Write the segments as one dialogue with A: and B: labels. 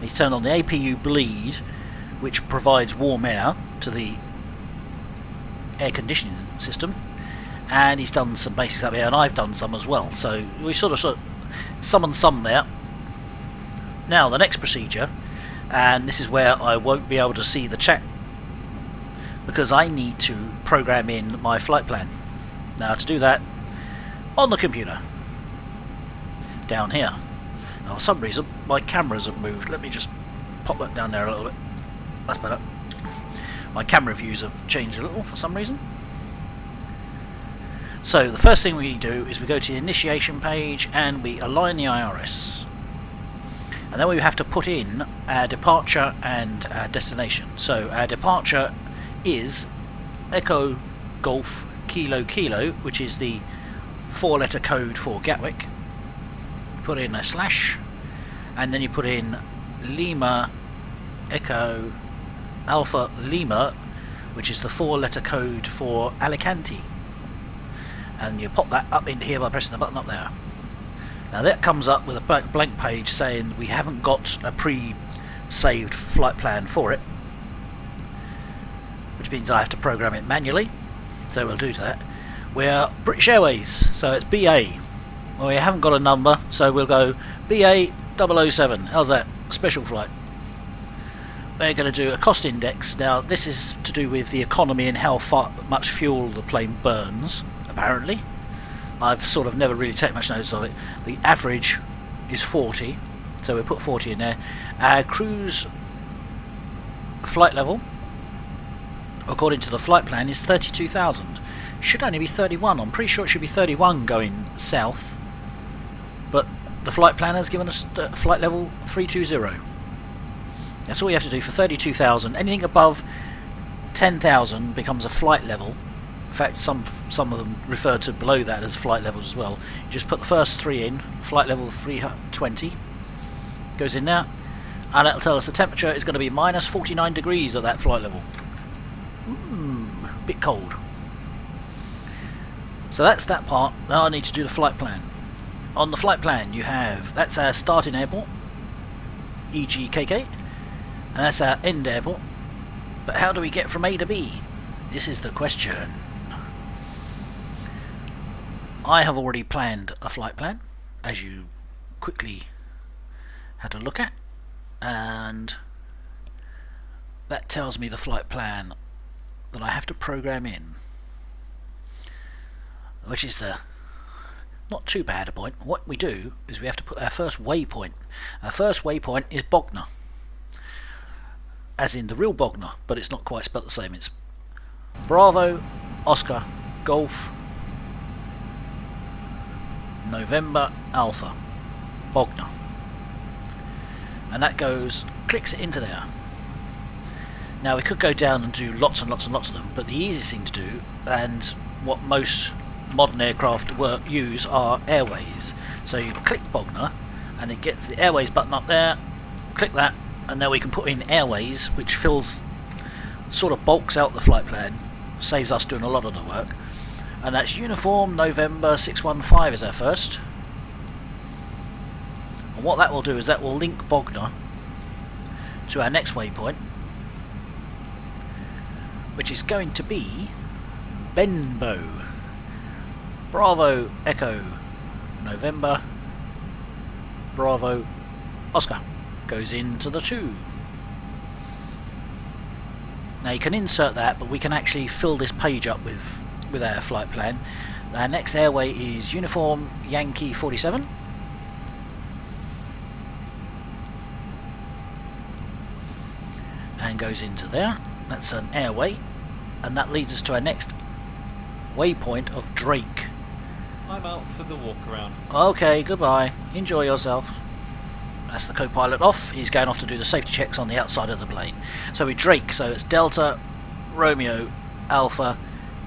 A: He's turned on the APU bleed, which provides warm air to the air conditioning system, and he's done some basics up here, and I've done some as well. So we sort of some and some there. Now the next procedure, and this is where I won't be able to see the chat because I need to program in my flight plan. Now to do that, on the computer, down here. Now for some reason my cameras have moved. Let me just pop that down there a little bit. That's better. My camera views have changed a little for some reason. So the first thing we do is we go to the initiation page and we align the IRS. And then we have to put in our departure and our destination. So our departure is Echo Golf Kilo Kilo, which is the 4-letter code for Gatwick. You put in a slash, and then you put in Lima Echo Alpha Lima, which is the 4-letter code for Alicante. And you pop that up into here by pressing the button up there. Now that comes up with a blank page saying we haven't got a pre-saved flight plan for it, which means I have to program it manually. So we'll do that. We're British Airways, so it's BA. Well, we haven't got a number, so we'll go BA 007. How's that? Special flight. We're going to do a cost index. Now this is to do with the economy and how much fuel the plane burns, apparently. I've sort of never really taken much notice of it. The average is 40, so we'll put 40 in there. Our cruise flight level, according to the flight plan, is 32,000. Should only be 31. I'm pretty sure it should be 31 going south, but the flight planner has given us flight level 320. That's all you have to do for 32,000. Anything above 10,000 becomes a flight level. In fact, some of them refer to below that as flight levels as well. You just put the first 3 in, flight level 320 goes in there, and it'll tell us the temperature is going to be minus 49 degrees at that flight level. Bit cold. So that's that part. Now I need to do the flight plan. On the flight plan you have, that's our starting airport, EGKK, and that's our end airport. But how do we get from A to B? This is the question. I have already planned a flight plan, as you quickly had a look at, and that tells me the flight plan that I have to program in, which is the not too bad a point. What we do is we have to put our first waypoint. Our first waypoint is Bognor, as in the real Bognor, but it's not quite spelt the same. It's Bravo Oscar Golf November Alpha Bognor, and that goes, clicks it into there. Now we could go down and do lots and lots and lots of them, but the easiest thing to do, and what most modern aircraft use, are airways. So you click Bognor and it gets the airways button up there, click that, and now we can put in airways, which fills, sort of bulks out the flight plan, saves us doing a lot of the work. And that's Uniform November 615 is our first. And what that will do is that will link Bognor to our next waypoint, which is going to be Benbow. Bravo Echo November Bravo Oscar goes into the 2. Now you can insert that, but we can actually fill this page up with our flight plan. Our next airway is Uniform Yankee 47, and goes into there. That's an airway, and that leads us to our next waypoint of Drake.
B: I'm out for the walk around.
A: Okay, goodbye, enjoy yourself. That's the co-pilot off. He's going off to do the safety checks on the outside of the plane. So we Drake, so it's Delta Romeo Alpha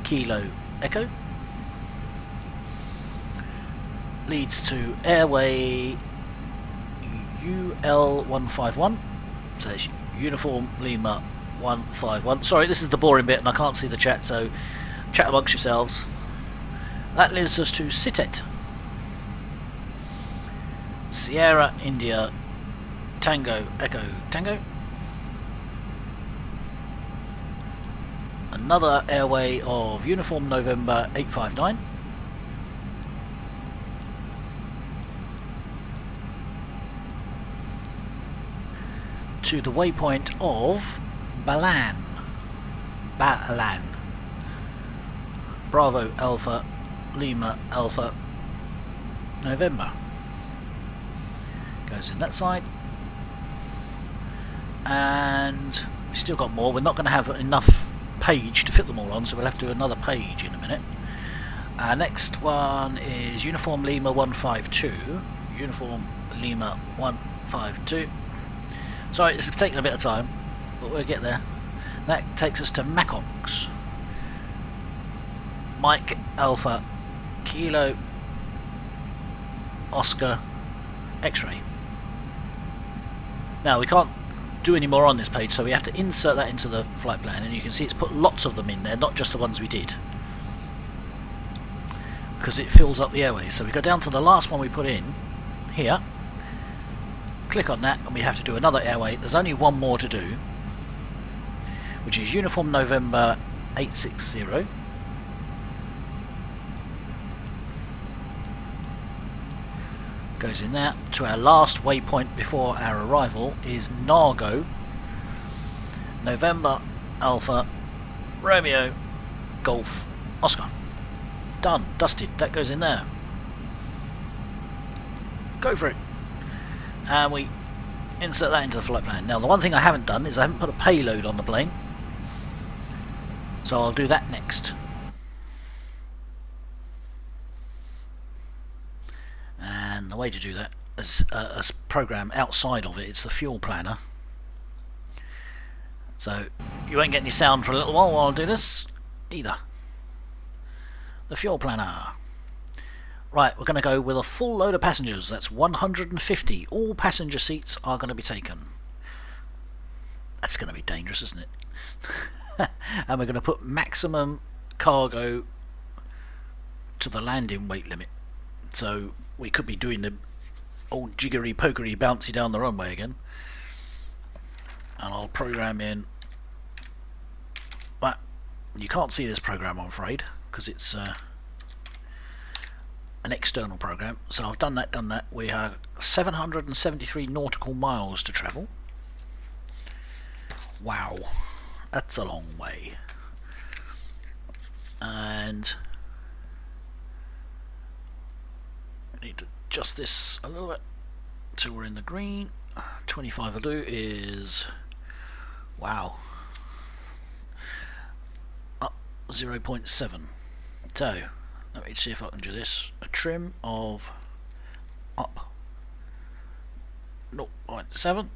A: Kilo Echo, leads to airway UL151, so it's Uniform Lima 151. Sorry, this is the boring bit and I can't see the chat, so chat amongst yourselves. That leads us to Sitet, Sierra India Tango, Echo, Tango. Another airway of Uniform November 859. To the waypoint of Balan. Balan. Bravo Alpha Lima Alpha November. Goes in that side. And we still got more. We're not going to have enough page to fit them all on, so we'll have to do another page in a minute. Our next one is Uniform Lima 152. Uniform Lima 152. Sorry, it's taking a bit of time, but we'll get there. That takes us to Macox. Mike Alpha Kilo Oscar X-ray. Now we can't do any more on this page, so we have to insert that into the flight plan, and you can see it's put lots of them in there, not just the ones we did, because it fills up the airways. So we go down to the last one we put in here, click on that, and we have to do another airway. There's only one more to do, which is Uniform November 860. Goes in there. To our last waypoint before our arrival is Nargo November Alpha Romeo Golf Oscar. Done, dusted. That goes in there. Go for it. And we insert that into the flight plan. Now the one thing I haven't done is I haven't put a payload on the plane, so I'll do that next. And the way to do that is a program outside of it. It's the fuel planner. So you won't get any sound for a little while I do this either. The fuel planner. Right, we're going to go with a full load of passengers. That's 150. All passenger seats are going to be taken. That's going to be dangerous, isn't it? And we're going to put maximum cargo to the landing weight limit. So we could be doing the old jiggery pokery bouncy down the runway again. And I'll program in. But you can't see this program, I'm afraid, because it's an external program. So I've done that. We have 773 nautical miles to travel. Wow, that's a long way. And I need to adjust this a little bit till we're in the green. 25 will do is, wow, up 0.7. So let me see if I can do this. A trim of up 0.7,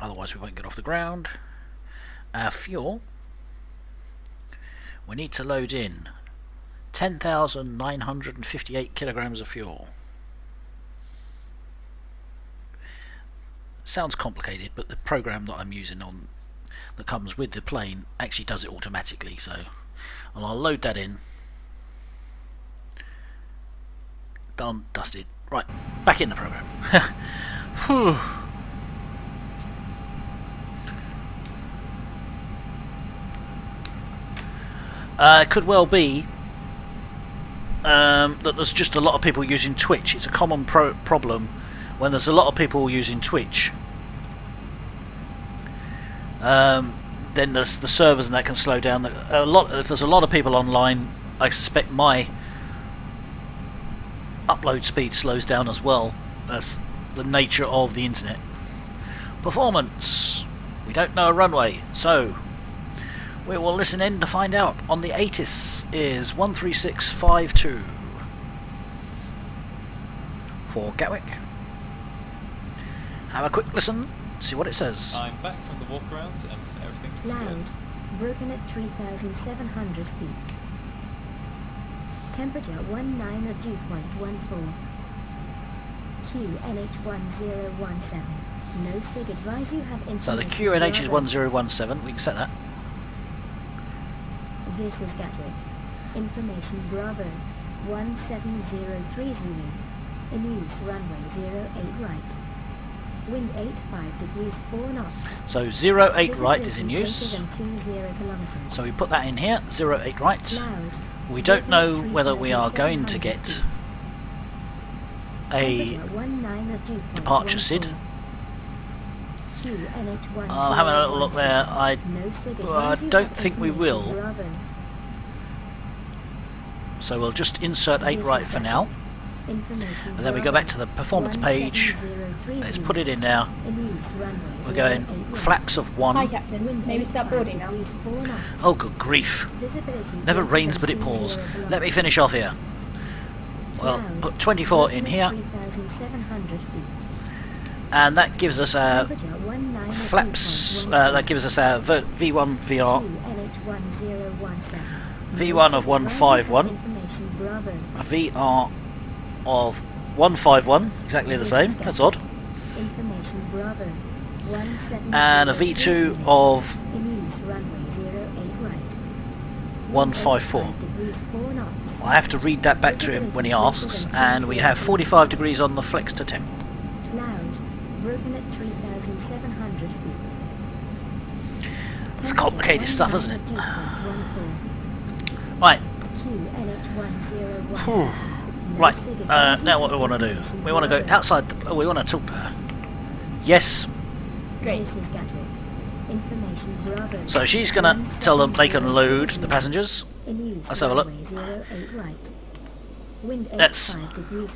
A: otherwise we won't get off the ground. Our fuel, we need to load in 10,958 kilograms of fuel. Sounds complicated, but the program that I'm using on that comes with the plane actually does it automatically. So, and I'll load that in. Done, dusted. Right, back in the program. Whew. It could well be that there's just a lot of people using Twitch. It's a common problem when there's a lot of people using Twitch. Then there's the servers and that can slow down. If there's a lot of people online, I suspect my upload speed slows down as well. That's the nature of the internet. Performance. We don't know a runway, so we will listen in to find out. On the ATIS is 13652 for Gatwick. Have a quick listen, see what it says.
B: I'm back from the walk around and everything looks
C: Land. Broken at 3,700 feet. Temperature 19 at dew point 14. QNH1017. No SIG advise you have information.
A: So the QNH is 1017, we can set that.
C: This is Gatwick. Information Bravo 1703 Zulu. In use runway 08 right. Wind 85 degrees 4 knots.
A: So 08 right is in
C: Visibility
A: use.
C: greater than 20 kilometers.
A: So we put that in here, 08 right.
C: Cloud.
A: We don't know whether we are going to get a departure SID. Having a little look there, I don't think we will. So we'll just insert 8 right for now. And then we go back to the performance page. Let's put it in now. We're going flaps of 1.
D: Hi Captain, may we start boarding now?
A: Oh, good grief. Never rains but it pours. Let me finish off here. Well, put 24 in here. And that gives us our flaps, that gives us our V1 VR, V1 of 151, a VR of 151, exactly the same, that's odd, and a V2 of 154. I have to read that back to him when he asks, and we have 45 degrees on the flex to temp.
C: Broken at 3,700 feet.
A: It's complicated stuff, isn't it? Right. Right. Now what do we want to do? We want to go outside. We want to talk to her. Yes.
D: Great.
A: So she's going to tell them they can load the passengers. Let's have a look. Let's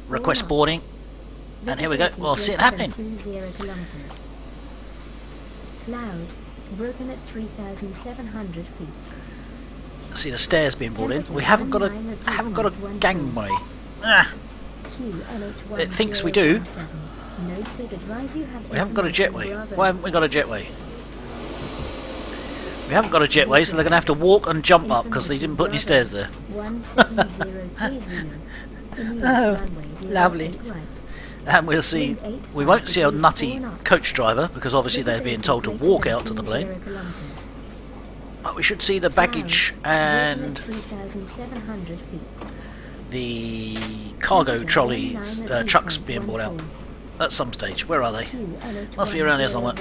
A: request boarding. And here we go, we'll see it happening.
C: Cloud, broken at 3,700 feet.
A: See the stairs being brought in. We haven't got a gangway. Ah, it thinks we do. We haven't got a jetway. Why haven't we got a jetway? We haven't got a jetway, so they're going to have to walk and jump up because they didn't put any stairs there. Oh, lovely. And we'll see, we won't see a nutty coach driver because obviously they're being told to walk out to the plane. But we should see the baggage and the cargo trolleys, trucks being brought out at some stage. Where are they? Must be around here somewhere.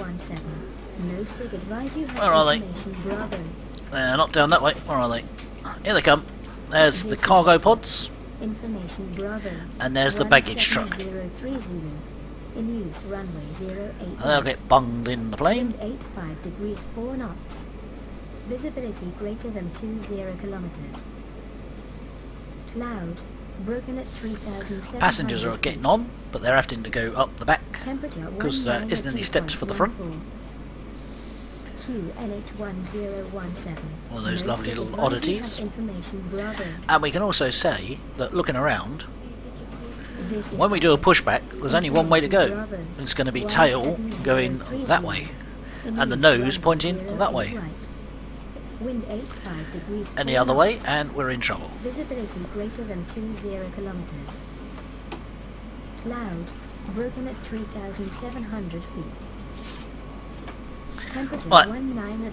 A: Where are they? They're not down that way. Where are they? Here they come. There's the cargo pods. And there's the baggage truck. And they'll get bunged in the plane.
C: 85 degrees 4 knots. Visibility greater than 20 kilometers. Cloud, broken at 3,700.
A: Passengers are getting on, but they're having to go up the back because there isn't any steps for the front. One of those lovely little oddities. And we can also say that looking around, when we do a pushback, there's only one way to go. It's going to be tail going that way, and the nose pointing that way. Any other way, and we're in trouble.
C: Visibility greater than 20 kilometers. Cloud, broken at 3,700 feet.
A: Right,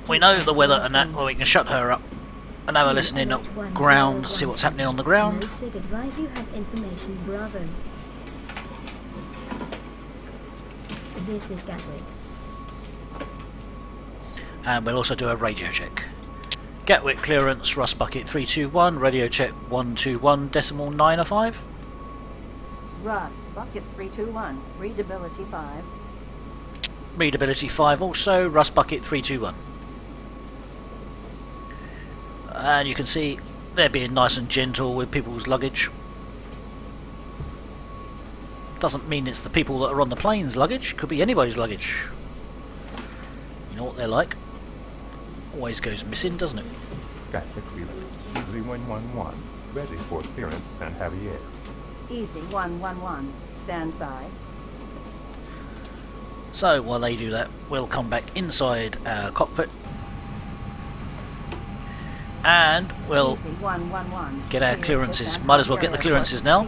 A: we know the weather and that, well, we can shut her up and have a listening at ground, see what's happening on the ground.
C: Advise you have information, Bravo. This is Gatwick.
A: And we'll also do a radio check. Gatwick clearance, Rust Bucket 321, radio check 121.905.
E: Rust Bucket 321, readability 5.
A: Readability 5 also, Rust Bucket 321. And you can see they're being nice and gentle with people's luggage. Doesn't mean it's the people that are on the plane's luggage, could be anybody's luggage. You know what they're like. Always goes missing, doesn't it?
F: Gatwick clearance, Easy 111, ready for clearance and heavy air.
E: Easy 111, stand by.
A: So while they do that, we'll come back inside our cockpit and we'll
E: Easy 111,
A: get our clearances. Might as well get the clearances now.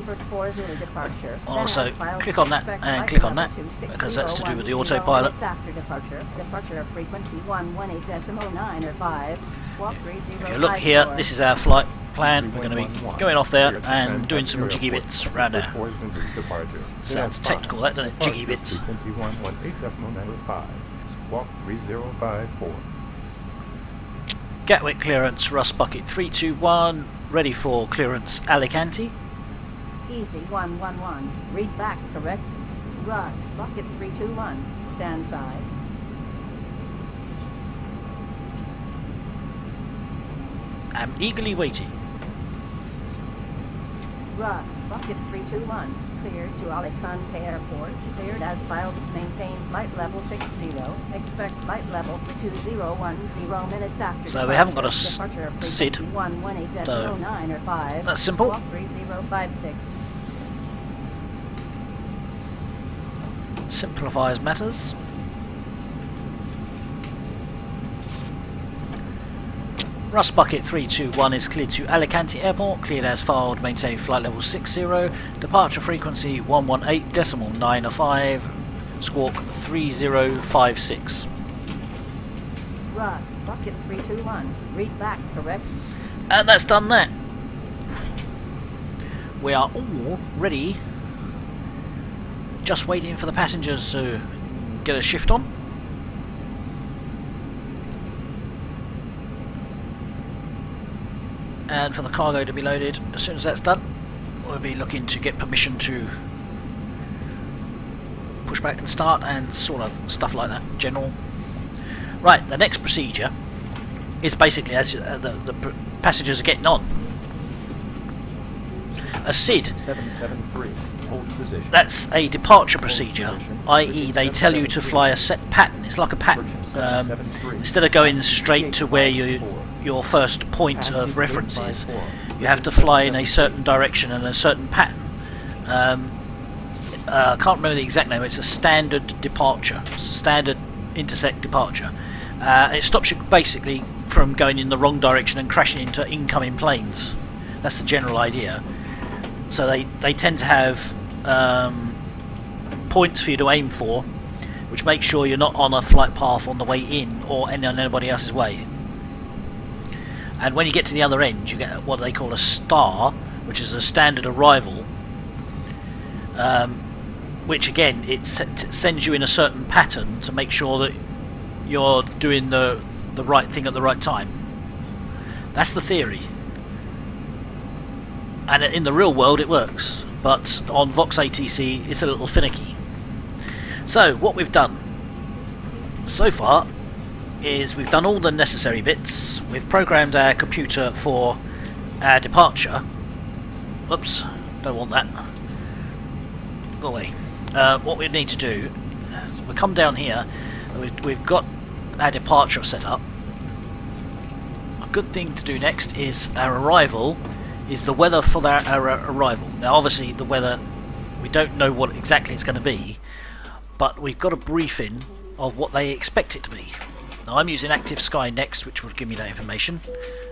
A: Also click on that and click on that because that's to do with the autopilot.
E: After departure, departure frequency 118.9 or 5. Swap 30.
A: If you look here, this is our flight plan. We're going to be going off there and doing some jiggy bits around there. Sounds technical, that, doesn't it? Jiggy bits.
F: Frequency 118.95. Squawk 3054.
A: Gatwick clearance, Rust Bucket 321, ready for clearance Alicante.
E: Easy 111. Read back, correct? Russ, bucket 321. Stand by.
A: I'm eagerly waiting.
E: Russ, bucket 321. Cleared to Alicante Airport. Cleared as filed. Maintain flight level 60. Expect flight level 2010 minutes after.
A: So we haven't got a
E: departure of
A: SID.
E: frequency 118
A: So
E: 09 or 5.
A: that's simple.
E: Squawk 3056.
A: Simplifies matters. Rust Bucket 321 is cleared to Alicante Airport, cleared as filed, maintain flight level 60, departure frequency 118.905, squawk 3056.
E: Russ, bucket 321. Read back, correct?
A: And that's done that. We are all ready, just waiting for the passengers to get a shift on. And for the cargo to be loaded. As soon as that's done, we'll be looking to get permission to push back and start and sort of stuff like that, general. Right, the next procedure is basically as the passengers are getting on. A SID,
G: 773. Hold position.
A: that's a departure procedure, i.e. they tell you to fly a set pattern. It's like a pattern. Instead of going straight to where your first point of reference is, you have to fly in a certain direction and a certain pattern. I can't remember the exact name. It's a standard departure, standard intersect departure. It stops you basically from going in the wrong direction and crashing into incoming planes. That's the general idea. So they tend to have points for you to aim for, which makes sure you're not on a flight path on the way in or on anybody else's way. And when you get to the other end, you get what they call a star, which is a standard arrival, which again it sends you in a certain pattern to make sure that you're doing the right thing at the right time. That's the theory. And in the real world it works, but on Vox ATC it's a little finicky. So what we've done so far is we've done all the necessary bits. We've programmed our computer for our departure. Oops, don't want that. Go away. What we need to do, we come down here, and we've got our departure set up. A good thing to do next is our arrival, is the weather for our arrival. Now obviously the weather, we don't know what exactly it's going to be, but we've got a briefing of what they expect it to be. Now I'm using Active Sky Next, which will give me that information,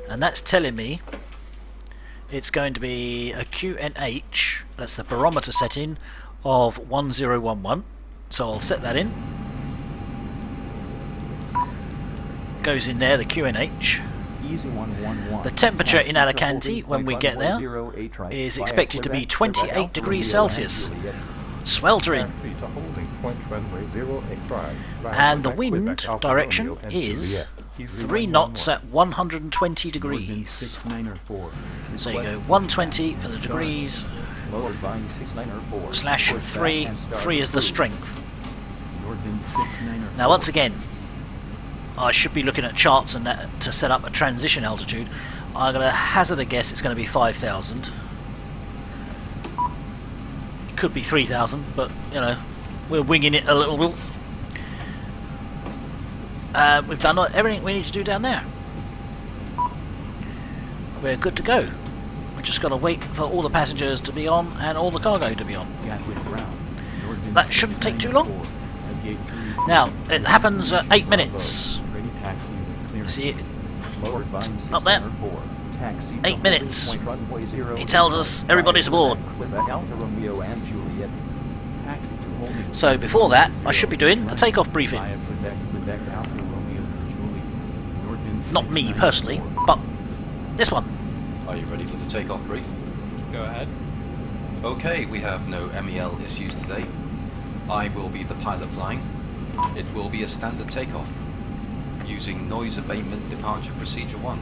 A: and that's telling me it's going to be a QNH, that's the barometer setting, of 1011. So I'll set that in. Goes in there, the QNH.
G: Easy 111.
A: The temperature in Alicante when we get there is expected to be 28 degrees Celsius. Sweltering. And the wind direction is 3 knots at 120 degrees. So you go 120 for the degrees slash 3. 3 is the strength. Now once again, I should be looking at charts and that to set up a transition altitude. I'm going to hazard a guess it's going to be 5,000. It could be 3,000, but you know, we're winging it a little bit. We've done everything we need to do down there. We're good to go. We're just got to wait for all the passengers to be on and all the cargo to be on. That shouldn't take too long. Now, it happens at 8 minutes. See it up there? 8 minutes. He tells us everybody's aboard. So before that, I should be doing the takeoff briefing. Not me personally, but this one.
H: Are you ready for the takeoff brief?
B: Go ahead.
H: Okay, we have no MEL issues today. I will be the pilot flying. It will be a standard takeoff, using noise abatement departure procedure 1.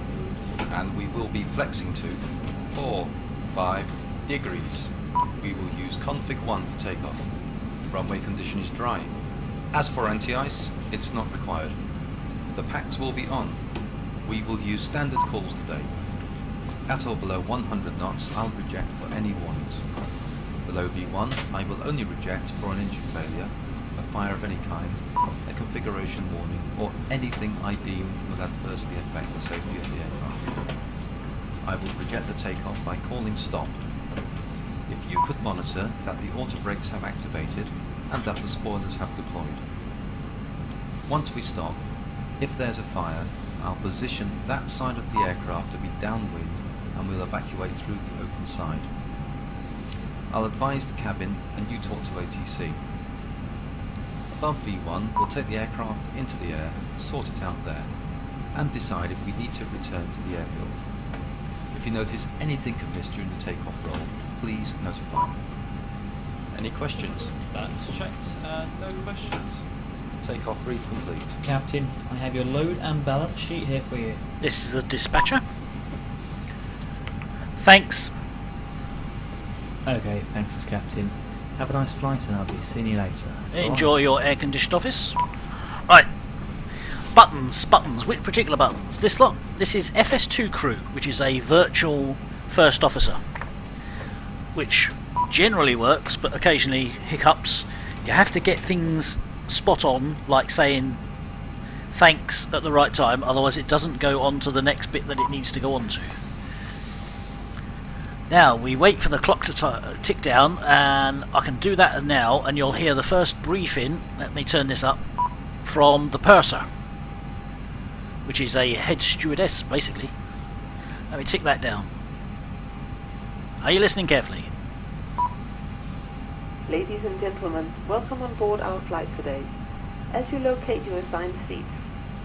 H: And we will be flexing to 4, 5 degrees. We will use config 1 for takeoff. Runway condition is dry. As for anti-ice, it's not required. The packs will be on. We will use standard calls today. At or below 100 knots, I'll reject for any warnings. Below V1, I will only reject for an engine failure, a fire of any kind, a configuration warning, or anything I deem will adversely affect the safety of the aircraft. I will reject the takeoff by calling stop. If you could monitor that the auto brakes have activated and that the spoilers have deployed. Once we stop, if there's a fire, I'll position that side of the aircraft to be downwind and we'll evacuate through the open side. I'll advise the cabin and you talk to ATC. Above V1, we'll take the aircraft into the air, sort it out there, and decide if we need to return to the airfield. If you notice anything amiss during the takeoff roll, please notify me. Any questions?
B: That's checked and no questions.
H: Takeoff brief complete.
I: Captain, I have your load and balance sheet here for you.
A: This is the dispatcher. Thanks.
I: Okay, thanks, Captain. Have a nice flight and I'll be seeing you later.
A: Enjoy your air-conditioned office. Right. Buttons. Which particular buttons? This lot. This is FS2 crew, which is a virtual first officer, which generally works, but occasionally hiccups. You have to get things spot on, like saying thanks at the right time, otherwise it doesn't go on to the next bit that it needs to go on to. Now we wait for the clock to tick down, and I can do that now, and you'll hear the first briefing. Let me turn this up, from the purser, which is a head stewardess basically. Let me tick that down. Are you listening carefully?
J: Ladies and gentlemen, welcome on board our flight today. As you locate your assigned seats,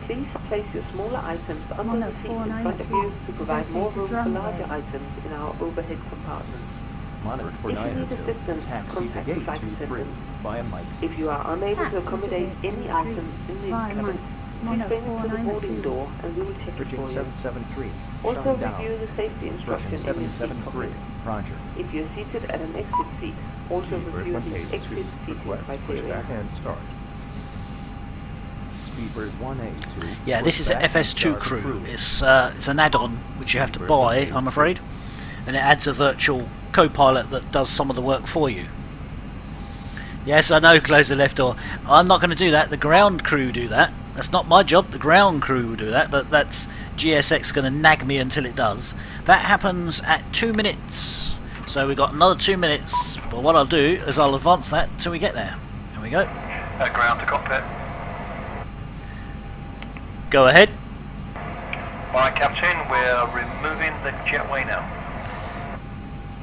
J: please place your smaller items under the seat in front of you to provide more room for larger items in our overhead compartments.
G: Monitor for
J: If you need
G: 902.
J: assistance,
G: Taxi to
J: contact the
G: gate
J: flight
G: 23
J: attendant.
G: via mic.
J: If you are unable to accommodate any items in the cabin, please bring it to the boarding door and we will check it
G: Bridging
J: for you.
G: 773.
J: Also
G: shutting down.
J: review the safety instruction
G: Bridging
J: in your seat
G: 773.
J: pocket.
G: Roger.
J: If you're seated at an exit seat, also
F: Speedbird
J: review the
F: 182.
J: exit seating
F: Request
J: criteria.
F: pushback and start. Speedbird 182.
A: Yeah, this is a
F: pushback and
A: FS2
F: start
A: crew.
F: approved.
A: It's an add-on which you have to
F: Speedbird
A: buy,
F: 182.
A: I'm afraid, and it adds a virtual co-pilot that does some of the work for you. Yes, I know, close the left door. I'm not going to do that. The ground crew do that. That's not my job. The ground crew will do that, but that's GSX going to nag me until it does. That happens at 2 minutes. So we've got another 2 minutes. But what I'll do is I'll advance that till we get there. There we go.
K: Ground to cockpit.
A: Go ahead.
K: Alright, Captain, we're removing the jetway now.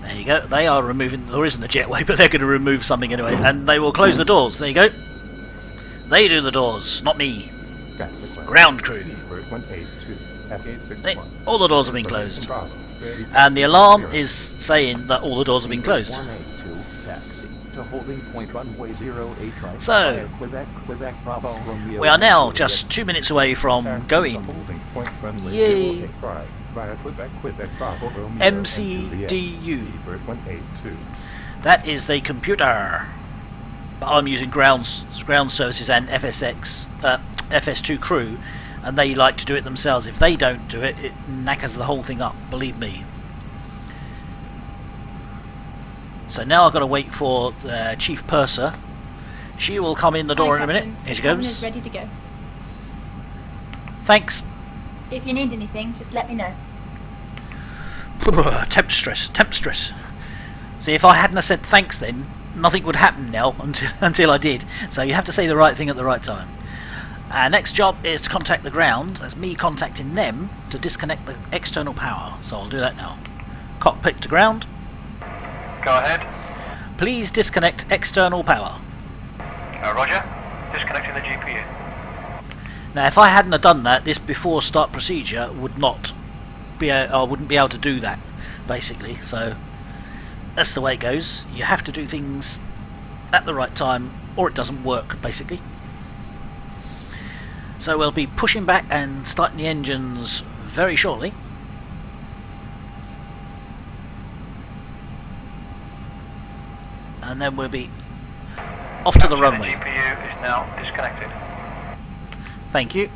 A: There you go. They are removing. There isn't a jetway, but they're going to remove something anyway. And they will close the doors. There you go. They do the doors, not me.
F: Gatwick
A: Ground crew.
F: Speedbird 182.
A: They,
F: FA61.
A: all the doors have been
F: Approaching
A: closed.
F: Bravo. Ready for
A: And the alarm
F: clearance.
A: is saying that all the doors have been closed.
G: 182. Taxi to holding point runway 08 right.
A: So,
G: via Quebec Bravo Romeo.
A: we are now just 2 minutes away from
F: Taxi to
A: going.
F: holding point runway
A: Yay.
F: 085 via Quebec Bravo Romeo and Juliet.
A: MCDU.
F: Speedbird 182.
A: That is the computer. But I'm using ground services and FS2 crew, and they like to do it themselves. If they don't do it, it knackers the whole thing up, believe me. So now I've got to wait for the chief purser. She will come in the door in a minute. Here she
D: Cabin
A: goes.
D: is ready to go.
A: Thanks.
D: If you need anything, just let me know.
A: Temp stress. See, if I hadn't have said thanks then, nothing would happen now until I did. So you have to say the right thing at the right time. Our next job is to contact the ground. That's me contacting them to disconnect the external power. So I'll do that now. Cockpit to ground.
K: Go ahead.
A: Please disconnect external power.
K: Roger. Disconnecting the GPU.
A: Now if I hadn't have done that, this before start procedure would not I wouldn't be able to do that, basically. So that's the way it goes. You have to do things at the right time, or it doesn't work, basically. So we'll be pushing back and starting the engines very shortly. And then we'll be off to the runway.
K: The GPU is now disconnected.
A: Thank you.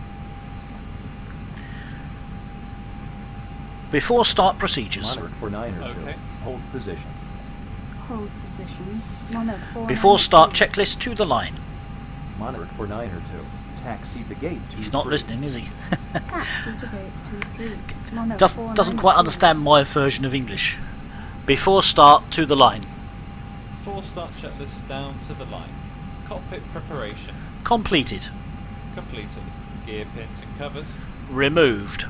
A: Before start procedures.
G: Monitor for 9 or 2.
B: Okay.
G: Hold position.
E: Hold position. 104.
A: Before start checklist to the line.
G: Monitor for 9 or 2. Taxi the gate.
A: He's not listening, is he?
E: Taxi to gate 23.
A: Doesn't quite understand my version of English. Before start to the line.
B: Before start checklist down to the line. Cockpit preparation.
A: Completed.
B: Completed. Gear pins and covers.
A: Removed.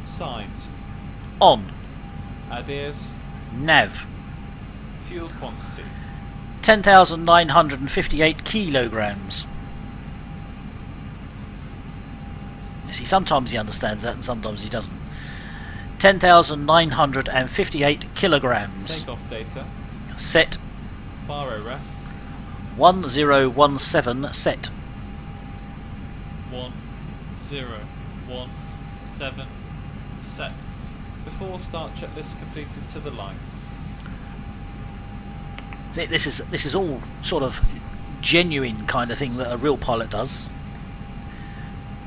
B: Signs.
A: On.
B: Ideas.
A: Nav.
B: Fuel quantity.
A: 10,958 kilograms. You see, sometimes he understands that and sometimes he doesn't. 10,958 kilograms.
B: Takeoff data.
A: Set.
B: Baro ref.
A: 1017 set.
B: 1017 set. Before start checklist completed to the line.
A: This is all sort of genuine kind of thing that a real pilot does.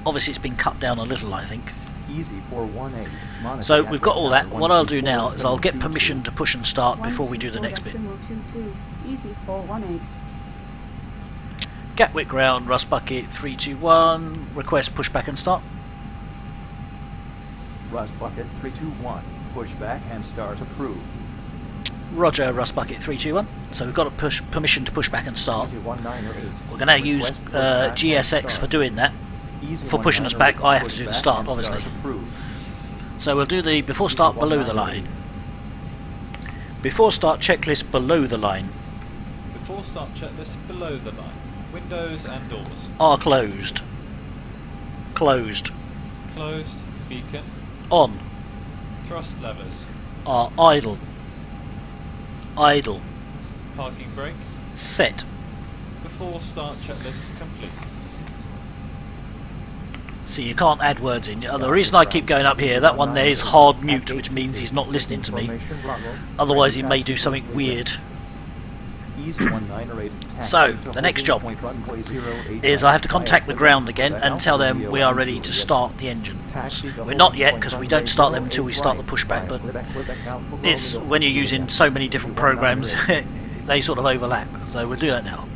A: Obviously it's been cut down a little, I think.
G: Easy 418. Monitor
A: So we've got all that.
G: Gatwick
A: What I'll do now
G: 124,
A: is I'll get permission to push and start before we do the next bit.
E: 124.22. Easy 418.
A: Gatwick ground, Rust Bucket 321. Request push back and start.
G: Rust Bucket 321. Push back and start approved.
A: Roger, Rust Bucket 321. So we've got a permission to push back and start.
G: Easy 198.
A: We're going to use
G: Request push back and
A: GSX
G: start.
A: for doing that.
G: Easy
A: For pushing us back,
G: 198,
A: I have to
G: push
A: do the
G: back
A: start,
G: and
A: obviously.
G: approved.
A: So we'll do the before start below the line. Before start checklist below the line.
B: Before start checklist below the line. Windows and doors.
A: Are closed. Closed.
B: Closed. Beacon.
A: On.
B: Thrust levers.
A: Are idle. Idle.
B: Parking brake.
A: Set.
B: Before start checklist complete.
A: See, you can't add words in. The reason I keep going up here, that one there is hard mute, which means he's not listening to me. Otherwise he may do something weird. So, the next job is I have to contact the ground again and tell them we are ready to start the engines. We're not yet, because we don't start them until we start the pushback, but it's when you're using so many different programs, they sort of overlap. So we'll do that now.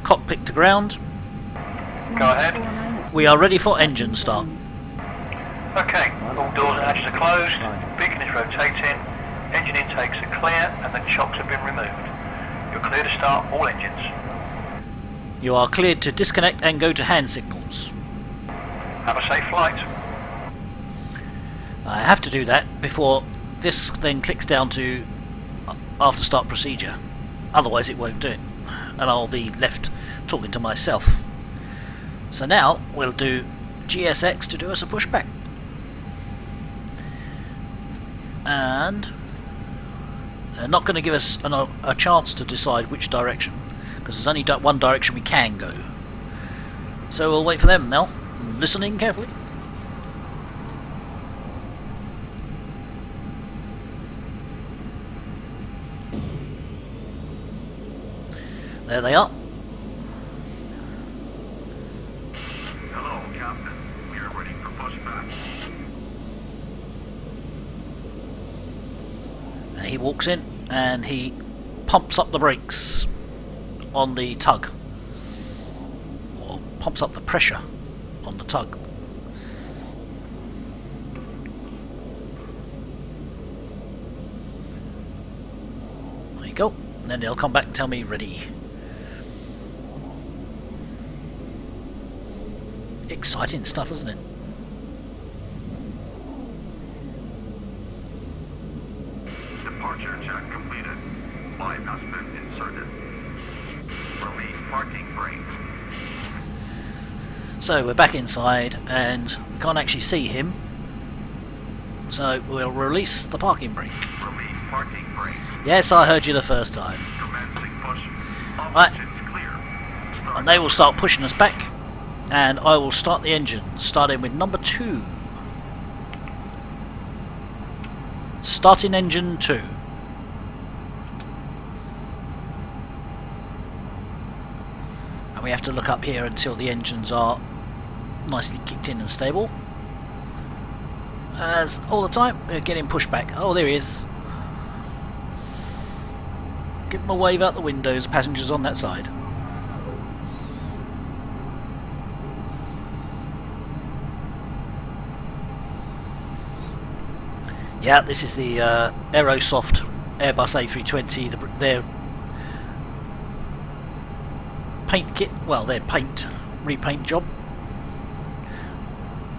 A: Cockpit to ground.
K: Go ahead.
A: We are ready for engine start.
K: Okay, all doors and hatches are closed, beacon is rotating, engine intakes are clear and the chocks have been removed. You're clear to start all engines.
A: You are cleared to disconnect and go to hand signals.
K: Have a safe flight.
A: I have to do that before this then clicks down to after start procedure. Otherwise it won't do it. And I'll be left talking to myself. So now we'll do GSX to do us a pushback. And they're not going to give us a chance to decide which direction, because there's only one direction we can go. So we'll wait for them now, listening carefully. There they are.
K: Hello, Captain. We are ready for pushback.
A: And he walks in and he pumps up the brakes on the tug, or pumps up the pressure on the tug. There you go. And then he'll come back and tell me ready. Exciting stuff, isn't it?
K: Departure check completed. Bypass vent inserted. Release parking brake.
A: So we're back inside and we can't actually see him. So we'll release the parking brake.
K: Release parking brake.
A: Yes, I heard you the first time.
K: Commencing push.
A: Right.
K: Oxygen's clear.
A: And they will start pushing us back. And I will start the engine, starting with number 2. Starting engine 2. And we have to look up here until the engines are nicely kicked in and stable. As all the time, we're getting pushed back. Oh, there he is. Give him a wave out the windows, passengers on that side. Yeah, this is the Aerosoft Airbus A320, their paint kit, well, their repaint job.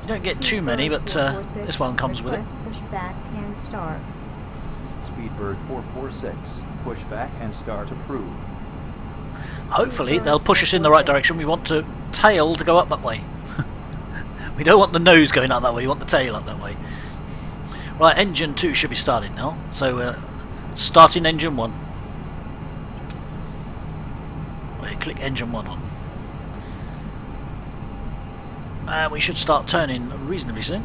A: You don't get too many, but this one comes with it.
C: Pushback and start.
G: Speedbird 446, pushback and start approved.
A: Hopefully they'll push us in the right direction. We want to tail to go up that way. We don't want the nose going up that way, we want the tail up that way. Right, engine 2 should be started now. So starting engine 1. We click engine 1 on. And we should start turning reasonably soon.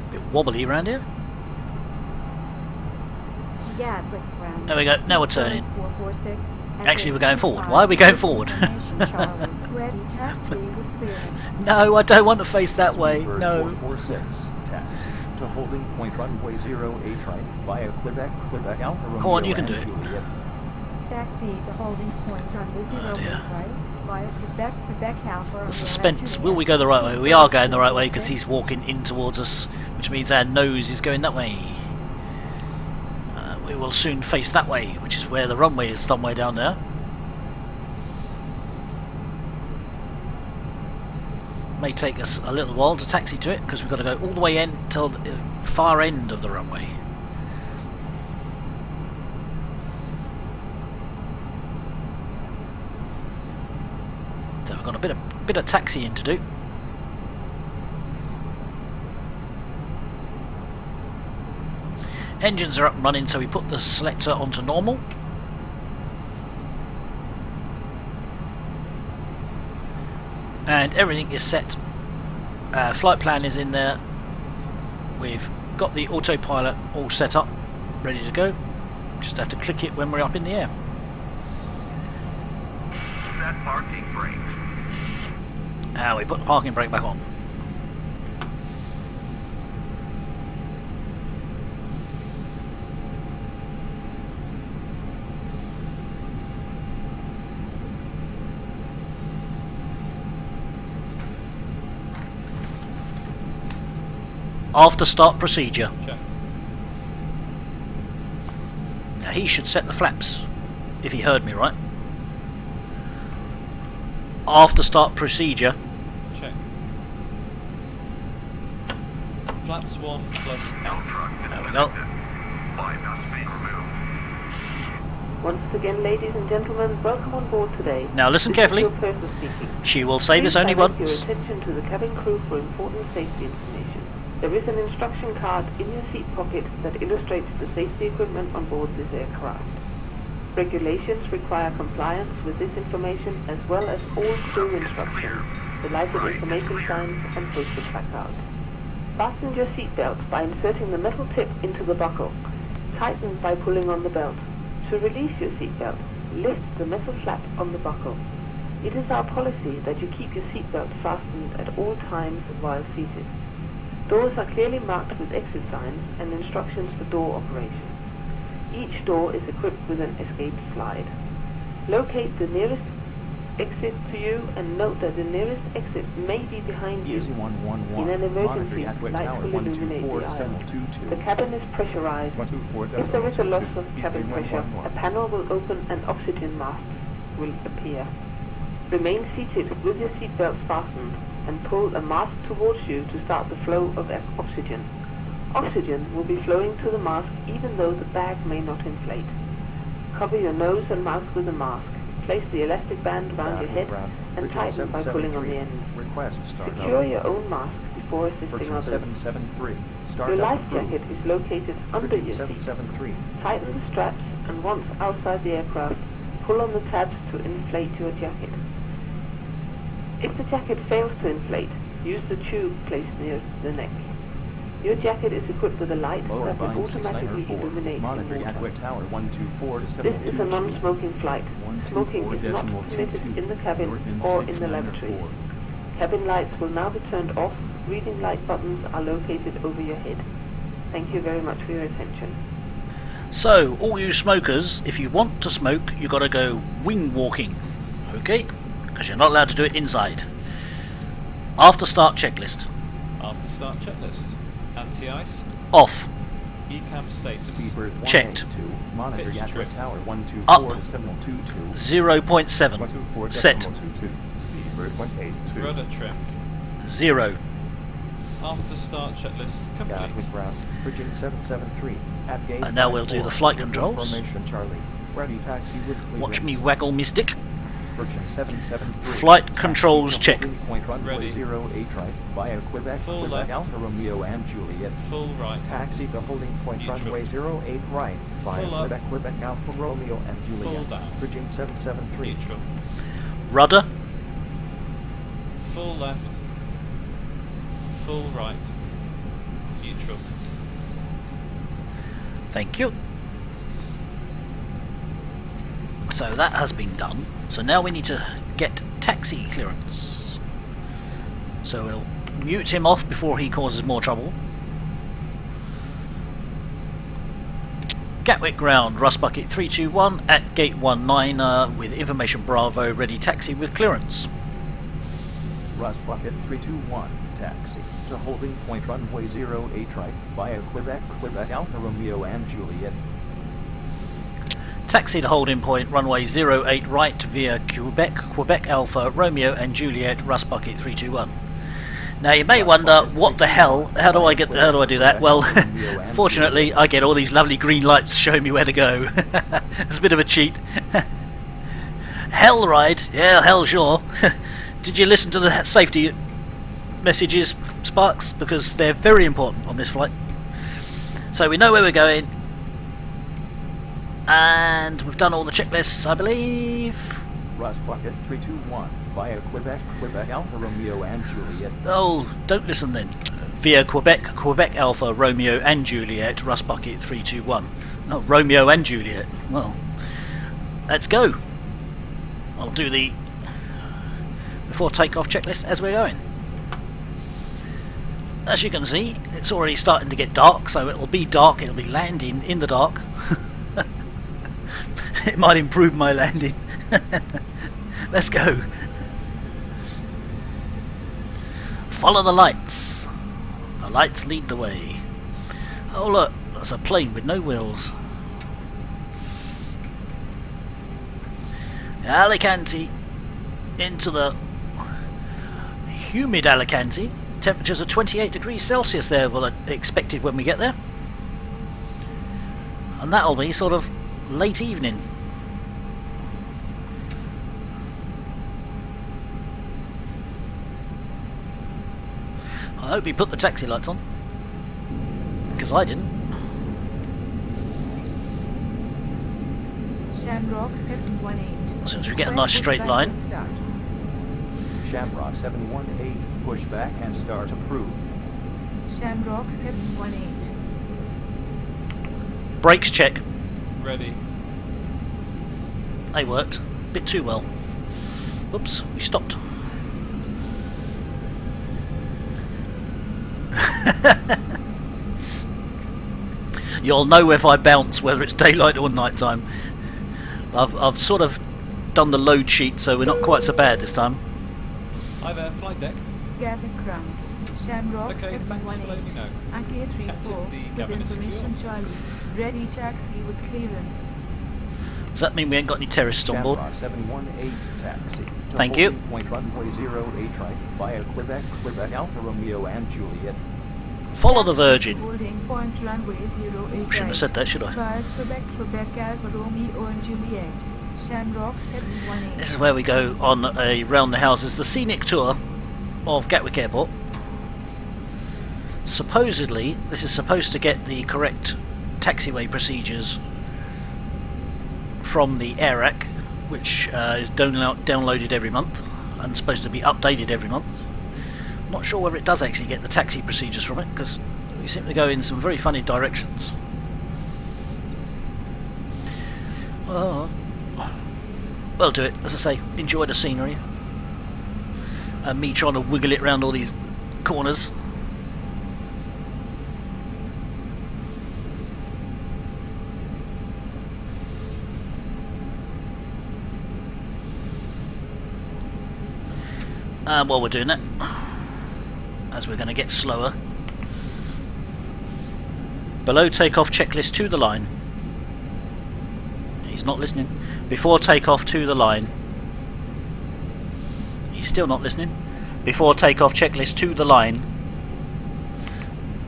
A: A bit wobbly around here.
C: Gatwick ground.
A: There we go, now we're turning.
C: 446.
A: Actually, we're going forward. Why are we going forward?
C: Ready, taxi with clearance.
A: No, I don't want to face that way.
G: Speedbird
A: No.
G: 446, taxi to holding point runway 0 A right via Quebec Alpha Romeo.
A: Come on, you can
G: and
A: do it.
G: Juliet.
C: Taxi to holding point runway 0
A: dear.
C: right via Quebec Alpha.
A: The suspense. Will we go the right way? We are going the right way because he's walking in towards us, which means our nose is going that way. We will soon face that way, which is where the runway is, somewhere down there. May take us a little while to taxi to it because we've got to go all the way in till the far end of the runway. So we've got a bit of taxiing to do. Engines are up and running, so we put the selector onto normal. And everything is set. Flight plan is in there. We've got the autopilot all set up, ready to go. Just have to click it when we're up in the air.
K: Set parking brake.
A: And we put the parking brake back on. After start procedure.
B: Check.
A: Now he should set the flaps, if he heard me right. After start procedure.
B: Check. Flaps 1 plus F.
A: There we go.
K: Bypass being removed.
J: Once again, ladies and gentlemen, welcome on board today.
A: Now listen
J: This is
A: carefully.
J: your person speaking.
A: She will say this
J: Please
A: only
J: direct
A: once.
J: your attention to the cabin crew for important safety information. There is an instruction card in your seat pocket that illustrates the safety equipment on board this aircraft. Regulations require compliance with this information as well as all crew instructions, the lighted information signs and posted placards. Fasten your seatbelt by inserting the metal tip into the buckle. Tighten by pulling on the belt. To release your seatbelt, lift the metal flap on the buckle. It is our policy that you keep your seatbelt fastened at all times while seated. Doors are clearly marked with exit signs and instructions for door operation. Each door is equipped with an escape slide. Locate the nearest exit to you and note that the nearest exit may be behind you.
G: Easy 111.
J: In an emergency,
G: Gatwick
J: lights
G: Tower
J: will illuminate
G: 124
J: the aisle.
G: decimal 22.
J: The cabin is pressurized.
G: 124
J: If there is a loss of
G: Easy
J: cabin pressure,
G: 111.
J: a panel will open and oxygen masks will appear. Remain seated with your seatbelts fastened and pull a mask towards you to start the flow of oxygen. Oxygen will be flowing to the mask even though the bag may not inflate. Cover your nose and mouth with a mask. Place the elastic band around your head and tighten by pulling on the end.
G: Request start
J: Secure your own mask for assisting
G: Virgin
J: others.
G: 773. Start
J: Your
G: up
J: life
G: approved.
J: jacket is located under
G: Virgin
J: your seat.
G: 773.
J: Tighten the straps and once outside the aircraft, pull on the tabs to inflate your jacket. If the jacket fails to inflate, use the tube placed near the neck. Your jacket is equipped with a light
G: Lower
J: that will
G: bind
J: automatically
G: 6904.
J: illuminate
G: Monitor
J: in water.
G: Gatwick Tower 124 to
J: This is a
G: 722.
J: non-smoking flight. Smoking is not
G: 124.22.
J: permitted in the cabin
G: Northern
J: or in the lavatory.
G: 6904.
J: Cabin lights will now be turned off. Reading light buttons are located over your head. Thank you very much for your attention.
A: So, all you smokers, if you want to smoke, you got to go wing walking, okay? Because you're not allowed to do it inside. After start checklist.
B: After start checklist. Anti-ice.
A: Off.
B: ECAM status.
G: Speedbird
A: Checked.
G: 182. Monitor
B: Pitch
G: Gatwick
B: trip.
G: Tower 124
A: Up.
G: to 722.
A: 0.7.
F: 124
A: Set.
F: decimal 22. Speedbird 182.
B: Rudder trim.
A: 0.
B: After start checklist complete.
G: Gatwick ground. Virgin 773. At gate
A: And now we'll do the
G: 54.
A: flight controls.
G: Formation Charlie. Ready taxi with clearance.
A: Watch me waggle me stick.
G: Virgin 773.
A: Flight
G: Taxi
A: controls
G: to
A: check.
G: holding Point runway
B: Ready.
G: 08 right via Quebec,
B: Full
G: Quebec
B: left.
G: Alpha Romeo and Juliet.
B: Full right.
G: Taxi to holding point
B: Neutral.
G: runway 08 right via
B: Full up.
G: Quebec, Quebec Alpha Romeo and
B: Full
G: Juliet.
B: down.
G: Virgin 773.
B: Neutral.
A: Rudder.
B: Full left. Full right. Neutral.
A: Thank you. So that has been done. So now we need to get taxi clearance. So we'll mute him off before he causes more trouble. Gatwick ground, Rust Bucket 321 at gate 19 with information Bravo, ready taxi with clearance.
G: Rust Bucket 321. Taxi to holding point runway 08 right via Quebec, Quebec Alpha Romeo and Juliet.
A: Taxi to holding point runway 08 right via Quebec, Quebec Alpha Romeo and Juliet, Rust Bucket 321. Now you may wonder, what the hell, how do I do that? Well, fortunately I get all these lovely green lights showing me where to go. It's a bit of a cheat. Hell ride? Yeah, hell sure. Did you listen to the safety messages, Sparks? Because they're very important on this flight. So we know where we're going. And we've done all the checklists, I believe.
G: Rust Bucket 321 via Quebec, Quebec Alpha Romeo and Juliet.
A: Oh, don't listen then. Via Quebec, Quebec Alpha Romeo and Juliet, Rust Bucket 321. Oh, Romeo and Juliet. Well, let's go. I'll do the before takeoff checklist as we're going. As you can see, it's already starting to get dark, so it'll be dark, it'll be landing in the dark. It might improve my landing. Let's go. Follow the lights. The lights lead the way. Oh look, that's a plane with no wheels. Alicante. Into the humid Alicante. Temperatures are 28 degrees Celsius there, well expected when we get there. And that'll be sort of late evening. I hope he put the taxi lights on, because I didn't.
L: Shamrock 718.
A: As soon as we get a nice straight line.
G: Shamrock 718. Push back and start approved.
L: Shamrock 718.
A: Brakes check.
B: Ready.
A: They worked. A bit too well. Oops, we stopped. You'll know if I bounce whether it's daylight or night time. I've sort of done the load sheet, so we're not quite so bad this time.
B: Hi there, flight deck.
L: Gatwick ground. Shamrock
B: Okay, thanks for letting me
L: 718.
B: know.
L: Aki 34
B: Captain, the
L: with
B: cabin is
L: information Charlie. Ready taxi with clearance.
A: Does that mean we ain't got any terrorists on board?
G: Shamrock 718. Taxi to
A: Thank you.
G: holding point runway 08 right via Quebec, Quebec Alpha Romeo and Juliet.
A: Follow the Virgin.
L: Holding point runway 08
A: Shouldn't have said that, should I?
L: Via Quebec, Quebec Alpha Romeo and Juliet. Shamrock 718.
A: This is where we go on a round the houses, the scenic tour of Gatwick Airport. Supposedly, this is supposed to get the correct taxiway procedures from the AIRAC, which is downloaded every month and supposed to be updated every month. I'm not sure whether it does actually get the taxi procedures from it, because we seem to go in some very funny directions. We'll do it, as I say, enjoy the scenery and me trying to wiggle it around all these corners. While we're doing that, as we're going to get slower, below takeoff checklist to the line. He's not listening. Before takeoff to the line. He's still not listening. Before takeoff checklist to the line.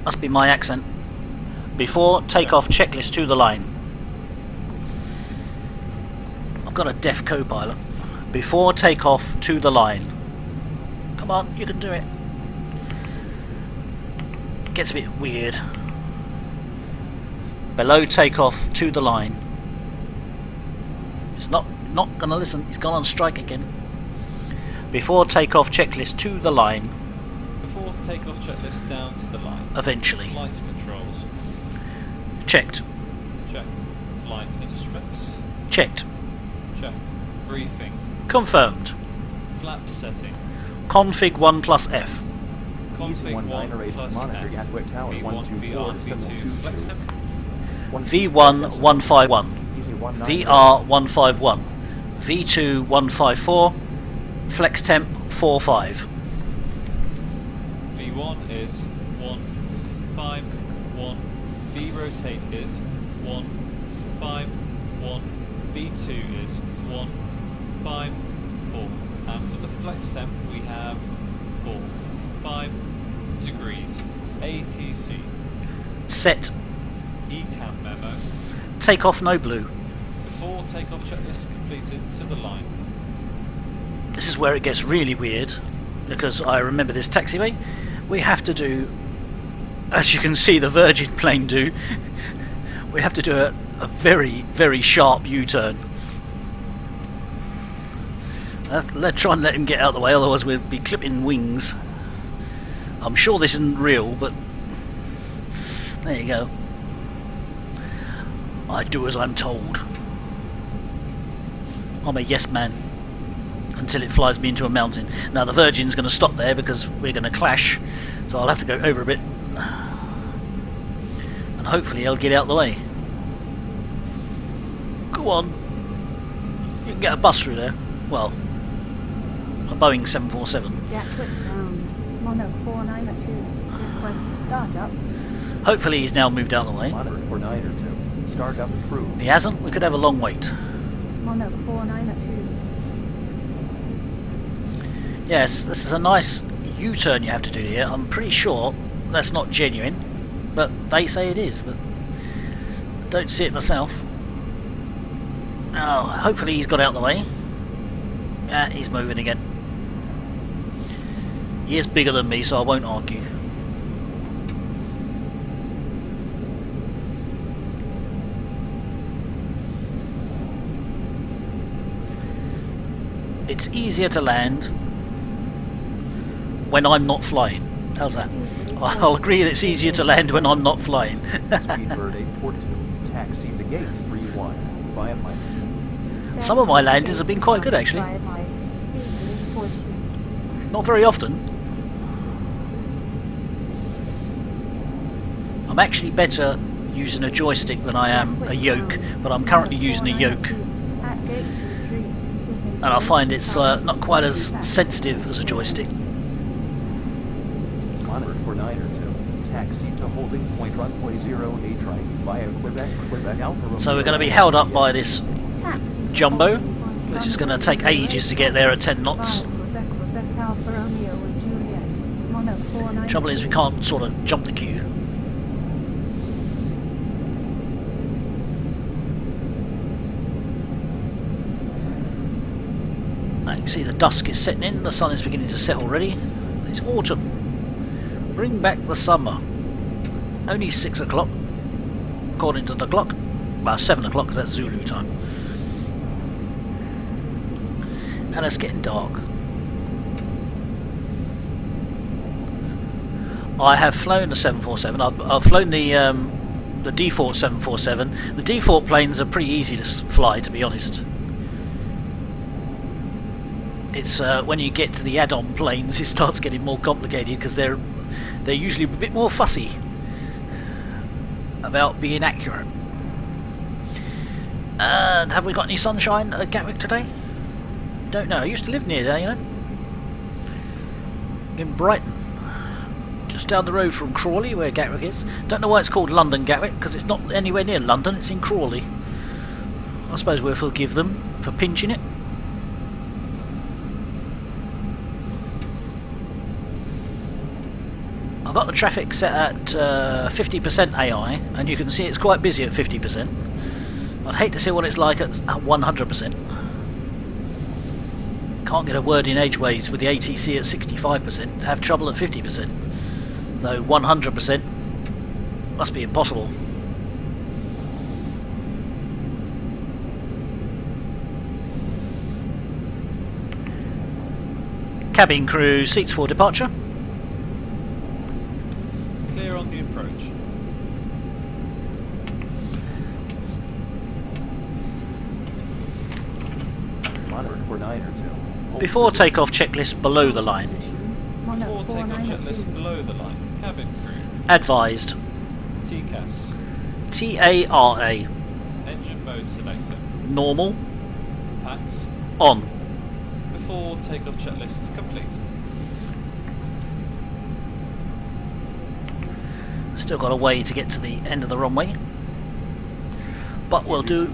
A: Must be my accent. Before takeoff checklist to the line. I've got a deaf co-pilot. Before takeoff to the line. Come on, you can do it. It gets a bit weird. Below takeoff to the line. It's not gonna listen. He's gone on strike again. Before takeoff checklist to the line.
B: Before takeoff checklist down to the line.
A: Eventually.
B: Flight controls.
A: Checked.
B: Checked. Flight instruments.
A: Checked.
B: Checked. Briefing.
A: Confirmed.
B: Flap setting.
A: Config 1 plus F.
B: Config 1 plus
G: monitor Gatwick Tower
B: F.
G: 124
B: V1,
G: decimal
B: V2, flex temp.
A: V1 151. VR 151. V2 154. Flex temp 45.
B: V1 is 151. V rotate is 151. V2 is 154. And for the flex temp we have 45 degrees. ATC.
A: Set.
B: ECAM memo.
A: Takeoff no blue.
B: Before takeoff checklist completed to the line.
A: This is where it gets really weird, because I remember this taxiway. We have to do, as you can see the Virgin plane do, we have to do a very, very sharp U-turn. Let's try and let him get out of the way, otherwise we'll be clipping wings. I'm sure this isn't real, but there you go. I do as I'm told. I'm a yes man until it flies me into a mountain. Now the Virgin's going to stop there because we're going to clash, so I'll have to go over a bit and hopefully he'll get out of the way. Go on, you can get a bus through there. Well, a Boeing 747.
E: Gatwick ground. Mono 492. Request startup.
A: Hopefully he's now moved out of the way.
G: Monitor for 902. Startup approved.
A: If he hasn't, we could have a long wait.
E: Mono 492.
A: Yes, this is a nice U-turn you have to do here. I'm pretty sure that's not genuine, but they say it is, but I don't see it myself. Oh, hopefully he's got out of the way. Yeah, he's moving again. He is bigger than me, so I won't argue. It's easier to land when I'm not flying. How's that? I'll agree that it's easier to land when I'm not flying.
G: Speedbird 842. Taxi the gate 31. Via Mike.
A: Some of my landings have been quite good actually. Not very often. I'm actually better using a joystick than I am a yoke, but I'm currently using a yoke. And I find it's not quite as sensitive as a joystick.
G: Monitor for 902. Taxi to holding point runway 08 right via Quebec Alpha Romeo.
A: So we're going to be held up by this jumbo, which is going to take ages to get there at 10 knots. Trouble is we can't sort of jump the queue. I can see the dusk is setting in, the sun is beginning to set already. It's autumn. Bring back the summer. Only 6 o'clock, according to the clock. Well, 7 o'clock because that's Zulu time. And it's getting dark. I have flown the 747. I've flown the default 747. The default planes are pretty easy to fly, to be honest. It's when you get to the add-on planes, it starts getting more complicated because they're usually a bit more fussy about being accurate. And have we got any sunshine at Gatwick today? Don't know. I used to live near there, you know, in Brighton, just down the road from Crawley, where Gatwick is. Don't know why it's called London Gatwick, because it's not anywhere near London. It's in Crawley. I suppose we'll forgive them for pinching it. I've got the traffic set at 50% AI, and you can see it's quite busy at 50%. I'd hate to see what it's like at 100%. Can't get a word in edgeways with the ATC at 65%. Have trouble at 50%. Though 100% must be impossible. Cabin crew, seats for departure.
B: Clear on the approach.
G: Monitor for 902.
A: Before takeoff checklist below the line.
B: Before takeoff checklist below the line. Cabin crew.
A: Advised.
B: TCAS.
A: TARA.
B: Engine mode selector.
A: Normal.
B: Packs.
A: On.
B: Before takeoff checklist complete.
A: Still got a way to get to the end of the runway, but we'll do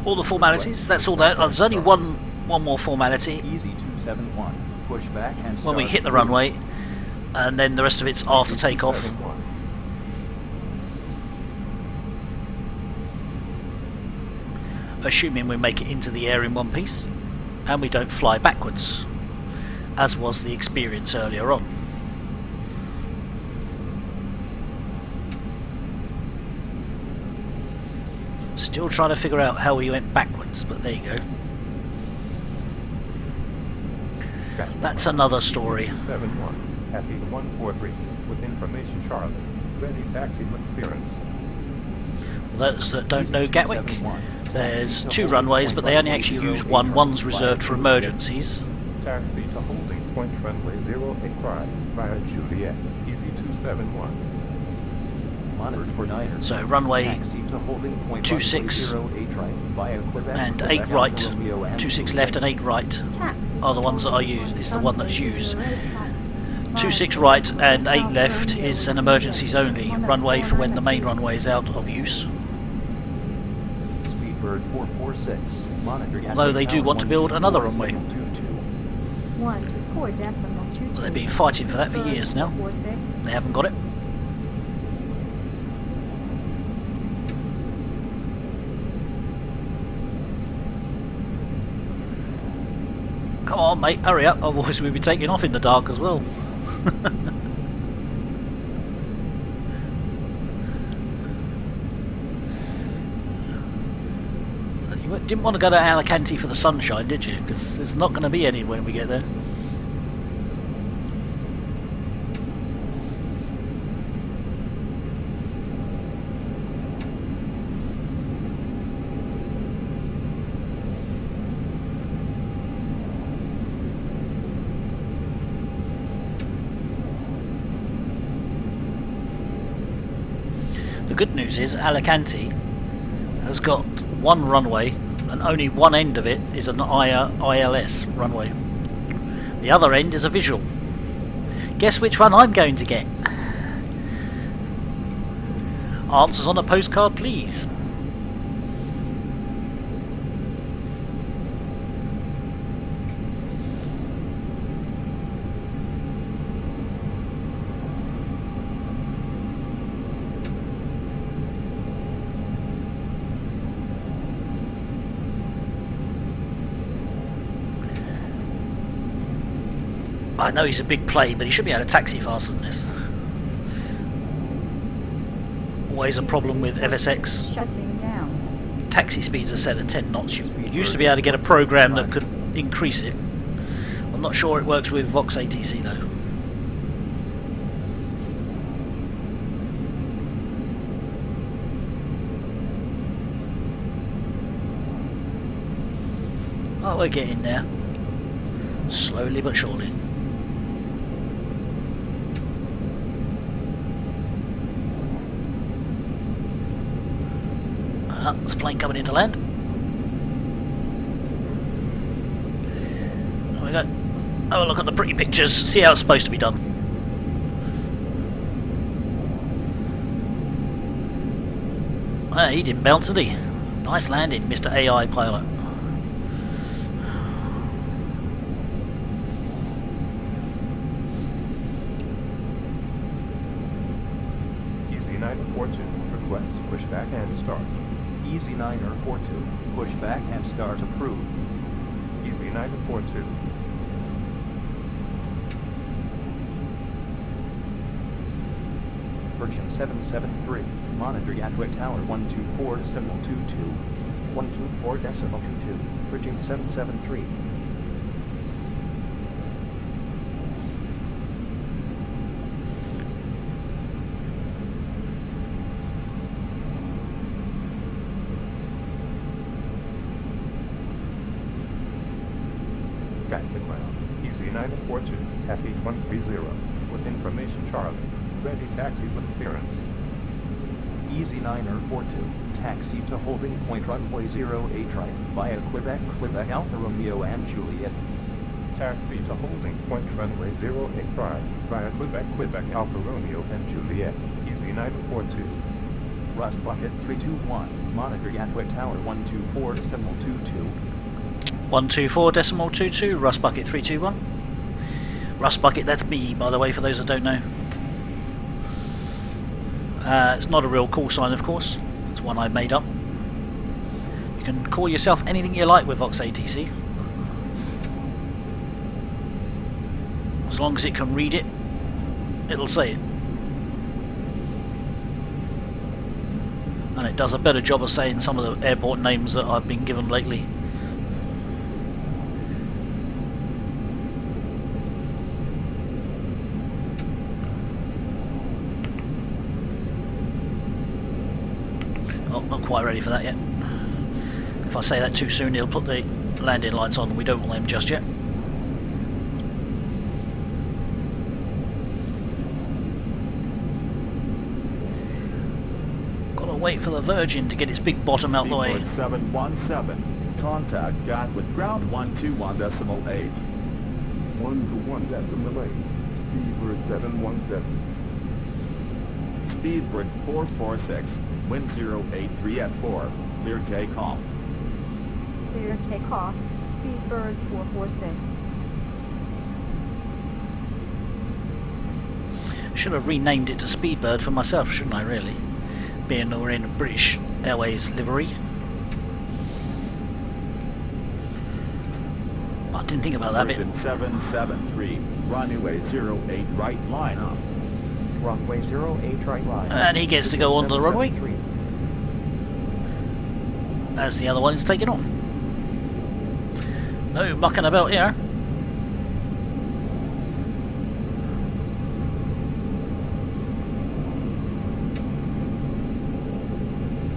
A: all the formalities. That's all that. There's only one more formality.
G: Easy 271. Push back and
A: when we hit the runway, and then the rest of it's after takeoff. Assuming we make it into the air in one piece, and we don't fly backwards, as was the experience earlier on. Still trying to figure out how we went backwards, but there you go. That's another story.
F: 71 at 143 with information Charlie. Ready taxi with clearance.
A: For those that don't know Gatwick, there's 2 runways, but they only actually use one. One's reserved for emergencies.
F: Taxi to holding point runway 08 right via Juliet. Easy 271.
A: So runway 26 and 8 right, 26 left and 8 right are the ones that I use. Is the one that's used. 26 right and 8 left is an emergencies only runway for when the main runway is out of use.
G: Speedbird 446.
A: Although they do want to build another runway.
C: 124.22.
A: They've been fighting for that for years now. They haven't got it. Come on, mate, hurry up, otherwise we'll be taking off in the dark as well. You didn't want to go to Alicante for the sunshine, did you? Because there's not going to be any when we get there. The good news is Alicante has got one runway and only one end of it is an ILS runway. The other end is a visual. Guess which one I'm going to get? Answers on a postcard, please. I know he's a big plane, but he should be able to taxi faster than this. always a problem with FSX.
E: Shutting down.
A: Taxi speeds are set at 10 knots. You used to be able to get a program that could increase it. I'm not sure it works with Vox ATC though. Oh, we're getting there. Slowly but surely. There's a plane coming into land. There we go. Have a look at the pretty pictures, see how it's supposed to be done. Well, he didn't bounce, did he? Nice landing, Mr. AI pilot.
F: Easy 942, requests pushback and start.
G: Easy 942, pushback and start approved.
F: Easy 942.
G: Virgin 773, monitor Gatwick Tower 124.22, 124.22, Virgin 773.
F: Gatwick ground. Easy 942, happy 130, with information Charlie. Ready taxi with clearance.
G: Easy 942, taxi to holding point runway 08 right via Quebec, Quebec Alpha Romeo and Juliet.
F: Taxi to holding point runway 085 via Quebec, Quebec Alpha Romeo and Juliet. Easy 942.
G: Rust Bucket 321, monitor Gatwick Tower 124.22.
A: 124.22, Rust Bucket 321. Rust Bucket, that's me, by the way, for those that don't know. It's not a real call sign, of course. It's one I made up. You can call yourself anything you like with Vox ATC. As long as it can read it, it'll say it. And it does a better job of saying some of the airport names that I've been given lately. Oh, not quite ready for that yet. If I say that too soon, he'll put the landing lights on, and we don't want them just yet. Gotta wait for the Virgin to get its big bottom out the way.
M: 717, contact Gatwick ground 121.8.
F: 121.8, Speedbird 717.
M: Speedbird 446, wind 083 at 4, clear takeoff.
E: Clear takeoff. Speedbird 446.
A: Should have renamed it to Speedbird for myself, shouldn't I, really? Being that we're in a British Airways livery. I didn't think about that bit.
M: Virgin 773, runway 08 right line up.
G: Runway 08 right line.
A: And he gets to go onto the runway as the other one is taking off. No mucking about here.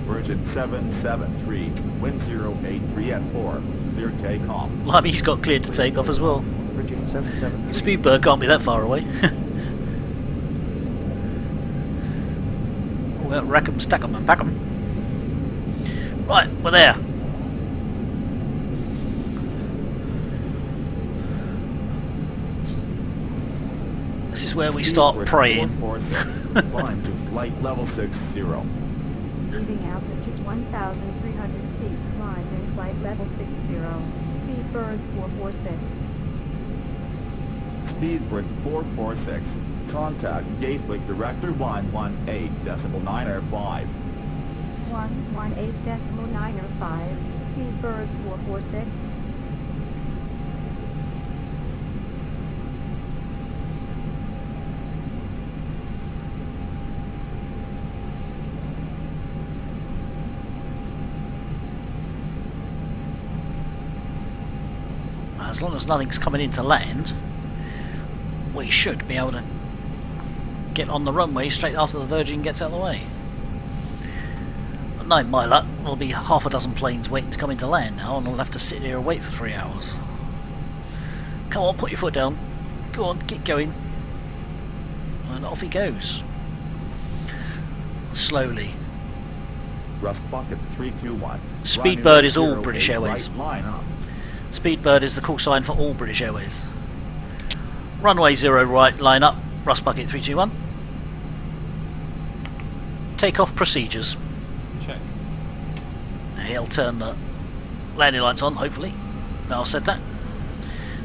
M: Virgin 773, wind 083 at 4, clear takeoff.
A: Blimey, he's got cleared to take off as well.
G: Virgin 773.
A: Speedbird can't be that far away. Well, rack 'em, stack 'em and pack 'em. Right, we're there. This is where we start praying.
M: Climb to flight level 60.
E: Leaving altitude 1,300 feet. Climb in flight level 60. Speedbird 446.
M: Speedbird 446. Contact Gatwick Director 118.905.
E: 118.905. Speedbird 446.
A: as long as nothing's coming into land, we should be able to get on the runway straight after the Virgin gets out of the way. But no, my luck, there'll be half a dozen planes waiting to come into land now, and I'll have to sit here and wait for 3 hours. Come on, put your foot down. Go on, get going. And off he goes. Slowly.
M: Rust Bucket 321.
A: Speedbird is all British
M: 08
A: Airways.
M: Right line up.
A: Speedbird is the call sign for all British Airways. Runway 0 right, line up. Rust Bucket 321. Takeoff procedures.
B: Check.
A: He'll turn the landing lights on, hopefully. Now I've said that.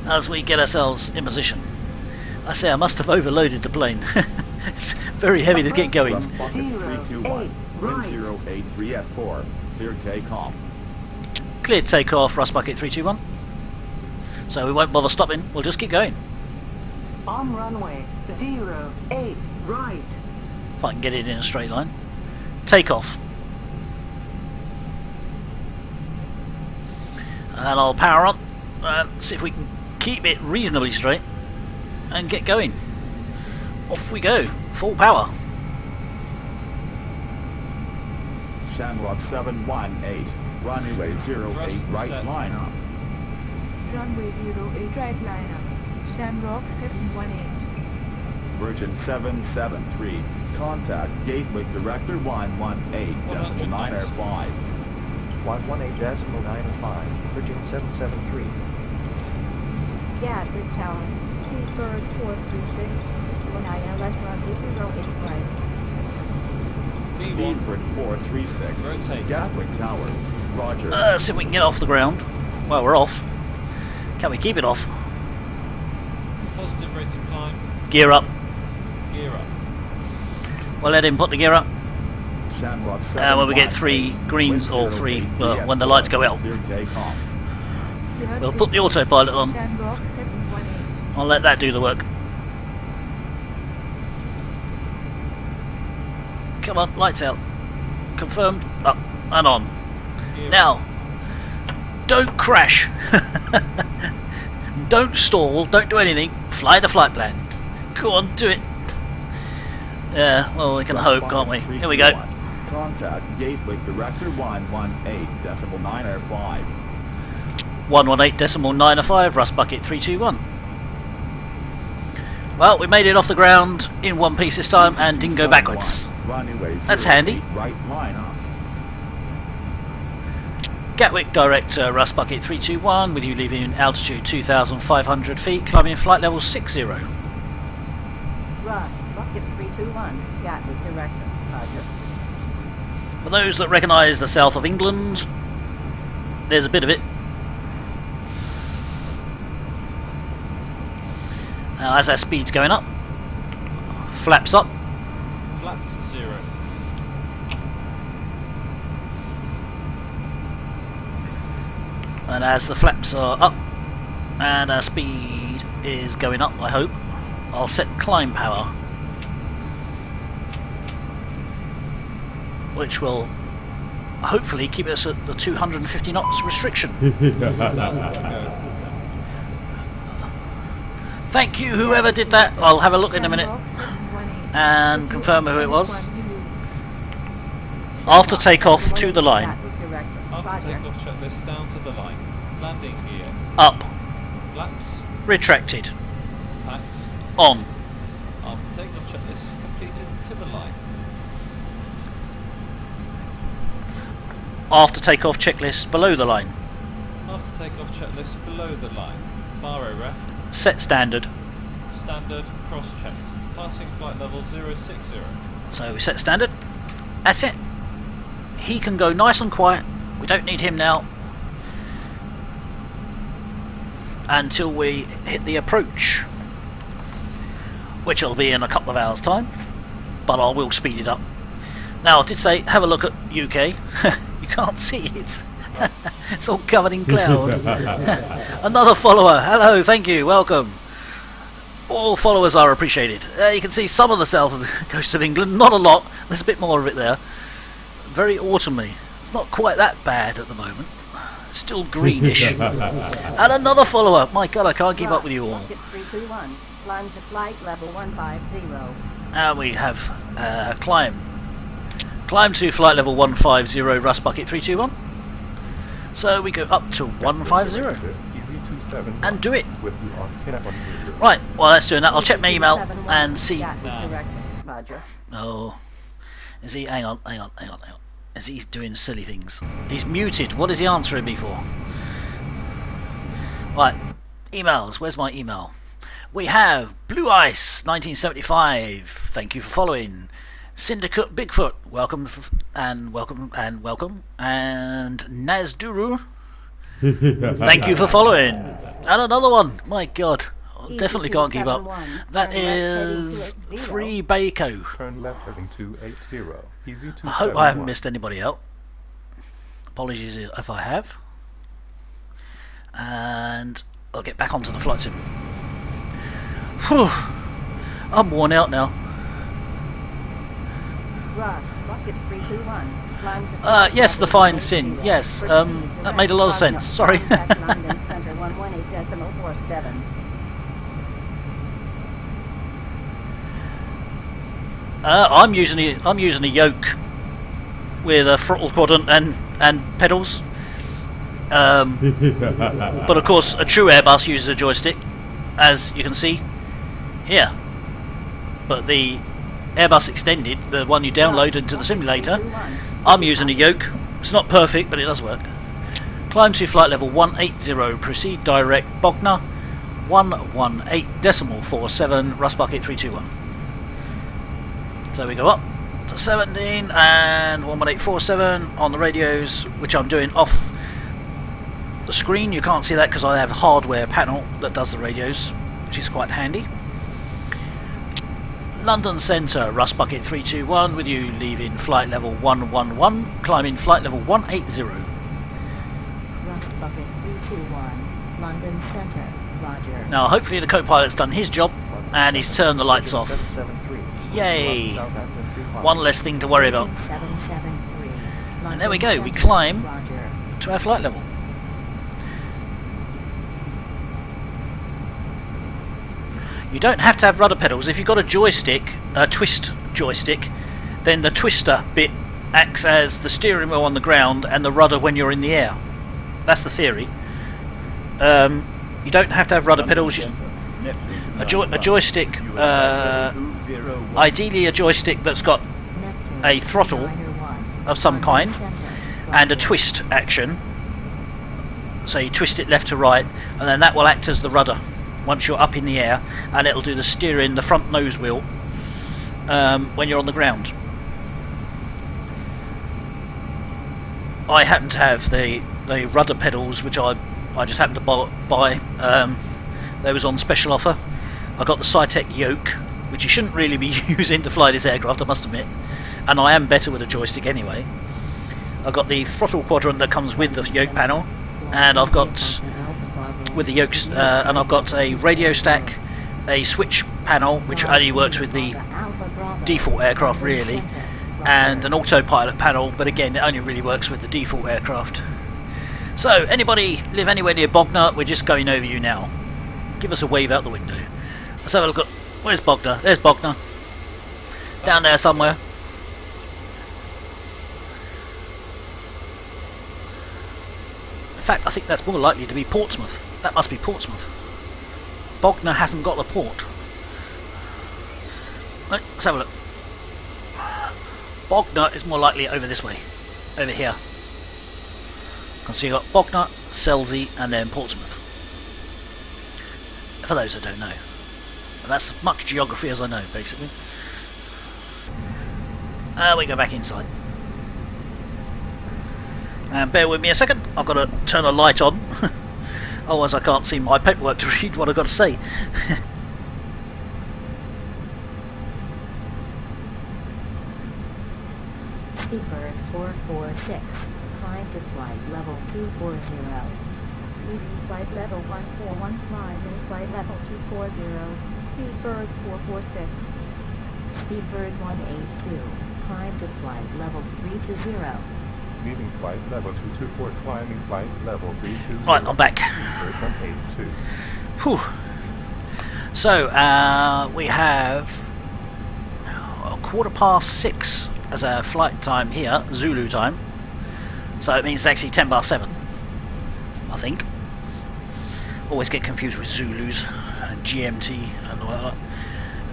A: As we get ourselves in position. I say I must have overloaded the plane. It's very heavy to get going.
M: Rust Bucket 321. Wind 083 at 4. Clear takeoff.
A: Cleared takeoff, Rust Bucket 321. So we won't bother stopping, we'll just keep going.
J: On runway 08 right.
A: If I can get it in a straight line. Takeoff. And I'll power on and see if we can keep it reasonably straight and get going. Off we go, full power.
M: Shamrock 718. Runway 08 right
B: set.
M: line up.
L: Runway 08 right line up. Shamrock 718.
M: Virgin 773. Contact Gatwick Director 118.905.
G: 118.905. Virgin 773.
C: Gatwick Tower, Speedbird 436, 19 left runway 08 right.
B: V1.
M: Speedbird 436.
B: Rotate.
M: Gatwick Tower. Roger.
A: See if we can get off the ground. Well, we're off. Can we keep it off?
B: Positive rate of climb.
A: Gear up.
B: Gear up.
A: We'll let him put the gear up.
M: Shamrock
A: When we get 3 greens or 3, well, when the lights go out.
M: Clear takeoff.
A: We'll put the autopilot on.
L: Shamrock 718.
A: I'll let that do the work. Come on, lights out. Confirmed. Up and on.
B: Gear
A: Now, don't crash. Don't stall. Don't do anything. Fly the flight plan. Go on, do it. Yeah, well, we can hope, can't we? Here we go.
M: Contact Gatwick Director 118.905.
A: 118.905, Rust Bucket 321. Well, we made it off the ground in one piece this time and didn't go backwards. That's handy.
M: Right line up.
A: Gatwick Director Rust Bucket 321 with you leaving altitude 2,500 feet, climbing flight level 60.
E: Rust Bucket 321. Gatwick Director. Roger.
A: For those that recognise the south of England, there's a bit of it. Now, as our speed's going up, flaps up.
B: Flaps 0.
A: And as the flaps are up and our speed is going up, I hope, I'll set climb power, which will hopefully keep us at the 250 knots restriction. Thank you, whoever did that. I'll have a look in a minute and confirm who it was. After takeoff to the line.
B: After takeoff checklist down to the line. Landing gear.
A: Up.
B: Flaps.
A: Retracted.
B: Packs.
A: On.
B: After takeoff checklist completed to the line.
A: After takeoff checklist below the line.
B: After takeoff checklist below the line. Baro ref.
A: Set standard.
B: Standard cross-checked. Passing flight level 060.
A: So we set standard. That's it. He can go nice and quiet. We don't need him now until we hit the approach, which will be in a couple of hours time, but I will speed it up. Now I did say have a look at UK. You can't see it. It's all covered in cloud. Another follower. Hello, thank you, welcome. All followers are appreciated. You can see some of the south of the coast of England, not a lot. There's a bit more of it there. Very autumny. It's not quite that bad at the moment. Still greenish. And another follower. My God, I can't keep up with you all.
E: Rocket 321, climb to flight level 150.
A: And we have climb. Climb to flight level 150, Rust Bucket 321. So we go up to 150. And do it. Right, while that's doing that, I'll check my email and see. Oh. Is he? Hang on. Is he doing silly things? He's muted. What is he answering me for? Right. Emails. Where's my email? We have Blue Ice 1975. Thank you for following. Syndicate Bigfoot. Welcome and welcome and welcome. And Nazduru. Thank you for following. And another one. My God. I definitely can't keep up. That is 3 Baco.
F: Turn left heading 280. Easy
A: I hope I haven't missed anybody out. Apologies if I have. And I'll get back onto the flight sim. Whew. I'm worn out now. Yes, the fine sin. Yes, that made a lot of sense. Sorry. I'm using a yoke with a throttle quadrant and pedals. But of course, a true Airbus uses a joystick, as you can see here. But the Airbus Extended, the one you download into the simulator, I'm using a yoke. It's not perfect, but it does work. Climb to flight level 180. Proceed direct Bogner 118.47 Rust Bucket 321. So we go up to 17 and 118.47 on the radios, which I'm doing off the screen. You can't see that because I have a hardware panel that does the radios, which is quite handy. London Centre, Rust Bucket 321 with you leaving flight level 111, climbing flight level 180.
C: Rust Bucket 321, London Centre, Roger.
A: Now hopefully the co-pilot's done his job and he's turned the lights off. Yay! One less thing to worry about. And there we go, we climb to our flight level. You don't have to have rudder pedals. If you've got a joystick, a twist joystick, then the twister bit acts as the steering wheel on the ground and the rudder when you're in the air. That's the theory. You don't have to have rudder pedals. A joystick, ideally a joystick that's got a throttle of some kind and a twist action. So you twist it left to right, and then that will act as the rudder once you're up in the air, and it'll do the steering, the front nose wheel, when you're on the ground. I happen to have the rudder pedals, which I just happened to buy. They was on special offer. I got the Cytec yoke, which you shouldn't really be using to fly this aircraft, I must admit, and I am better with a joystick anyway. I've got the throttle quadrant that comes with the yoke panel, and I've got with the yokes, and I've got a radio stack, a switch panel which only works with the default aircraft really, and an autopilot panel, but again it only really works with the default aircraft. So anybody live anywhere near Bogner, we're just going over you now. Give us a wave out the window. Let's have a look at, where's Bogner? There's Bogner. Down there somewhere. In fact, I think that's more likely to be Portsmouth. That must be Portsmouth. Bogner hasn't got the port. Right, let's have a look. Bogner is more likely over this way. Over here. So you've got Bogner, Selsey, and then Portsmouth. For those that don't know. And that's as much geography as I know, basically. We go back inside. And bear with me a second, I've got to turn a light on. Otherwise I can't see my paperwork to read what I've got to say.
C: Speedbird 446, climb to flight level 240.
E: Leaving flight level 1415 and flight level 240, Speedbird 446.
C: Speedbird 182, climb to flight level 320.
F: leaving flight level 224, climbing flight level 320.
A: Right, I'm back.
F: From 82.
A: Whew. So, we have a 6:15 as our flight time here, Zulu time. So it means it's actually 7:10, I think. Always get confused with Zulus and GMT and all that.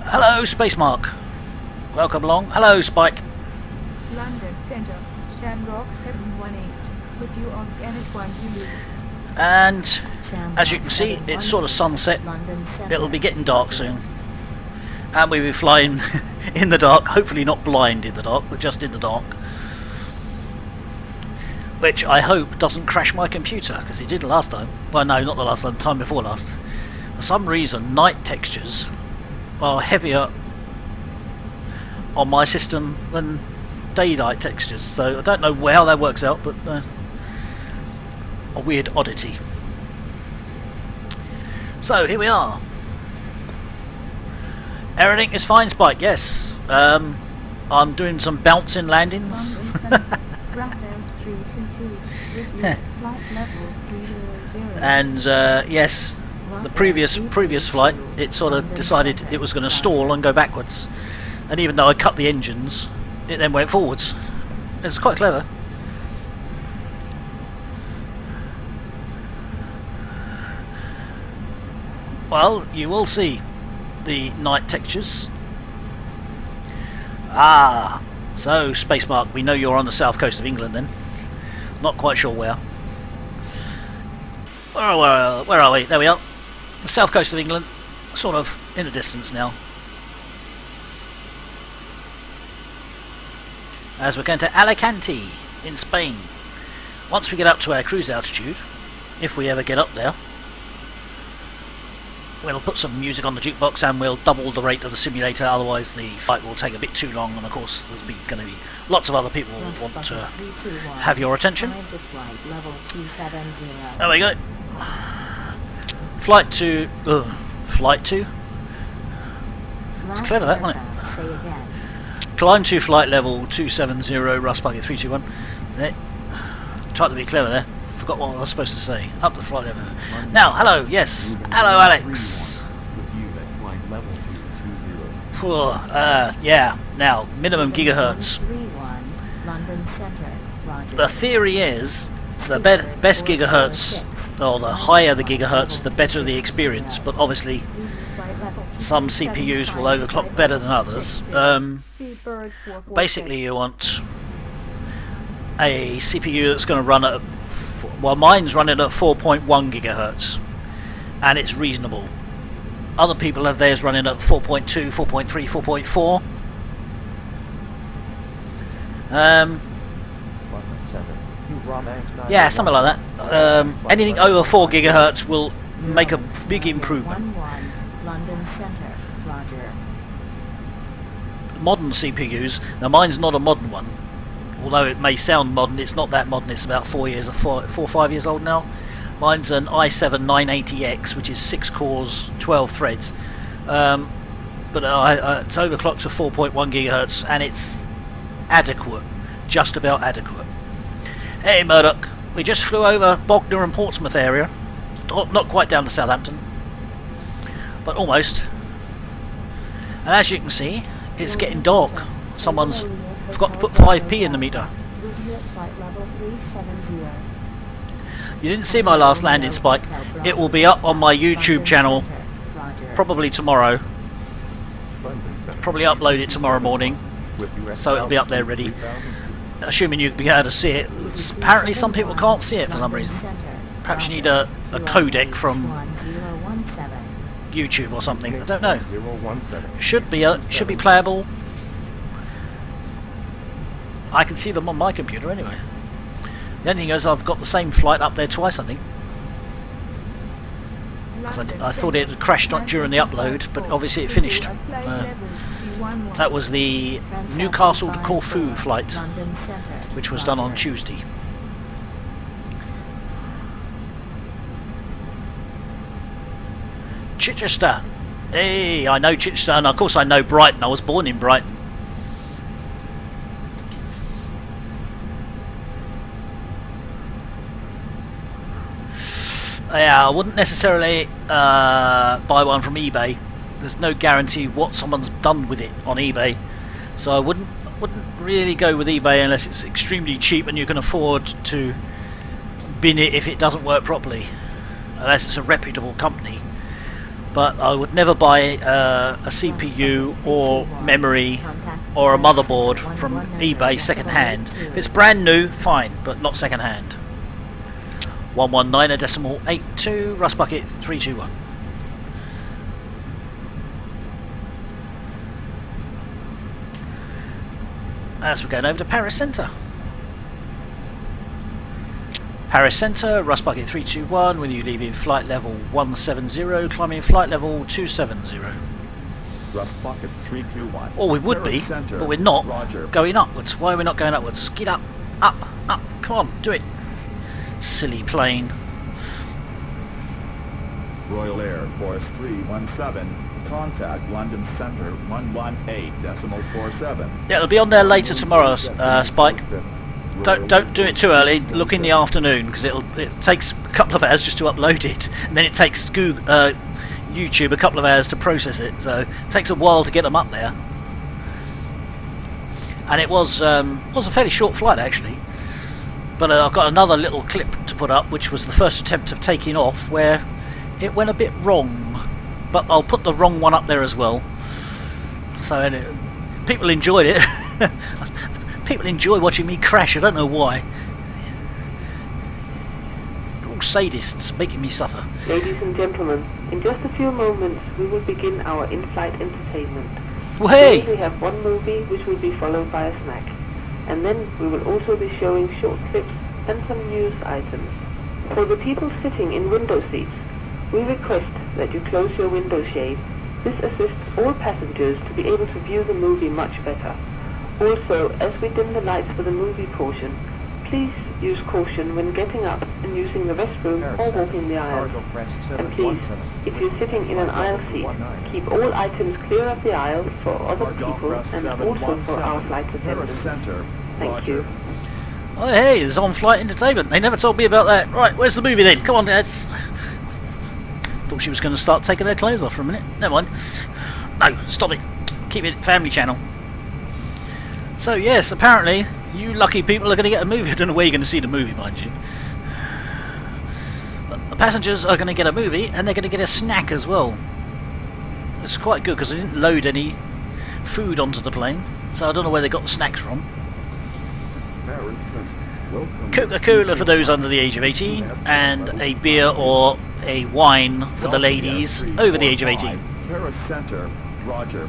A: Hello, Space Mark. Welcome along. Hello, Spike.
L: London Centre, Shamrock 718, with you on NS1 Zulu.
A: And as you can see, it's sort of sunset. It'll be getting dark soon. And we'll be flying in the dark, hopefully not blind in the dark, but just in the dark. Which I hope doesn't crash my computer, because it did last time. Well, no, not the last time, the time before last. For some reason, night textures are heavier on my system than daylight textures. So I don't know how that works out, but a weird oddity. So here we are. Everything is fine, Spike. Yes. I'm doing some bouncing landings. And yes, the previous flight, it sort of decided it was going to stall and go backwards. And even though I cut the engines, it then went forwards. It's quite clever. Well, you will see the night textures. Ah, so Space Mark, we know you're on the south coast of England then. Not quite sure where. Where are we? There we are. The south coast of England, sort of in the distance now. As we're going to Alicante in Spain. Once we get up to our cruise altitude, if we ever get up there, we'll put some music on the jukebox and we'll double the rate of the simulator, otherwise the flight will take a bit too long, and of course there's going to be lots of other people who want to have your attention. There we go. Flight 2. It's clever that, wasn't it? Climb to flight level 270, Rust Bucket 321. Tried to be clever there. Forgot what I was supposed to say. Up the flight level. Now, hello, yes. Hello, Alex. Yeah, now, minimum gigahertz. The theory is the best gigahertz, or the higher the gigahertz, the better the experience, but obviously some CPUs will overclock better than others. Basically you want a CPU that's going to run at, well, mine's running at 4.1 gigahertz and it's reasonable. Other people have theirs running at 4.2, 4.3, 4.4. Yeah, something like that. Anything over 4 gigahertz will make a big improvement.
C: London Centre, Roger.
A: Modern CPUs, now mine's not a modern one, although it may sound modern, it's not that modern, it's about 4 or 5 years old now. Mine's an i7 980X, which is 6 cores, 12 threads, but it's overclocked to 4.1 gigahertz and it's adequate, just about adequate. Hey Murdoch, we just flew over Bognor and Portsmouth area, not quite down to Southampton, but almost. And as you can see, it's getting dark. Someone's forgot to put 5p in the meter. You didn't see my last landing, Spike. It will be up on my YouTube channel probably tomorrow. Probably upload it tomorrow morning, so it'll be up there ready. Assuming you'll be able to see it. Apparently some people can't see it for some reason. Perhaps you need a codec from YouTube or something. I don't know. Should be playable. I can see them on my computer anyway. The only thing is I've got the same flight up there twice, I think. Because I thought it had crashed during the upload, but obviously it finished. That was the Newcastle to Corfu flight, which was done on Tuesday. Chichester. Hey, I know Chichester, and of course I know Brighton. I was born in Brighton. Yeah, I wouldn't necessarily buy one from eBay. There's no guarantee what someone's done with it on eBay, so I wouldn't really go with eBay unless it's extremely cheap and you can afford to bin it if it doesn't work properly, unless it's a reputable company. But I would never buy a CPU or memory or a motherboard from eBay second hand. If it's brand new, fine, but not second hand. 119.82, Rust Bucket 321. As we're going over to Paris Centre. Paris Centre, Rust Bucket 321, with you leaving flight level 170, climbing flight level 270.
M: Rust Bucket 321.
A: Or we would be, but we're not going upwards. Why are we not going upwards? Get up, up, up, come on, do it. Silly plane.
M: Royal Air Force 317, contact London Centre 118.47.
A: Yeah, it'll be on there later tomorrow, Spike. Don't do it too early. Look in the afternoon, because it takes a couple of hours just to upload it, and then it takes YouTube a couple of hours to process it. So it takes a while to get them up there. And it was a fairly short flight actually. But I've got another little clip to put up, which was the first attempt of taking off, where it went a bit wrong. But I'll put the wrong one up there as well. So people enjoyed it. People enjoy watching me crash, I don't know why. They're all sadists, making me suffer.
J: Ladies and gentlemen, in just a few moments we will begin our in-flight entertainment.
A: Well, hey!
J: Today we have one movie which will be followed by a snack. And then we will also be showing short clips and some news items. For the people sitting in window seats, we request that you close your window shade. This assists all passengers to be able to view the movie much better. Also, as we dim the lights for the movie portion, please use caution when getting up and using the restroom or walking the aisle. And please, if you're sitting in an aisle seat, keep all items clear of the aisle for other people and also for our flight attendants. Thank you.
A: Oh hey, it's on-flight entertainment. They never told me about that. Right, where's the movie then? Come on, lads. Thought she was going to start taking her clothes off for a minute. Never mind. No, stop it. Keep it family channel. So yes, apparently you lucky people are going to get a movie. I don't know where you're going to see the movie, mind you. But the passengers are going to get a movie, and they're going to get a snack as well. It's quite good because they didn't load any food onto the plane, so I don't know where they got the snacks from. Coca-Cola for those under the age of 18, and a beer or a wine for the ladies over the age of 18.
M: Paris Centre, Roger.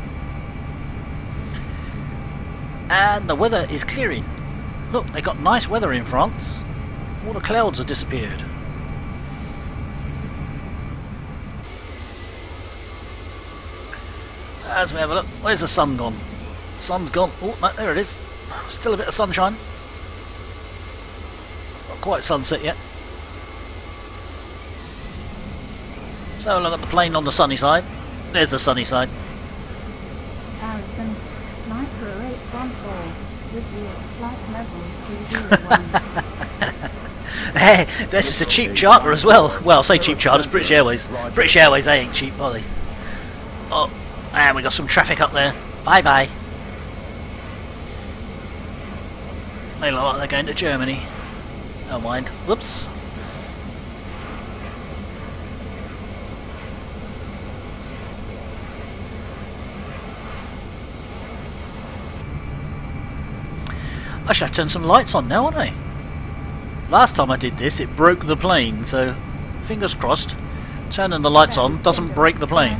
A: And the weather is clearing. Look, they got nice weather in France. All the clouds have disappeared. As we have a look, where's the sun gone? Sun's gone. Oh, no, there it is. Still a bit of sunshine. Not quite sunset yet. So have a look at the plane on the sunny side. There's the sunny side.
L: Harrison, Micro 814, with you at flight level 301.
A: Hey, this is a cheap charter as well. Well, I say cheap charter, it's British Airways. British Airways, they ain't cheap, are they? Oh, and we got some traffic up there. Bye bye. They look like they're going to Germany. Never mind. Whoops. I should have turned some lights on now, wouldn't I? Last time I did this, it broke the plane, so fingers crossed. Turning the lights on doesn't break the plane.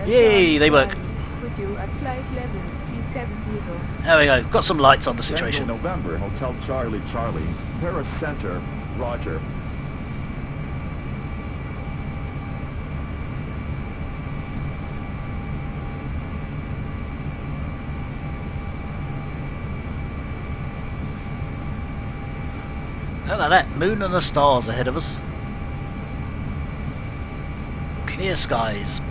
A: Yay, they work. There we go, got some lights on the situation.
M: November, Hotel Charlie Charlie, Paris Centre, Roger.
A: Look at that, moon and the stars ahead of us. Clear skies.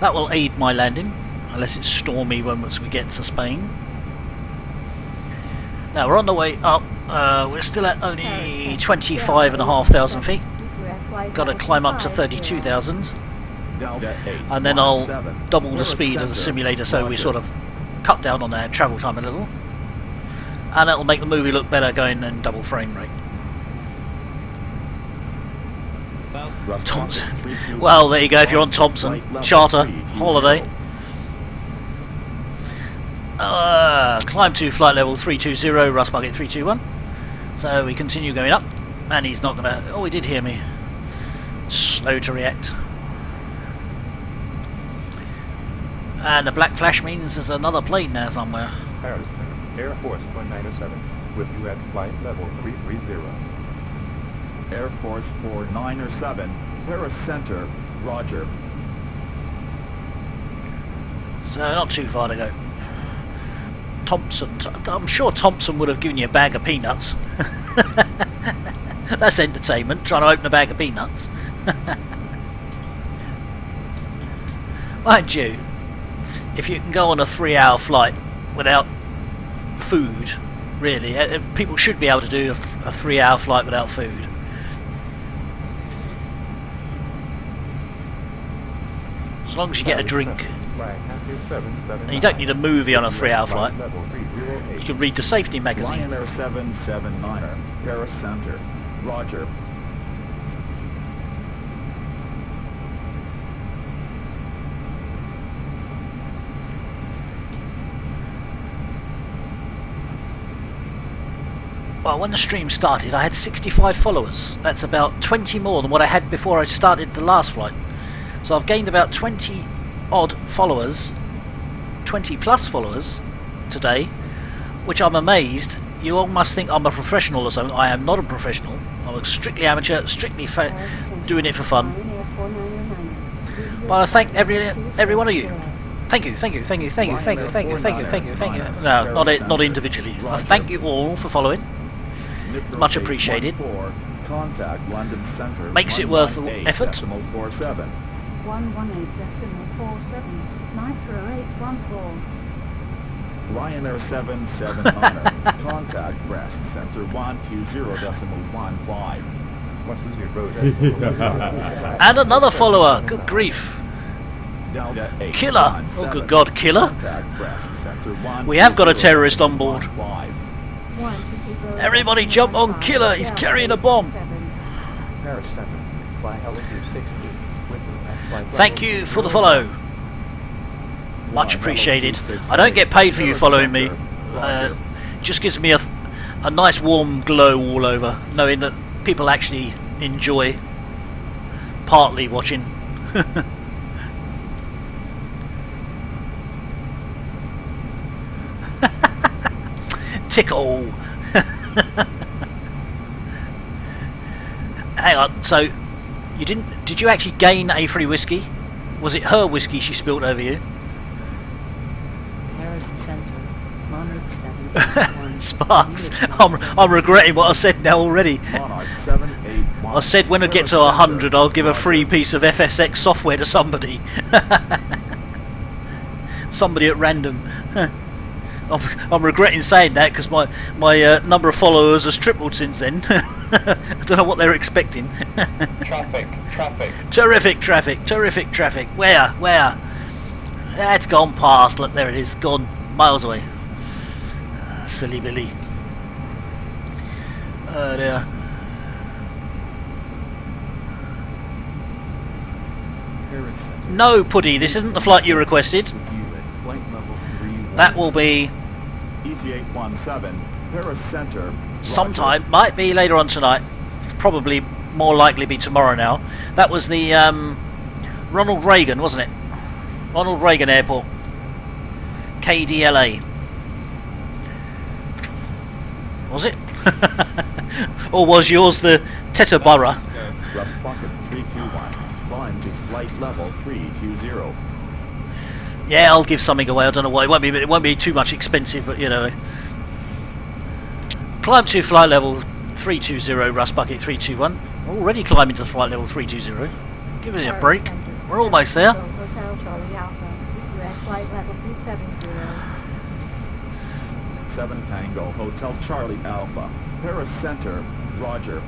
A: That will aid my landing, unless it's stormy once we get to Spain. Now we're on the way up. We're still at only 25,500 feet. got to climb up to 32,000,
M: Delta 8,
A: and then
M: line
A: I'll
M: 7,
A: double the
M: Paris
A: speed of the
M: Center,
A: simulator, so we
M: roger.
A: sort of cut down on our travel time a little, and it'll make the movie look better going in double frame rate.
B: 1,000.
A: Thompson. Well, there you go. If you're on Thompson, charter, holiday. Climb to flight level 320, Rust Bucket 321. So we continue going up, and he's not gonna. Oh, he did hear me. Slow to react. And the black flash means there's another plane there somewhere.
F: Paris Center, Air Force 197, with you at flight level 330.
M: Air Force 497, Paris Center, roger.
A: So not too far to go. Thompson, I'm sure Thompson would have given you a bag of peanuts. That's entertainment, trying to open a bag of peanuts. Mind you, if you can go on a 3-hour flight without food, really, people should be able to do a 3-hour flight without food. As long as you get a drink. And you don't need a movie on a 3-hour flight. You can read the safety magazine.
M: Ryanair 779er, Paris Center, roger.
A: Well, when the stream started, I had 65 followers. That's about 20 more than what I had before I started the last flight. So I've gained about 20 odd followers, 20 plus followers today, which I'm amazed. You all must think I'm a professional or something. I am not a professional. I'm a strictly amateur, strictly doing it for fun. But I thank every one of you. Thank you. No, not individually. I thank you all for following. It's much appreciated.
M: Contact London Center.
A: Makes it worth the effort.
M: 118.47.
L: 118.47, Nitro 814.
M: Ryanair 779er. Contact Brest Center 120.15.
A: And another follower. Good grief.
M: Delta 8,
A: Killer.
M: line
A: Oh,
M: 7.
A: good God, killer.
M: Contact Brest Center
A: We have got a terrorist on board.
M: 120.15.
A: Everybody jump on Killer. He's carrying a bomb.
F: Paris Center, fly altitude 60, with you at flight
A: Thank you for the follow. Much appreciated. I don't get paid for you following me. It just gives me a nice warm glow all over, knowing that people actually enjoy partly watching. Tickle. Hang on, so you did you actually gain a free whiskey? Was it her whiskey she spilled over you?
E: Paris Center, Monarch 7.
A: Sparks, I'm regretting what I said now already.
M: Monarch 781.
A: I said when I get to 100 I'll give a free piece of FSX software to somebody. Somebody at random. I'm regretting saying that because my number of followers has tripled since then. I don't know what they're expecting.
B: Traffic.
A: Terrific traffic. Where? It's gone past. Look, there it is. Gone miles away. Silly Billy. Oh dear. No, Puddy, this isn't the flight you requested. That will be
M: EG817, Paris Center.
A: sometime, might be later on tonight, probably more likely be tomorrow now. That was the Ronald Reagan, wasn't it? Ronald Reagan Airport, KDLA. Was it? Or was yours the Teterborough?
M: Rust Bucket 321, climb to flight level 320.
A: Yeah, I'll give something away. I don't know why. It won't be too much expensive, but you know. Climb to flight level 320, Rust Bucket 321. Already climbing to flight level 320. Give it a break. We're almost there.
C: Hotel Charlie Alpha, you at flight level 370.
M: 7 Tango Hotel Charlie Alpha, Paris Center, roger.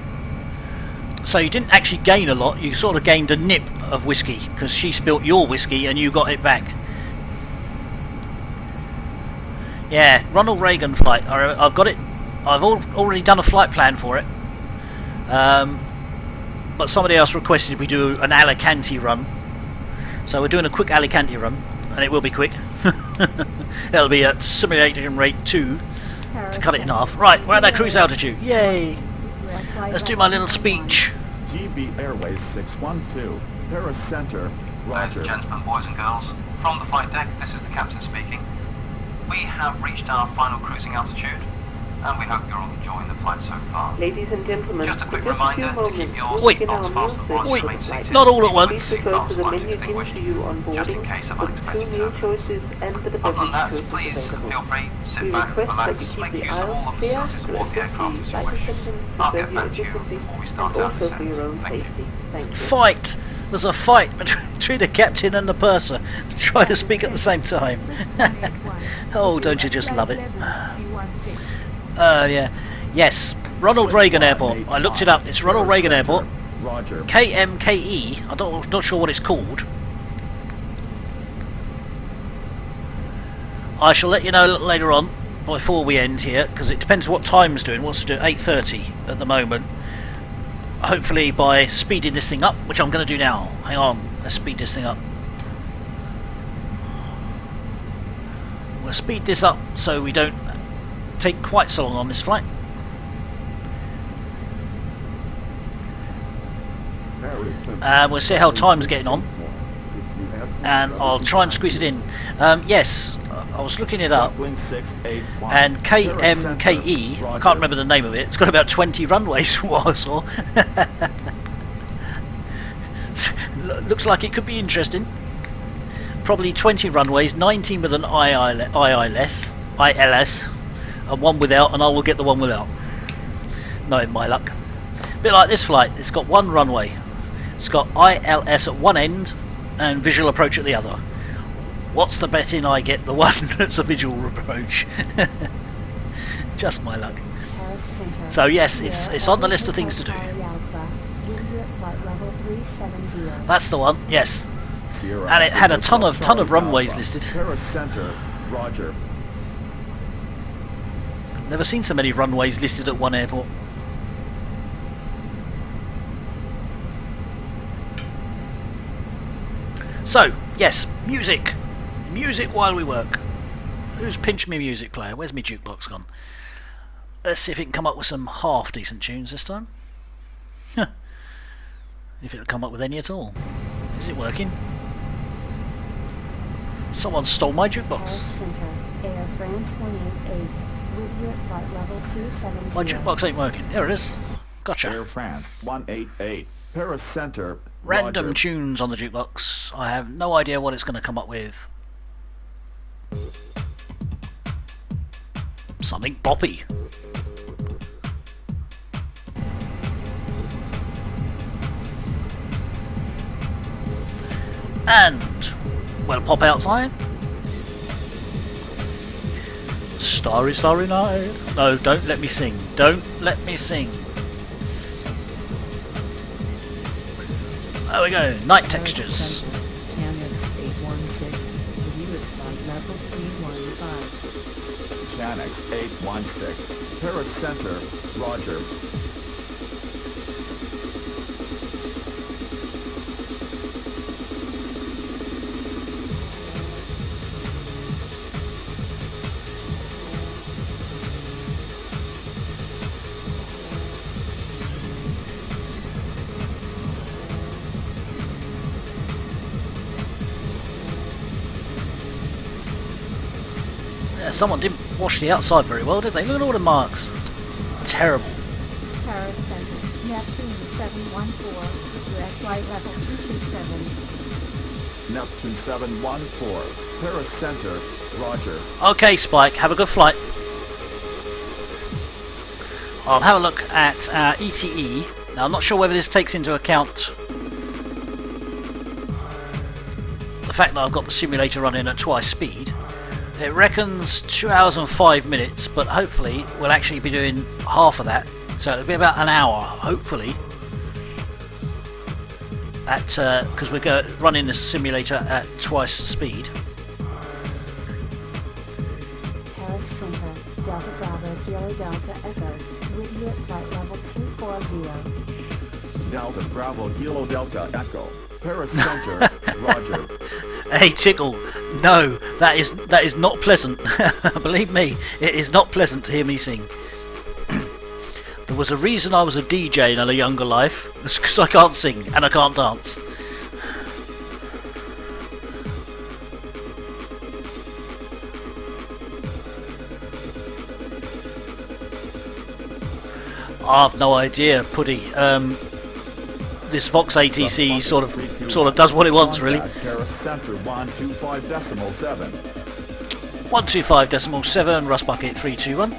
A: So you didn't actually gain a lot, you sort of gained a nip of whiskey, because she spilt your whiskey and you got it back. Yeah, Ronald Reagan flight. I've got it. I've already done a flight plan for it. But somebody else requested we do an Alicante run. So we're doing a quick Alicante run, and it will be quick. It'll be at simulation rate 2 to cut it in half. Right, we're at that cruise altitude. Yay! Let's do my little speech.
M: GB Airways 612, Paris Center,
H: Ladies
M: Roger.
H: and gentlemen, boys and girls, from the flight deck, this is the captain speaking. We have reached our final cruising altitude, and we hope you're all enjoying the flight so far.
J: Ladies and gentlemen,
H: Just a quick
J: for
H: reminder
J: few
H: to keep
J: moments,
H: your
A: Wait.
J: begin our
H: seatbelts fastened
J: meal
H: whilst you
J: search
H: remain
J: for flight.
H: seated.
A: Not all at
J: Please
A: once.
J: refer to the
H: Seatbelts
J: menu
H: lights
J: given to you on
H: just in
J: boarding
H: case of
J: for the 2
H: unexpected
J: meal
H: turns.
J: choices and for the
H: Other than
J: beverage
H: that,
J: choices
H: please
J: available.
H: feel free, sit
J: We
H: back,
J: request that
H: relax,
J: you keep
H: make
J: the
H: use of all
J: aisle
H: the
J: clear
H: facilities
J: to
H: aboard the
J: assist
H: aircraft
J: the
H: as you
J: flight
H: wish.
J: attendants
H: I'll
J: to
H: get
J: serve you
H: back to you
J: efficiently
H: before we
J: and
H: start our
J: also for
H: descent.
J: your own
H: Thank you.
J: safety. Thank you.
A: Fight! There's a fight between the captain and the purser. Try to speak at the same time. Oh, don't you just love it? Yeah. Yes. Ronald Reagan Airport. I looked it up. It's Ronald Reagan Airport.
M: Roger.
A: KMKE. Not sure what it's called. I shall let you know a little later on before we end here, because it depends what time's doing. What's to do? 8:30 at the moment. Hopefully by speeding this thing up, which I'm going to do now. Hang on, let's speed this thing up. We'll speed this up so we don't take quite so long on this flight. We'll see how time's getting on, and I'll try and squeeze it in. Yes, I was looking it up, and KMKE, I can't remember the name of it, it's got about 20 runways from what I saw. Looks like it could be interesting. Probably 20 runways, 19 with an ILS, and one without, and I will get the one without. Knowing my luck. A bit like this flight, it's got one runway. It's got ILS at one end and visual approach at the other. What's the betting I get the one that's a visual approach? Just my luck. So yes, it's on the list of things to do. That's the one, yes. And it had a ton of runways listed.
M: Paris Center, Roger.
A: Never seen so many runways listed at one airport. So, yes, music. Music while we work. Who's pinched me music player? Where's my jukebox gone? Let's see if it can come up with some half decent tunes this time. If it'll come up with any at all. Is it working? Someone stole my jukebox.
C: Air France 188, with your flight level 270.
A: My jukebox ain't working. There it is. Gotcha.
M: Air France 188, Paris Center,
A: Random
M: Roger.
A: tunes on the jukebox. I have no idea what it's going to come up with. Something boppy. And we'll pop outside. Starry, starry night. No, don't let me sing. Don't let me sing. There we go. Night textures.
M: Chanex 816, Paris Center, Roger.
A: Yeah, someone didn't wash the outside very well, did they? Look at all the marks. Terrible.
L: Paris Center, Neptune 714, direct flight level 227.
M: Neptune 714, Paris Center, Roger.
A: Okay, Spike, have a good flight. I'll have a look at our ETE. Now, I'm not sure whether this takes into account the fact that I've got the simulator running at twice speed. It reckons 2 hours and 5 minutes, but hopefully we'll actually be doing half of that. So it'll be about an hour, hopefully, at because we're running the simulator at twice speed.
C: Paris Center, Delta Bravo, Kilo Delta Echo, with you at flight level 240.
M: Delta Bravo Kilo Delta Echo. Paris Center, Roger.
A: Hey Tickle, no, that is not pleasant. Believe me, it is not pleasant to hear me sing. There was a reason I was a DJ in a younger life. It's because I can't sing and I can't dance. I've no idea, Puddy. This Vox ATC sort of does what it wants, really.
M: Paris Center 125.7.
A: 125.7, Rust Bucket 321.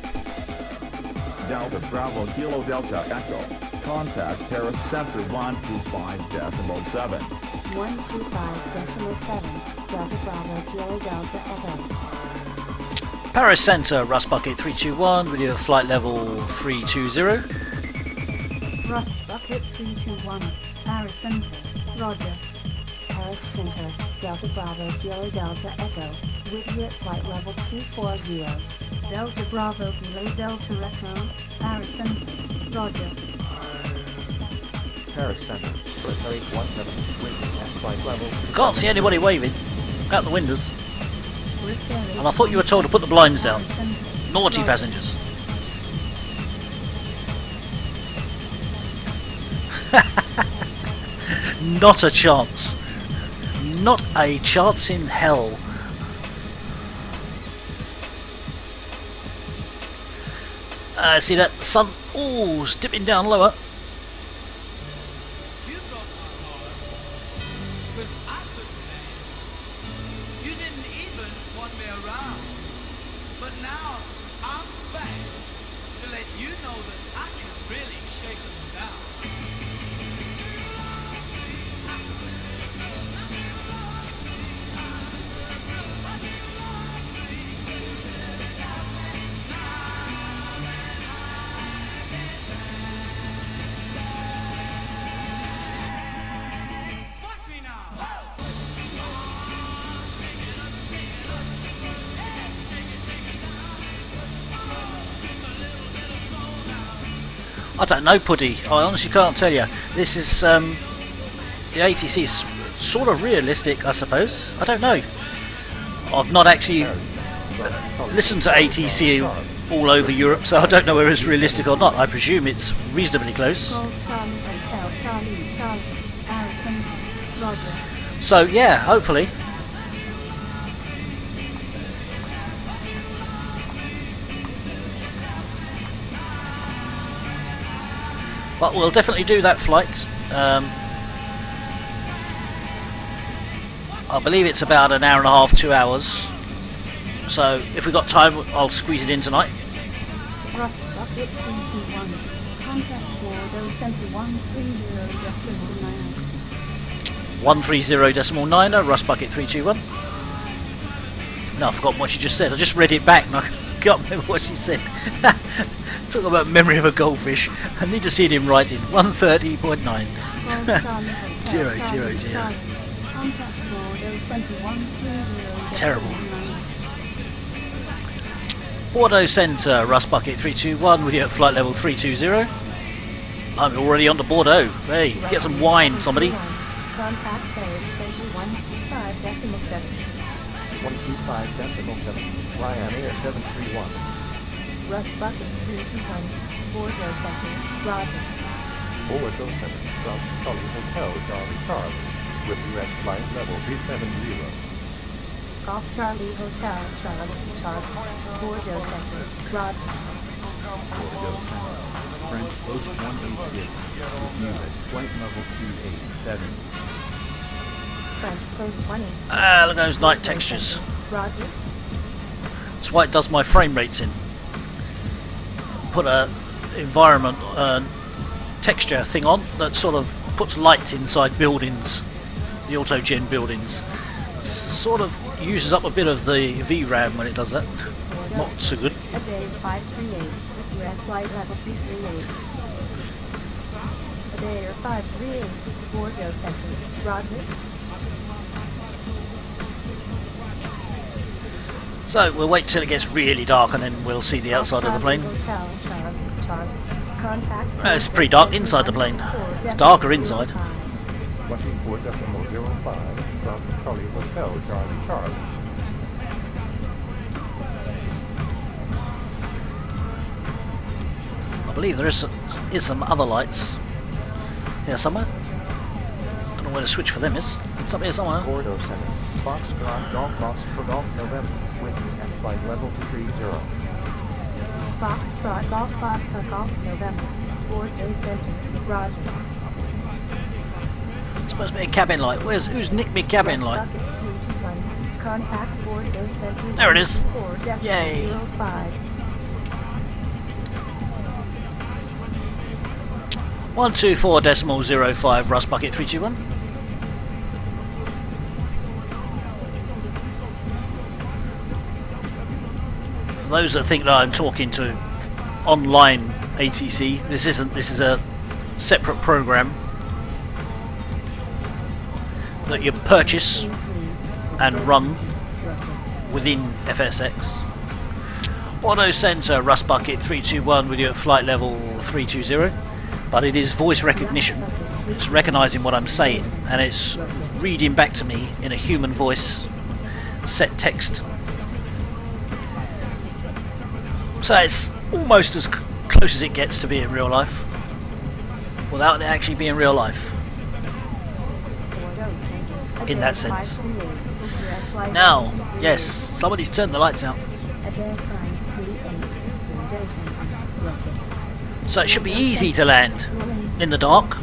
M: Delta Bravo Kilo Delta Echo. Contact Paris Center 125.7.
C: 125.7, Delta Bravo, Kilo Delta Echo.
A: Paris Center, Rust Bucket 321, with your flight level 320.
L: Rust Bucket 321, Paris Center, Roger.
C: Paris Center, Delta Bravo, Kilo Delta Echo, with you at flight level 240.
L: Delta Bravo, Kilo Delta Echo, Paris Center, Roger.
G: Paris Center, Bristol 817, waiting at flight level.
A: Can't see anybody waving out the windows. And I thought you were told to put the blinds down. Naughty passengers. Not a chance. Not a chance in hell. See that sun? Ooh, it's dipping down lower. I don't know, Puddy. I honestly can't tell you. This is the ATC is sort of realistic, I suppose. I don't know. I've not actually listened to ATC all over Europe, so I don't know whether it's realistic or not. I presume it's reasonably close. So yeah, hopefully. But we'll definitely do that flight. I believe it's about an hour and a half, 2 hours. So if we've got time, I'll squeeze it in tonight.
L: Rust Bucket 321, contact Bordeaux Center 130.9.
A: 130.9, Rust Bucket 321. No, I've forgotten what she just said. I just read it back and I can't remember what she said. Talk about memory of a goldfish. I need to see it in writing. 130.9. Dear. Terrible. Bordeaux Centre, Rust Bucket 321 with you at flight level 320. I'm already on to Bordeaux. Hey, get some wine, somebody.
C: Contact Paris Center 125.7.
G: 125.7, Ryanair 731.
C: Rust Bucket 321, Bordeaux Center, Roger.
F: Bordeaux Center, South Charlie Hotel, Charlie Charlie, with direct flight level 370.
C: Golf Charlie Hotel, Charlie, Bordeaux Center, Roger.
I: Bordeaux Center, French H186, with you at flight level 287.
C: French Post 20.
A: Ah, look at those night textures.
C: Roger.
A: That's why it does my frame rates in. Put a environment texture thing on that sort of puts lights inside buildings, the autogen buildings. It sort of uses up a bit of the VRAM when it does that. Not so good.
C: A day 538 with you at flight level 338. Adair 538, Bordeaux Center, Roger.
A: So we'll wait till it gets really dark and then we'll see the outside of the plane.
C: Hotel, Charlie. Contact.
A: It's pretty dark inside the plane. It's darker inside.
F: 24.05 from Charlie Hotel, Charlie.
A: I believe there is some other lights here somewhere. Don't know where the switch for them is. It's up here somewhere.
G: Bordeaux Center, Foxtrot Golf Oscar Golf November, with at flight level 30.
C: Foxtrot Golf Oscar Golf November, Bordeaux Center, Roger.
A: It's supposed to be a cabin light. Who's nicked me cabin light?
C: Contact Bordeaux Center.
A: There it is. Yay.
C: 05.
A: 124.05 Rust Bucket 321. For those that think that I'm talking to online ATC, this isn't. This is a separate program that you purchase and run within FSX. Auto sensor Rust Bucket 321 with you at flight level 320. But it is voice recognition. It's recognising what I'm saying and it's reading back to me in a human voice set text. So it's almost as close as it gets to being real life without it actually being real life in that sense. Now, yes, somebody's turned the lights out. So it should be easy to land in the dark.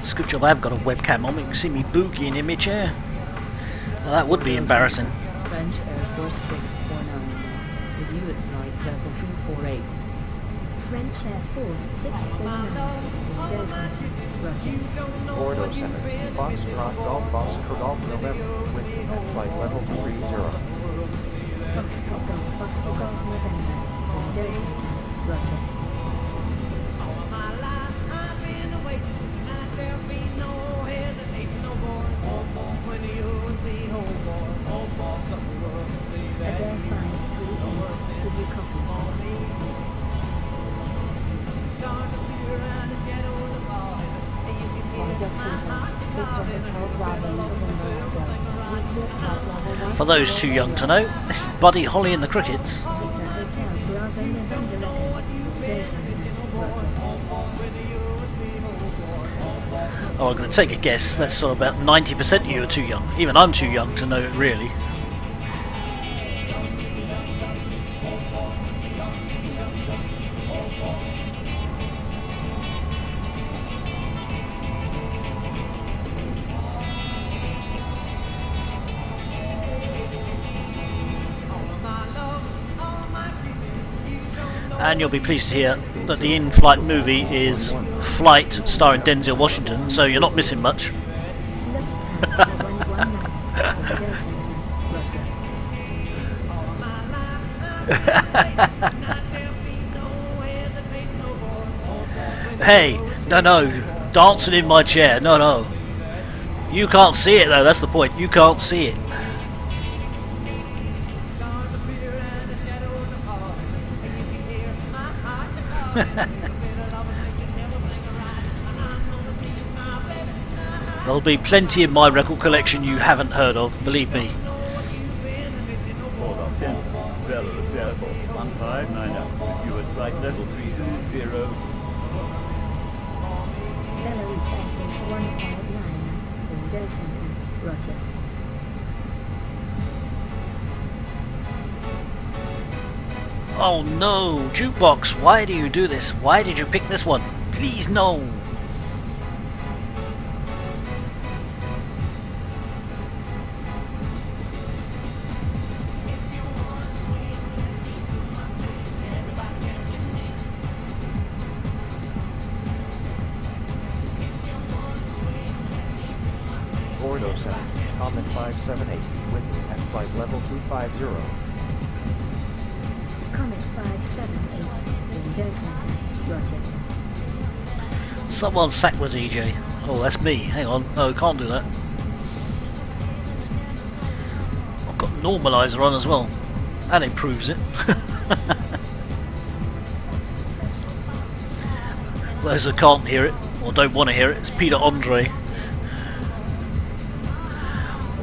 A: It's a good job I have got a webcam on. You can see me boogieing in my chair. Well, that would be embarrassing.
N: French Air Force 649, with you at flight level 248.
C: French Air Force 649, Bordeaux Center, Roger.
G: Bordeaux Center, Foxtrot Golf Oscar Golf November, with at flight level 30.
C: Foxtrot Golf Oscar Golf November, Bordeaux Center, Roger. Adair 538, did you copy?
A: For those too young to know, this is Buddy Holly and the Crickets. Oh, I'm going to take a guess. That's sort of about 90% of you are too young. Even I'm too young to know it really. And you'll be pleased to hear that the in-flight movie is Flight, starring Denzel Washington, so you're not missing much. Hey, no, dancing in my chair, no. You can't see it though, that's the point, you can't see it. There'll be plenty in my record collection you haven't heard of, believe me.
O: Hold on, 10, 159 up, with you at flight level 320.
C: Belarus Air Force 159, Bordeaux Center, Roger.
A: Oh no, Jukebox, why do you do this? Why did you pick this one? Please no.
G: Bordeaux Center, Comet 578, with at flight level 250.
L: Comet 578, window center, roger.
A: Someone sacked the DJ. Oh, that's me. Hang on. No, can't do that. I've got normalizer on as well. That improves it. Those who can't hear it, or don't want to hear it, it's Peter Andre.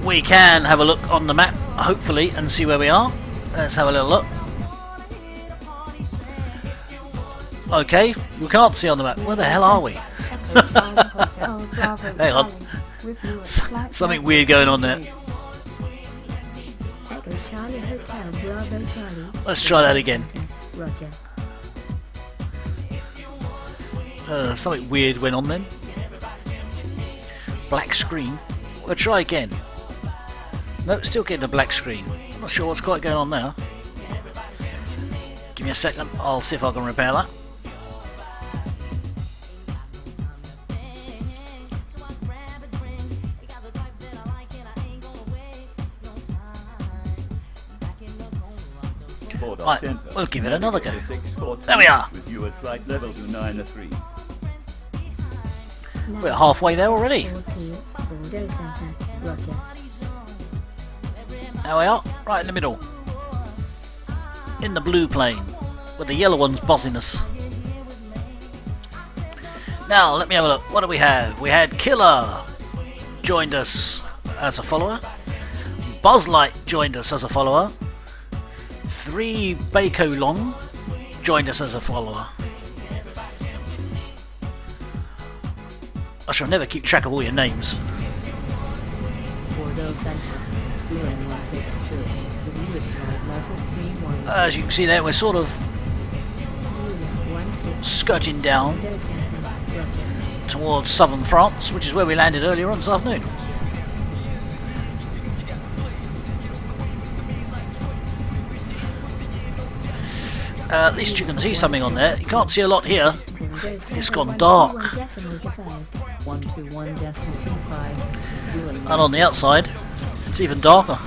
A: We can have a look on the map, hopefully, and see where we are. Let's have a little look. Okay, we can't see on the map. Where the hell are we? Hang on. Something weird going on there. Let's try that again. Something weird went on then. Black screen. We'll try again. Nope, still getting a black screen. Not sure what's quite going on now. Give me a second, I'll see if I can repair that. Right, we'll give it another go. There we are.
O: With you at flight level to 9-3.
A: We're halfway there already. There we are, right in the middle. In the blue plane, with the yellow ones buzzing us. Now, let me have a look. What do we have? We had Killer joined us as a follower. Buzzlight joined us as a follower. 3 Baco Long joined us as a follower. I shall never keep track of all your names. As you can see there, we're sort of skirting down towards southern France, which is where we landed earlier on this afternoon. At least you can see something on there. You can't see a lot here. It's gone dark. And on the outside, it's even darker.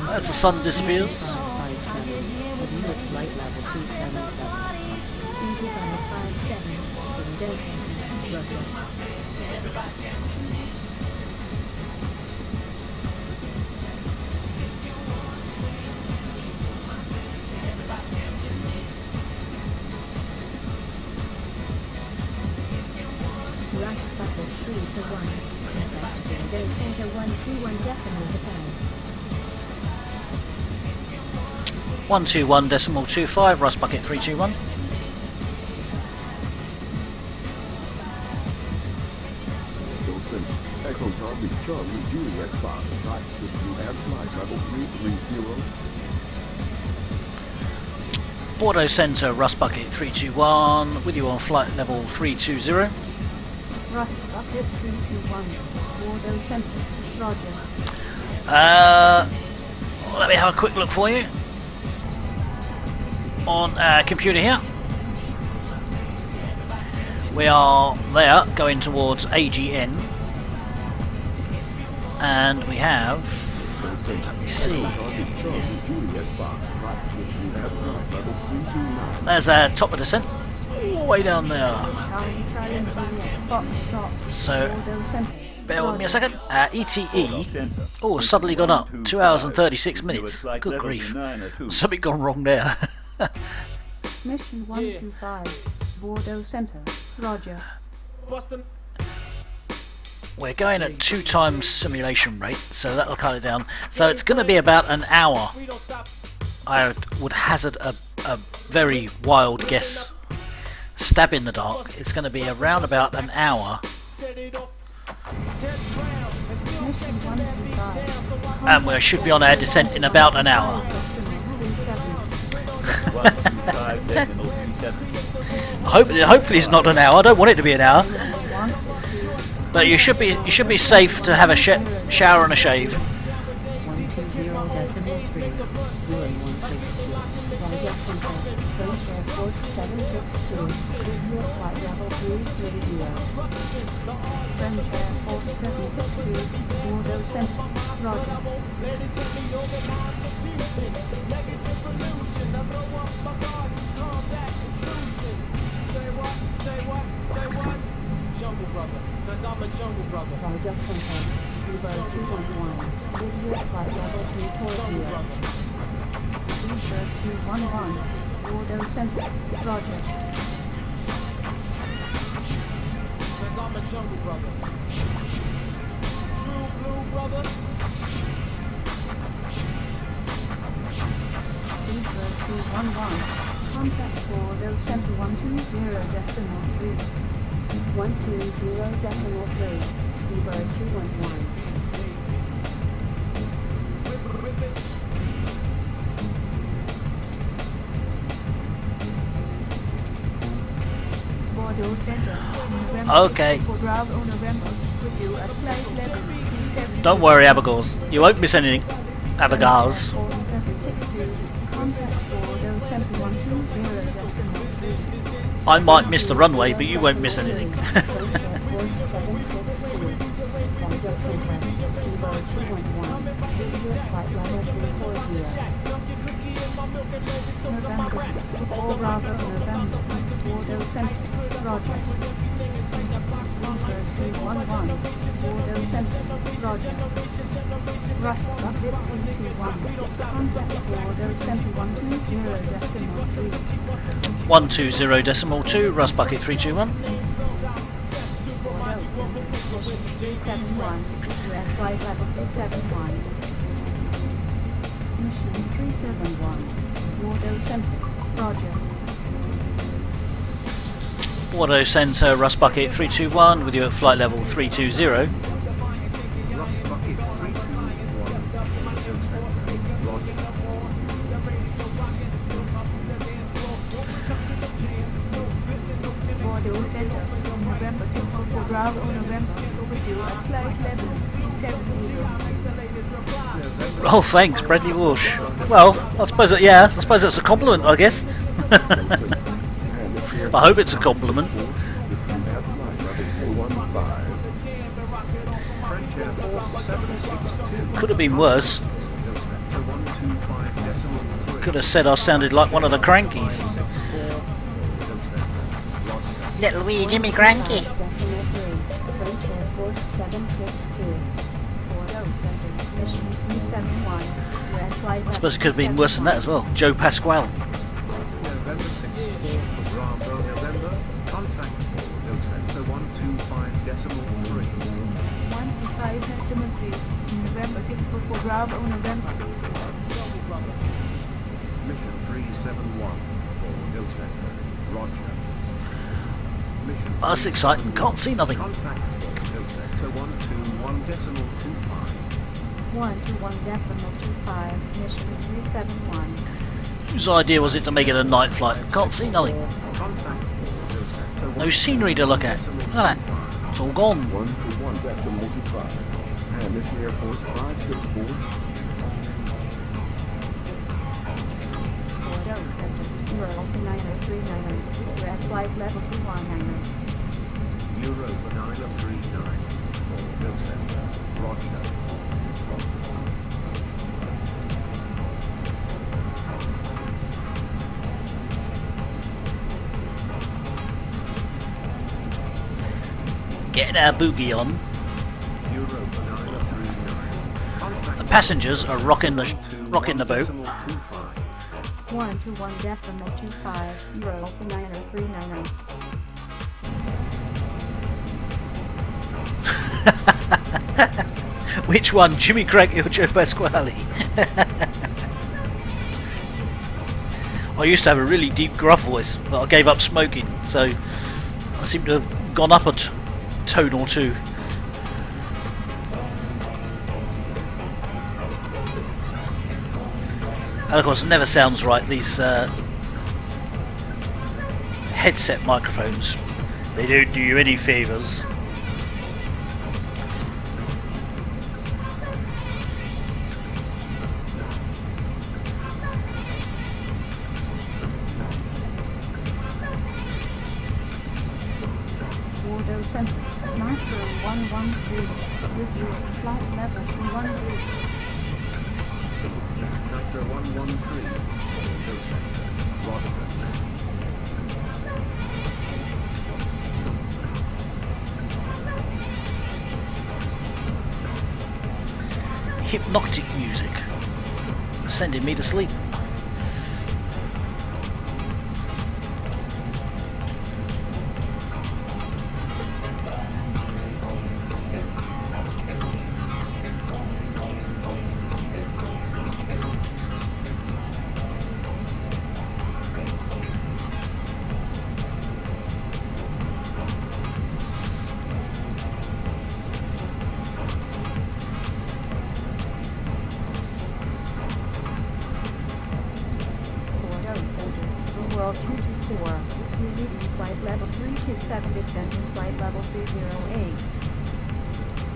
A: As the sun disappears.
L: Bucket 3 to 1. Contact window center 121 decimal to pound. 121.25, Rust Bucket 321.
M: Echo Charlie Charlie Juliet Fox, right with you at flight level 330.
A: Bordeaux Centre, Rust Bucket 321, with you on flight level 320.
C: Rust Bucket 321, Bordeaux Centre, roger.
A: Let me have a quick look for you on our computer here. We are there going towards AGN, and we have, let me see, there's our top of descent, all the way down there. So, bear with me a second. ETE, oh, suddenly gone up, 2 hours and 36 minutes. Good grief, something gone wrong there.
C: Mission 125, Bordeaux Centre, roger.
A: We're going at 2 times simulation rate, so that'll cut it down. So it's going to be about an hour. I would hazard a very wild guess. Stab in the dark. It's going to be around about an hour. And we should be on our descent in about an hour. Hopefully it's not an hour. I don't want it to be an hour. But you should be safe to have a shower and a shave.
N: 120.3.
C: Roger Center, French Air Force 762, with your flight level 330. French Air Force 762, Bordeaux Center, Roger.
P: Jungle brother, cause I'm a jungle brother.
C: Roger Center, Uber 211, with your flight level 340. Uber 211, Bordeaux Center, Roger.
P: Cause I'm a jungle brother. True blue brother.
C: Uber 211, contact Bordeaux Center 120.3. 120.3, Uber 211.
L: Bordeaux Center, November
A: Okay.
L: for Bravo November, with you at flight level 370.
A: Don't worry, Abigails. You won't miss anything. Abigails.
C: Contact Bordeaux Center 120.3.
A: I might miss the runway, but you won't miss anything.
C: November 64 Bravo November, Bordeaux Center, Roger. Uber 211, Bordeaux Center, Roger. Russ Bucket 321, contact Bordeaux Center 120.3.
A: 120.2, Russ Bucket 321.
C: G71, US flight level 371. Mission 371, Bordeaux Center, Roger.
A: Bordeaux Centre, Russ Bucket 321, with you at flight level 320.
L: Bordeaux Center, November 64 Bravo November, with you at flight level 370.
A: Oh, thanks, Bradley Walsh. Well, I suppose that's a compliment, I guess. I hope it's a compliment. Could have been worse. Could have said I sounded like one of the Crankies. Little wee Jimmy Cranky. I suppose it could have been worse than that as well. Joe Pasquale.
F: November 64 for Bravo November, contact Bordeaux Center 125.3.
L: 125.3, November 64 for Bravo November.
F: Mission 371, Bordeaux Center, Roger. Mission
A: That's exciting, can't see nothing.
F: Contact Bordeaux Center 121.25.
C: 121.25, mission 371.
A: Whose idea was it to make it a night flight? Can't see nothing. No scenery to look at. Look at that. It's all gone.
M: 121.25. And Mission Air Force 564.
C: Bordeaux Center, Euro 90390, US flight level 219.
F: Euro 939, Bordeaux Center, Roger.
A: Getting our boogie on. The passengers are rocking the boat.
C: 121.25, Euro 90390.
A: Which one, Jimmy Cranky or Joe Pasquale? I used to have a really deep gruff voice, but I gave up smoking, so I seem to have gone up a tone or two. And of course, it never sounds right, these headset microphones. They don't do you any favours.
C: Vector 113, with you at flight level 213.
M: Vector 113, go center. Roger.
A: Hypnotic music, sending me to sleep.
L: World 224, you reach flight level 327, descending flight level 308.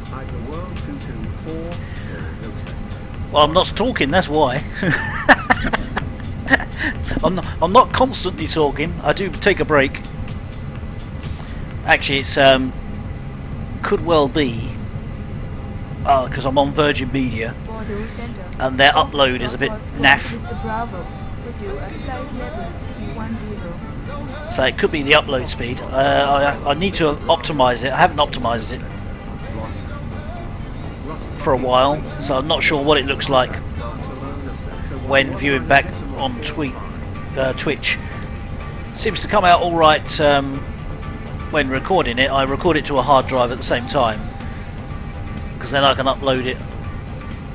M: Hyper World 224, go center.
A: Well, I'm not talking, that's why. I'm not constantly talking. I do take a break. Actually, it's could well be because I'm on Virgin Media and their upload is a bit naff. So it could be the upload speed. I need to optimise it. I haven't optimised it for a while, so I'm not sure what it looks like when viewing back on Twitch. Seems to come out all right when recording it. I record it to a hard drive at the same time because then I can upload it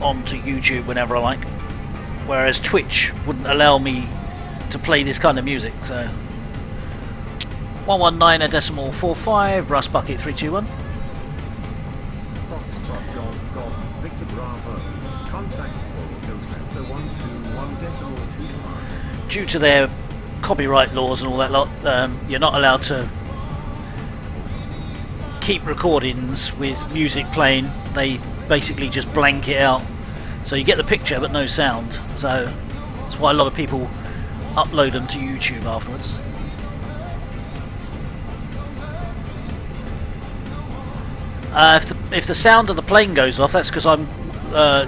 A: onto YouTube whenever I like. Whereas Twitch wouldn't allow me to play this kind of music. So 119.45, Rust Bucket 321.
M: Foxtrot Golf Golf Victor Bravo. Contact for go center 121.25.
A: Due to their copyright laws and all that lot, you're not allowed to keep recordings with music playing. They basically just blank it out. So you get the picture but no sound. So that's why a lot of people upload them to YouTube afterwards. If the sound of the plane goes off, that's because I'm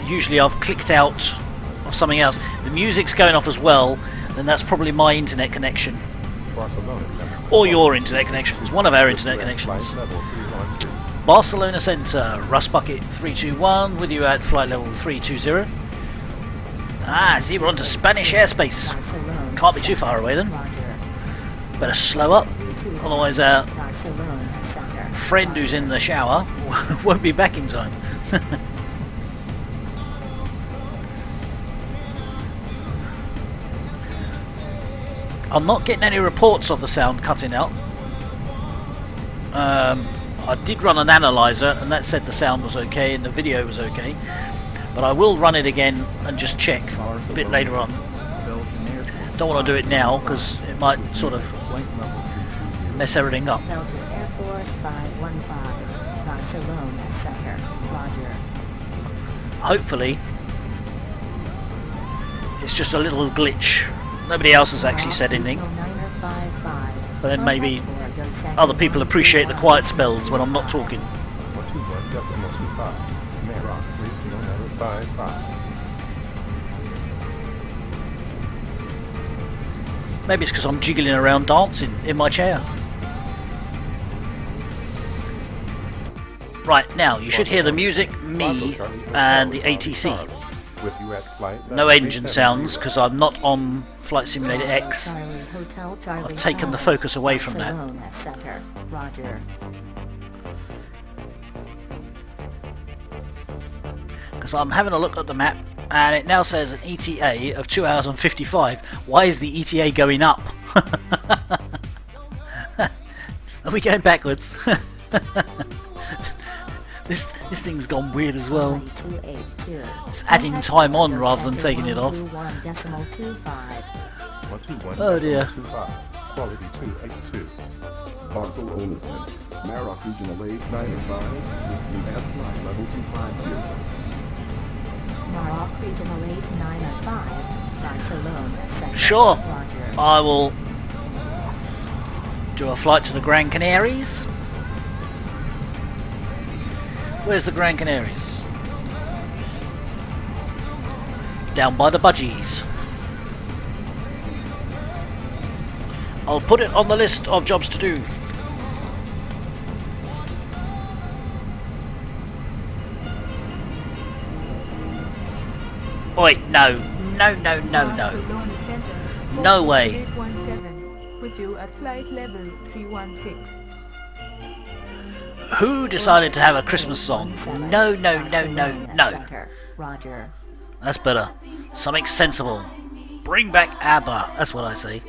A: usually I've clicked out of something else. If the music's going off as well, then that's probably my internet connection or your internet connection. It's one of our internet connections. Barcelona Centre, Rust Bucket 321 with you at flight level 320. See, we're onto Spanish airspace. Can't be too far away then. Better slow up, otherwise our friend who's in the shower won't be back in time. I'm not getting any reports of the sound cutting out. I did run an analyzer and that said the sound was okay and the video was okay, but I will run it again and just check a bit later on. Don't want to do it now because it might sort of mess everything up.
C: Air Force 515, Barcelona Center, Roger.
A: Hopefully it's just a little glitch. Nobody else has actually said anything, but then maybe other people appreciate the quiet spells when I'm not talking. Maybe it's because I'm jiggling around dancing in my chair. Right, now you should hear the music, me and the ATC. No engine sounds because I'm not on Flight Simulator X. I've taken the focus away from that. Because I'm having a look at the map and it now says an ETA of 2 hours and 55. Why is the ETA going up? Are we going backwards? This thing's gone weird as well. It's adding time on rather than taking it off. Oh dear.
M: Quality 282. Barcelona Center, Maroc Regional 895, with you at flight level 250.
C: Maroc Regional 895, Barcelona Center.
A: Sure, I will do a flight to the Gran Canaries. Where's the Gran Canaries? Down by the budgies. I'll put it on the list of jobs to do. Wait, no. No. No way.
L: 817, with you at flight level 316.
A: Who decided to have a Christmas song? No.
E: Roger.
A: That's better. Something sensible. Bring back ABBA. That's what I say.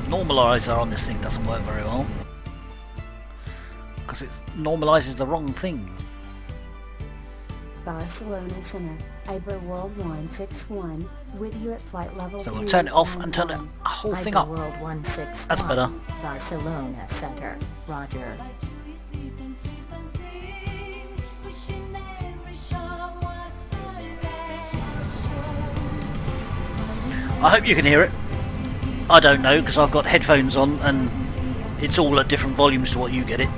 A: Normalizer on this thing doesn't work very well because it normalizes the wrong thing.
C: Barcelona Center, Iberworld 161, with you at flight level.
A: So we'll turn it off and turn the whole thing up.
E: World 161.
A: That's better.
E: Barcelona Center. Roger.
A: I hope you can hear it. I don't know because I've got headphones on and it's all at different volumes to what you get it.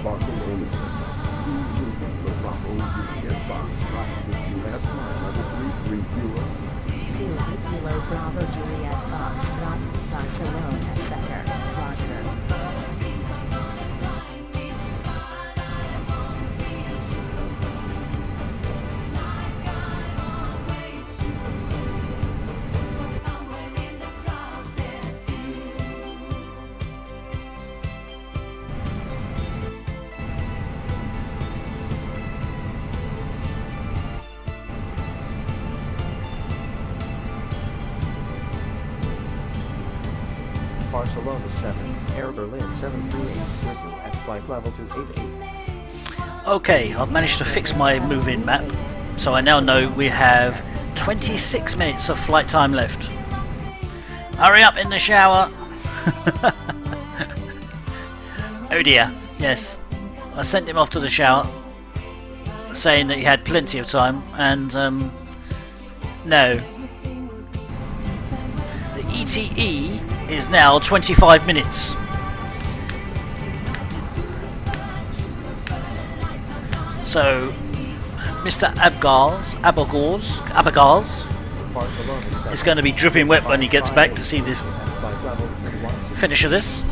M: Barcelona Center, 2 Bravo Juliet Foxtrot, with you at flight level 330.
E: 2 Kilo Bravo Juliet Foxtrot, Barcelona Center. Roger.
G: Barcelona 7, Air Berlin 738, with you at flight level 288.
A: Okay, I've managed to fix my move-in map, so I now know we have 26 minutes of flight time left. Hurry up in the shower! Oh dear, yes. I sent him off to the shower, saying that he had plenty of time, and no. The ETE is now 25 minutes. So, Mr. Abagars is going to be dripping wet when he gets back to see the finish of this.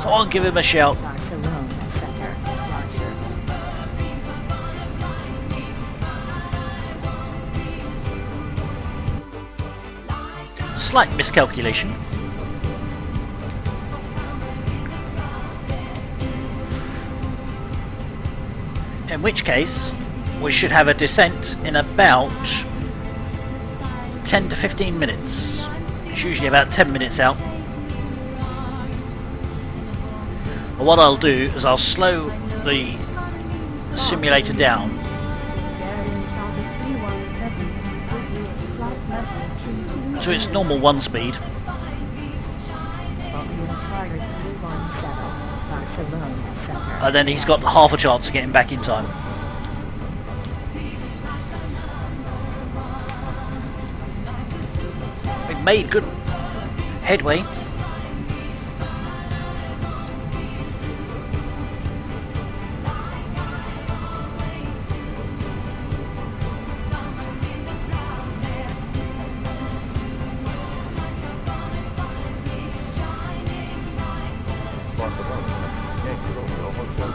A: So I'll give him a shout. Slight miscalculation. In which case, we should have a descent in about 10 to 15 minutes. It's usually about 10 minutes out. But what I'll do is I'll slow the simulator down to its normal 1 speed. And then he's got half a chance of getting back in time. We've made good headway.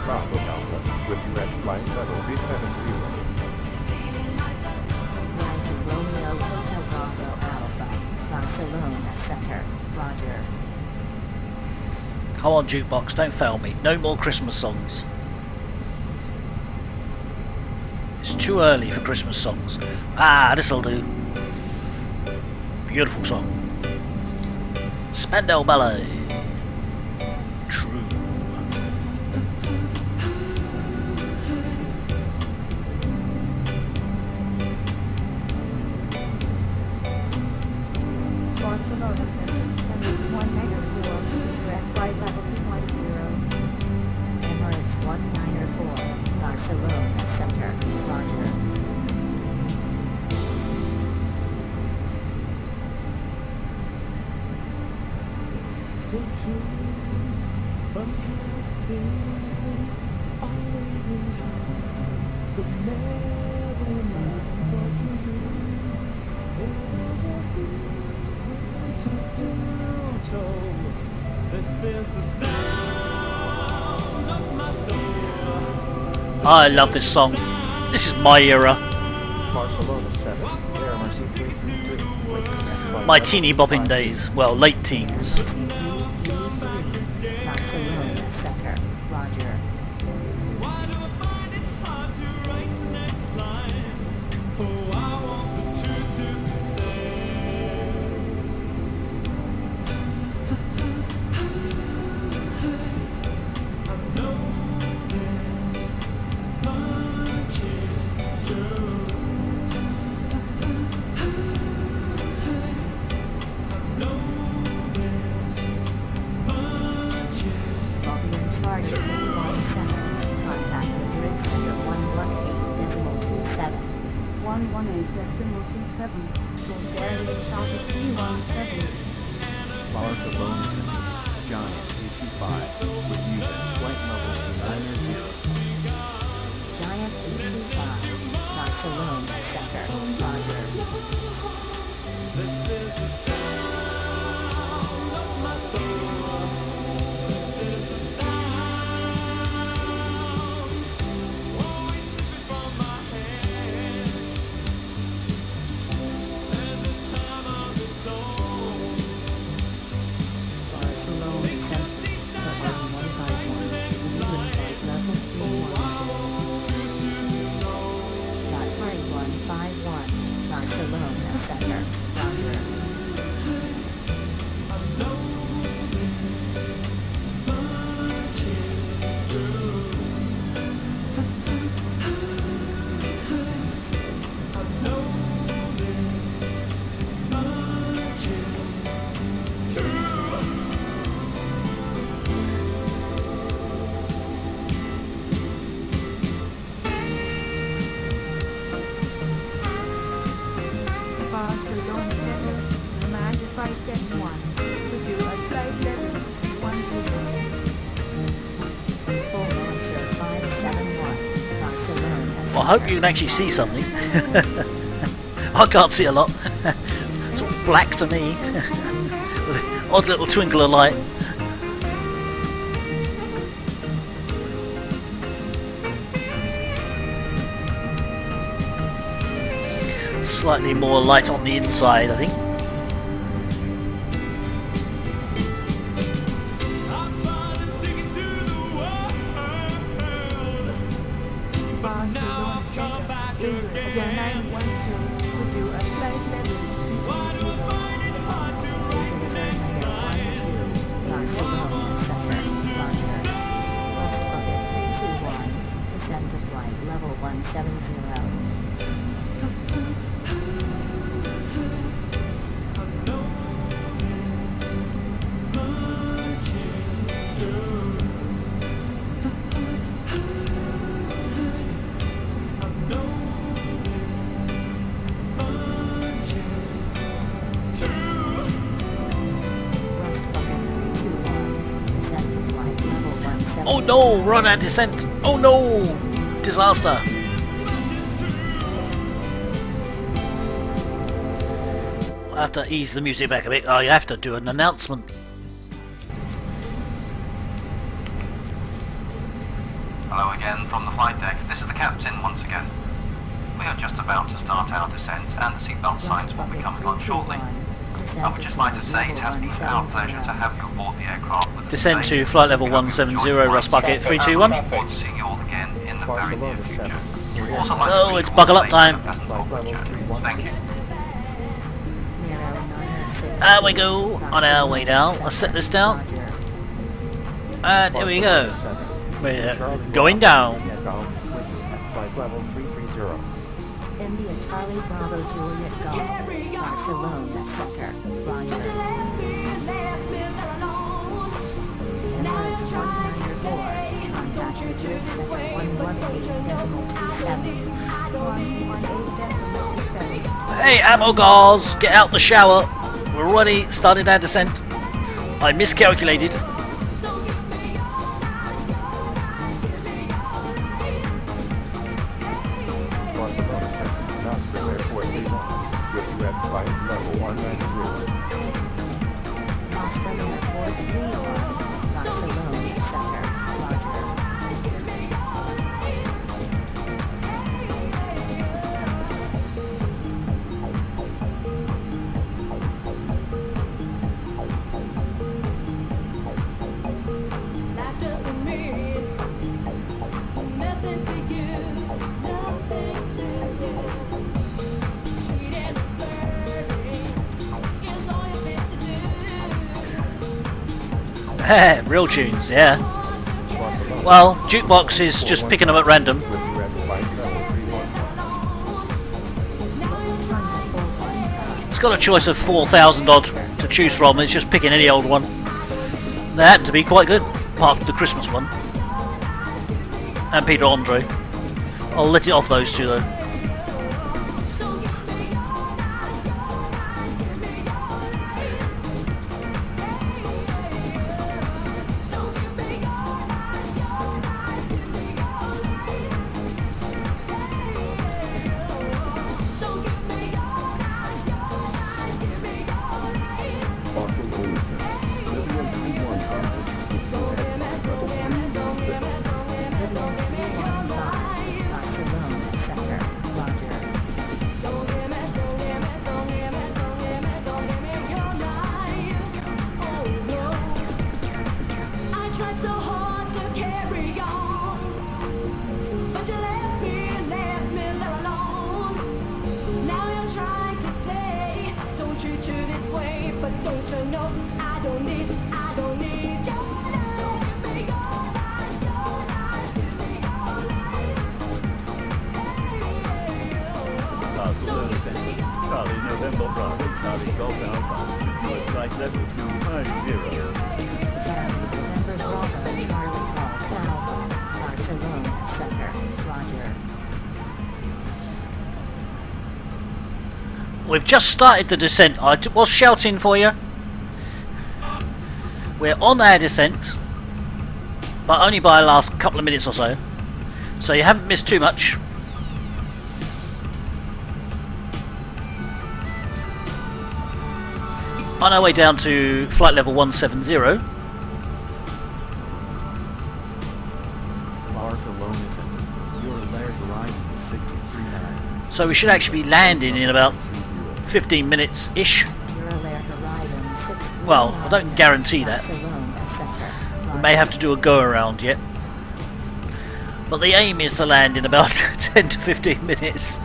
F: Bravo Alpha, with you at flight level 370.
E: Romeo Hotel Bravo Alpha, Barcelona Center. Roger.
A: Come on, jukebox, don't fail me. No more Christmas songs. It's too early for Christmas songs. Ah, this'll do. Beautiful song. Spandau Ballet. True.
L: Barcelona Center, Emirates 194, direct flight level 210.
N: Emirates 194, Barcelona Center, Roger.
P: So true, from what seems always in time, but never mind what we lose. Ever is when took down toe. This is the sound of my soul.
A: I love this song. This is my era.
G: Barcelona 7, Air Mercy 333.
A: My teeny bopping days. Well, late teens.
N: Barcelona Center, Roger.
P: Why do I find it hard to write the next line? Oh, I want the truth to be said. I know this much is true. I know this much is
N: Bobby in charge of the Flight Center. Contact the grid center 118.27.
C: 118.27. Bulgaria in charge of 317.
I: Barcelona Center, Giant A25, with you at flight level 290.
N: Giant 825, Barcelona Center, Roger.
P: This is the sound of my soul. This is the sound always slipping from my hand. Says the time of its own.
N: Barcelona Center, November 151, England flight level 312. 151, Barcelona Center, Roger.
P: I know this much is true. I know this much is true.
C: Barcelona Center, command to flight 71. Could you at flight level 120?
N: Full Manager 571, Barcelona
A: Well, I hope you can actually see something. I can't see a lot. It's all black to me. With an odd little twinkle of light. Slightly more light on the inside, I think.
C: Barcelona Center, England 0912. Could you at flight level 320?
N: Barcelona Center, Roger. Bus bucket 321, descend to flight level 170.
A: Oh no, we're on our descent. Oh no, disaster. I have to ease the music back a bit. I have to do an announcement.
H: Hello again from the flight deck. This is the captain once again. We are just about to start our descent and the seatbelt signs will be coming on shortly. I would just like to say it has been our pleasure to have you aboard the aircraft with us
A: Descend
H: today.
A: to flight level 170, Rust Bucket 321.
H: Look forward to seeing you all again in the very near future. Also like to
A: So
H: wish
A: it's
H: you all
A: buckle
H: a
A: up time.
H: pleasant and pleasant journey. Thank you.
A: There we go, on our way down. Let's set this down. And here we go. We're going down.
G: Flight level 330.
N: India Charlie Bravo Juliet Golf. Barcelona Center, Roger. Emirates 194, contact with second 118.27.
C: 118.27.
A: Hey, ammo guards, get out the shower. We're already started our descent. I miscalculated.
F: Barcelona Center, Knoxville Airport, Lyon, with you at flight level 190.
N: Knoxville Airport, Lyon, Barcelona Center, Roger.
P: That doesn't mean nothing to you, nothing to you. Cheating and flirting is all you're fit to do.
A: Real tunes, yeah. Well, jukebox is just picking them at random.
F: With you at flight level 31.
A: It's got a choice of 4,000 odd to choose from. It's just picking any old one. They happen to be quite good, apart from the Christmas one. And Peter Andre. I'll let it off those two though.
M: Barcelona Center, Libyan 215, with you at level 317.
N: Barcelona Center, Roger.
P: I tried so hard to carry on, but you left me there alone. Now you're trying to say, don't treat you this way, but don't you know I don't need your love.
O: Barcelona Center, Charlie November Bravo, Charlie Golf Alpha, you at flight level 250.
N: November Bravo, Charlie Golf Alpha, Barcelona Center, Roger.
A: We've just started the descent. I was shouting for you. We're on our descent, but only by the last couple of minutes or so. So you haven't missed too much. On our way down to flight level 170.
I: Barcelona Center, your layered horizon 639.
A: So we should actually be landing in about 15 minutes-ish. Well, I don't guarantee that. We may have to do a go-around yet. But the aim is to land in about 10 to 15 minutes.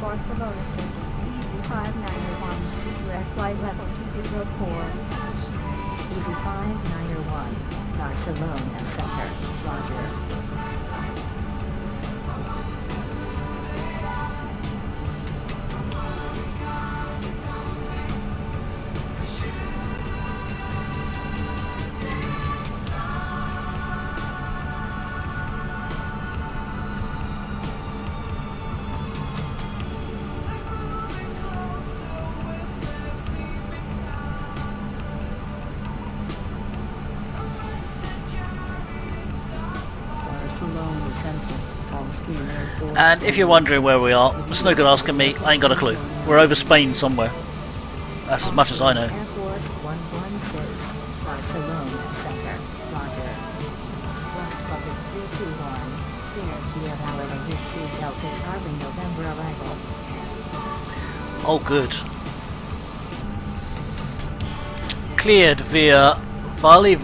C: Barcelona Center, Easy 591, you at flight level 204.
N: Easy 591, Barcelona Center, Roger.
A: And if you're wondering where we are, there's no good asking me, I ain't got a clue. We're over Spain somewhere. That's as much as I know.
N: Air Force 116, Barcelona Center, Roger. West Bucket 321, cleared via Validate 2 Delta Charlie November arrival.
A: Oh good. Cleared via Validate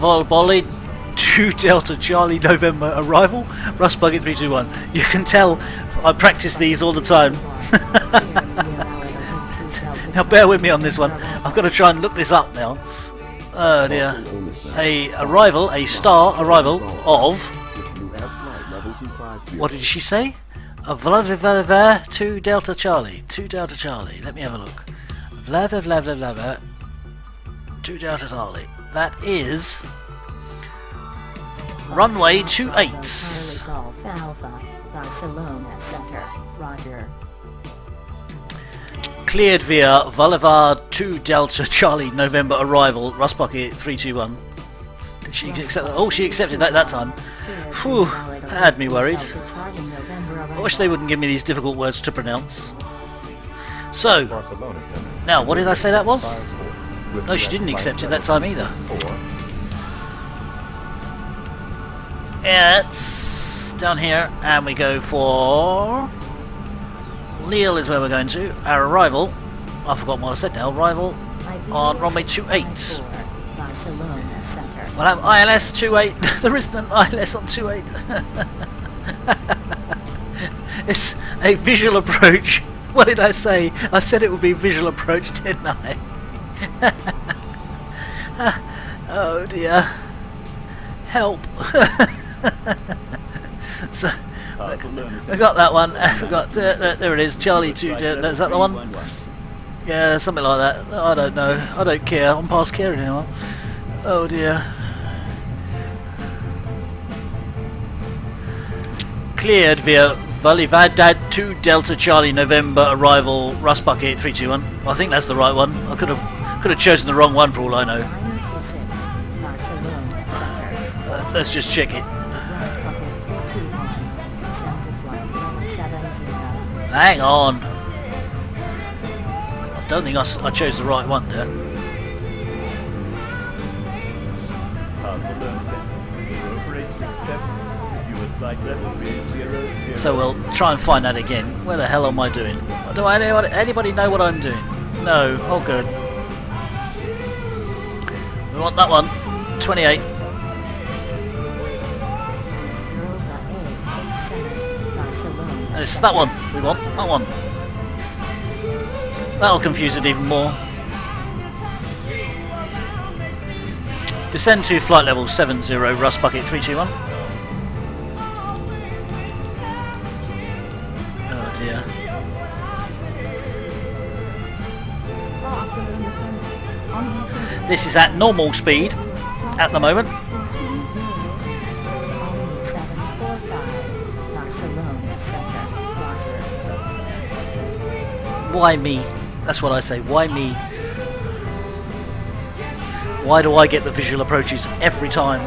A: 2 Delta Charlie November arrival, Rust Bucket 321. You can tell I practice these all the time. Now bear with me on this one. I've got to try and look this up now. Oh dear. A star arrival of... What did she say? A Vladivir 2 Delta Charlie. 2 Delta Charlie. Let me have a look. Vladivir 2 Delta Charlie. That is... runway 28.
N: Alpha, Barcelona Center, Roger.
A: Cleared via Vladivir 2 Delta Charlie November arrival, Rust Bucket 321. Did she accept that? Oh, she accepted that time. Whew, that had me worried. I wish they wouldn't give me these difficult words to pronounce. So, now what did I say that was? No, she didn't accept it that time either. It's down here, and we go for... LEAL is where we're going to. Our arrival, I've forgotten what I said now, arrival on runway 28. We'll have ILS 28, there isn't an ILS on 28. It's a visual approach. What did I say? I said it would be visual approach, didn't I? Oh dear. Help. So, I got that one. I forgot. There it is. Charlie 2. Is that the one? Yeah, something like that. I don't know. I don't care. I'm past caring now. Oh dear. Cleared via Vladivir 2 Delta Charlie November arrival, Rust Bucket 321. I think that's the right one. I could have chosen the wrong one for all I know. Let's just check it. Hang on. I don't think I chose the right one there. So we'll try and find that again. Where the hell am I doing? Do anybody know what I'm doing? No. Oh good. We want that one. 28. It's that one we want, that one. That'll confuse it even more. Descend to flight level 70, Rust Bucket 321. Oh dear. This is at normal speed at the moment. Why me? That's what I say. Why me? Why do I get the visual approaches every time?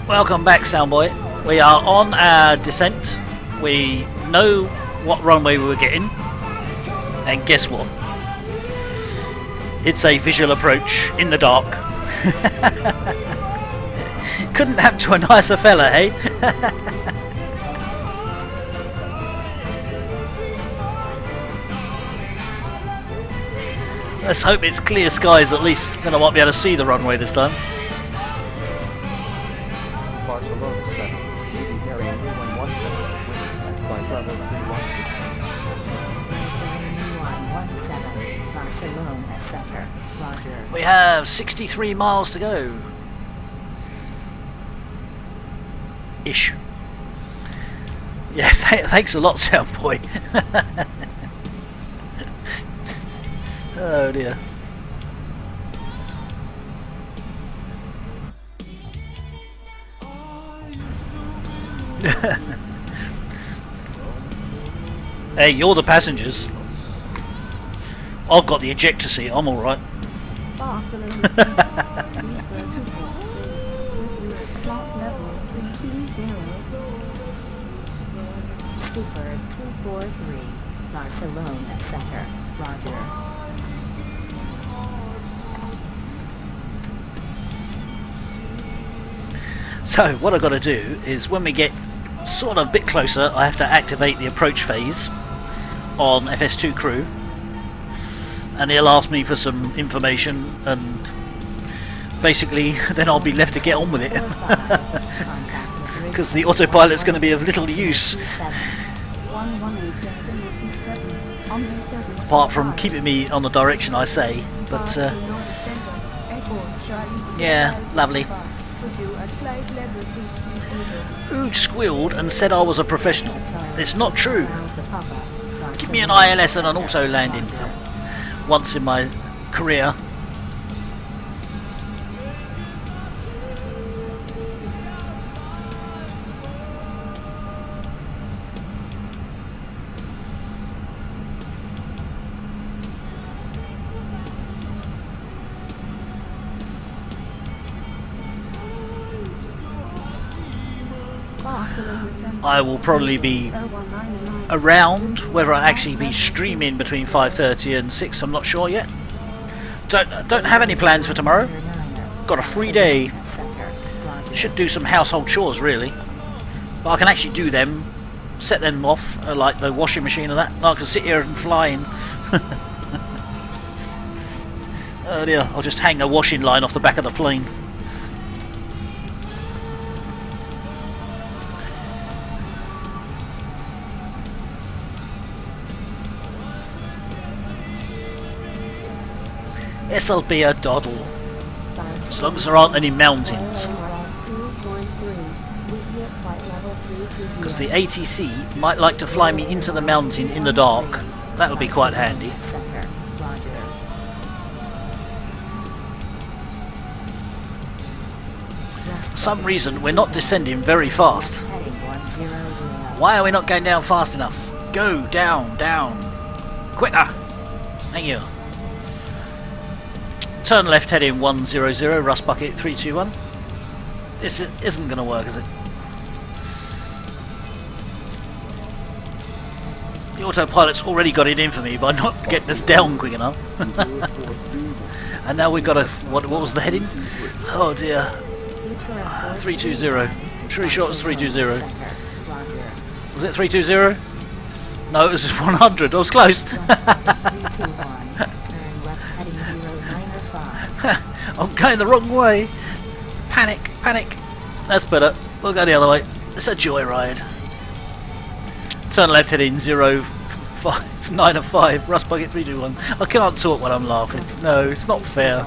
A: Welcome back, Soundboy. We are on our descent. We know what runway we were getting, and guess what? It's a visual approach in the dark. Couldn't happen to a nicer fella, hey? Let's hope it's clear skies at least, then I might be able to see the runway this time.
G: Barcelona Center, leaving carrying 3117 with flight level 316.
N: Barcelona Center, Roger.
A: We have 63 miles to go. Ish. Yeah, thanks a lot, Soundboy. Oh dear. Hey, you're the passengers. I've got the ejector seat, I'm alright.
N: Stupid 243, Barcelona Center, Roger.
A: So what I've got to do is when we get sort of a bit closer, I have to activate the approach phase on FS2 crew, and he'll ask me for some information, and basically then I'll be left to get on with it because the autopilot's going to be of little use apart from keeping me on the direction I say, but yeah, lovely. Who squealed and said I was a professional? It's not true. Give me an ILS and an auto landing for once in my career. I will probably be around, whether I'll actually be streaming between 5:30 and 6, I'm not sure yet. Don't have any plans for tomorrow. Got a free day. Should do some household chores really, but I can actually do them, set them off, like the washing machine and that, and I can sit here and fly in. Oh dear, I'll just hang a washing line off the back of the plane. This'll be a doddle, as long as there aren't any mountains. Because the ATC might like to fly me into the mountain in the dark. That would be quite handy. For some reason we're not descending very fast. Why are we not going down fast enough? Go down, down. Quicker. Thank you. Turn left heading 100, Rust Bucket 321. This isn't going to work, is it? The autopilot's already got it in for me by not getting us down quick enough. And now we've got a... What was the heading? Oh dear. 320. I'm pretty sure it was 320. Was it 320? No, it was 100. I was close. I'm going the wrong way. Panic, panic. That's better. We'll go the other way. It's a joyride. Turn left heading 905, Rust Bucket 321. I can't talk when I'm laughing. No, it's not fair.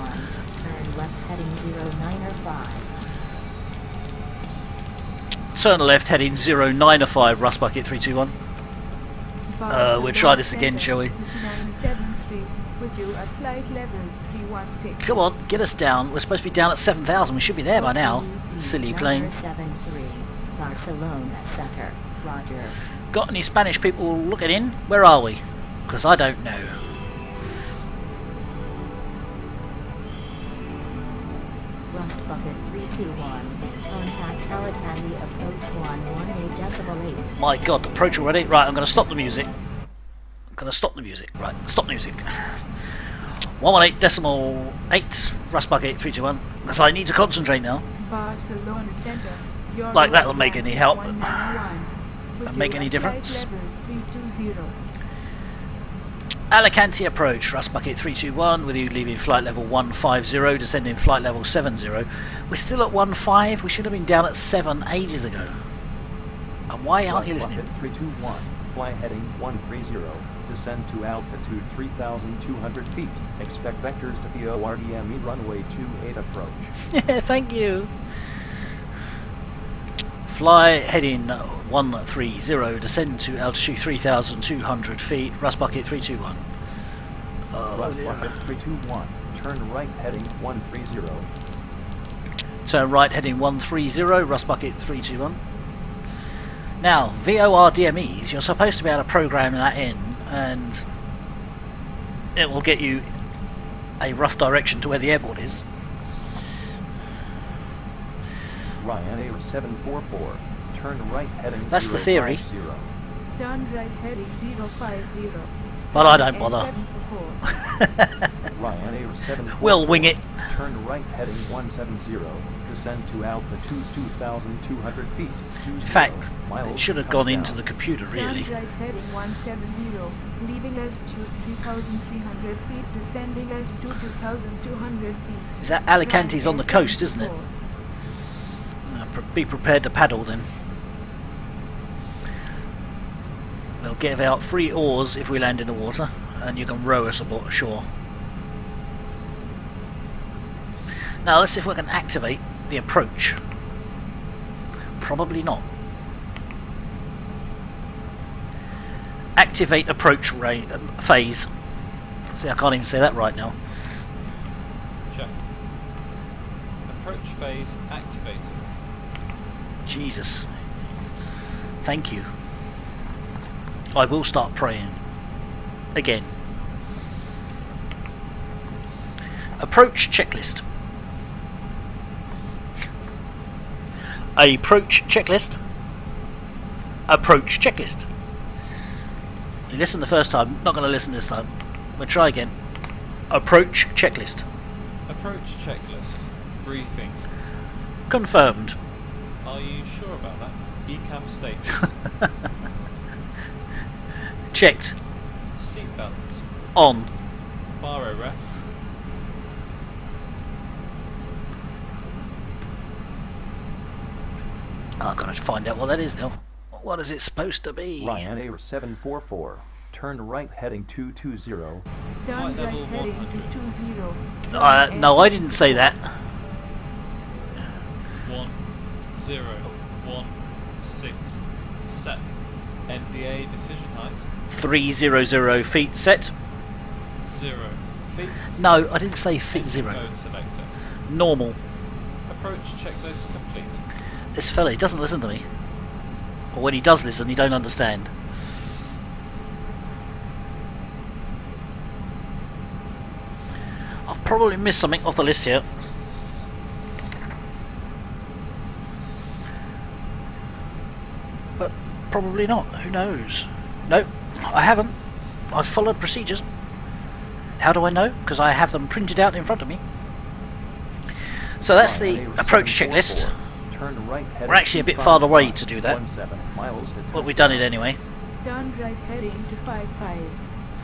A: Turn left heading 905, Rust Bucket 321. We'll try this again, shall we? Come on, get us down. We're supposed to be down at 7,000. We should be there by now. Silly plane.
N: Barcelona Center, Roger.
A: Got any Spanish people looking in? Where are we? Because I don't know.
N: Rust Bucket 321. Contact Alicante approach 118.8.
A: My god, approach already? Right, I'm going to stop the music. Right, stop music. 118.8, Rust Bucket 321. Because I need to concentrate now. Like that'll make any help. Make any difference? Alicante approach, Rust Bucket 321, with you leaving flight level 150, descending flight level 70. We're still at 15, we should have been down at 7 ages ago. And why aren't you listening?
G: 321, fly heading 130, descend to altitude 3,200 feet. Expect vectors to be ORDME runway 28 approach.
A: Yeah, thank you. Fly heading 130, descend to altitude 3,200 feet, Rust Bucket 321.
G: Rust Bucket 321, turn right heading 130.
A: Turn right heading 130, Rust Bucket 321. Now, VORDMEs, you're supposed to be able to program that in, and it will get you a rough direction to where the airport is.
G: Ryanair 744, Turn right heading
A: That's the theory.
G: 050.
L: Turn right heading 050.
A: But I don't bother.
G: Ryanair 744.
A: We'll wing it.
G: Turn right heading 170. Descend to altitude 2,200 feet.
A: In fact, it should have gone into the computer, really.
L: Turn right heading 170. Leaving altitude 3,300 feet. Descending altitude 2,200 feet.
A: Is that Alicante's on the coast, isn't it? Be prepared to paddle then. We'll give out 3 oars if we land in the water, and you can row us ashore. Now let's see if we can activate the approach. Probably not. Activate approach phase. See, I can't even say that right now.
B: Check. Approach phase activated.
A: Jesus. Thank you. I will start praying. Again. Approach checklist. Approach checklist. Approach checklist. You listened the first time, not going to listen this time. We'll try again. Approach checklist.
B: Approach checklist. Briefing.
A: Confirmed.
B: Are you sure about that? ECAM status.
A: Checked.
B: Seatbelts.
A: On.
B: Baro ref.
A: I've got to find out what that is now. What is it supposed to be?
G: Ryanair 744. Turn right heading 220.
L: Turn right heading 220.
A: No, I didn't say that.
B: 1016. Set. NDA decision height.
A: 300 feet set.
B: 0 feet.
A: No, I didn't say feet 0.
B: Code selector.
A: Normal.
B: Approach checklist complete.
A: This fella, he doesn't listen to me. Or when he does listen, he don't understand. I've probably missed something off the list here. But probably not. Who knows? Nope, I haven't. I've followed procedures. How do I know? Because I have them printed out in front of me. So that's the approach checklist. We're actually a bit far away to do that, but we've done it anyway.
L: Turn right heading to 55.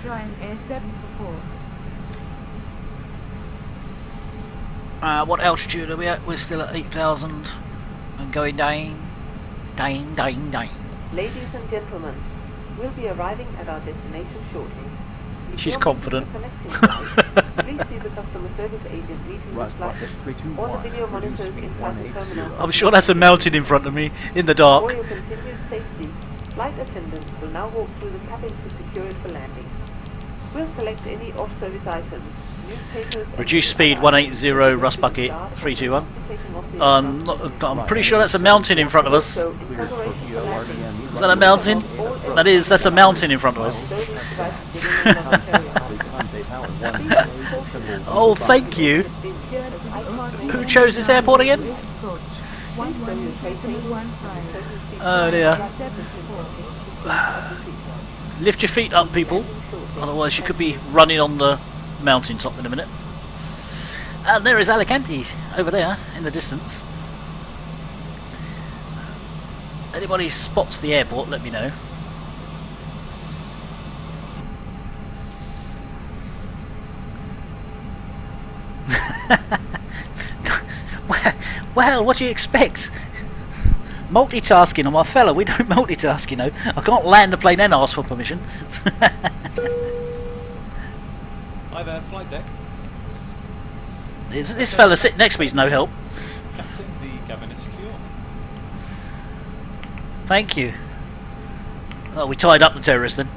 L: Ryanair 744.
A: What altitude are we at? We're still at 8,000 and going down.
J: Ladies and gentlemen, we'll be arriving at our destination shortly.
A: She's confident.
J: Please see the customer service agent meeting the flight or the video monitors inside the terminal.
A: I'm sure that's a mountain in front of me in the dark.
J: For your continued safety, flight attendants will now walk through the cabin to secure it for landing. We'll collect any off-service items.
A: Reduce speed 180 Rust Bucket 321. I'm pretty sure that's a mountain in front of us. Is that a mountain? That is, that's a mountain in front of us. Oh, thank you. Who chose this airport again? Oh dear. Lift your feet up, people. Otherwise you could be running on the mountaintop in a minute. And there is Alicante over there in the distance. Anybody spots the airport, let me know. Well, what do you expect? Multitasking on my fella, we don't multitask, you know. I can't land the plane and ask for permission.
B: Hi there, flight deck.
A: This fella sitting next to me is no help.
B: Captain, the cabin is secure.
A: Thank you. Oh, we tied up the terrorist then.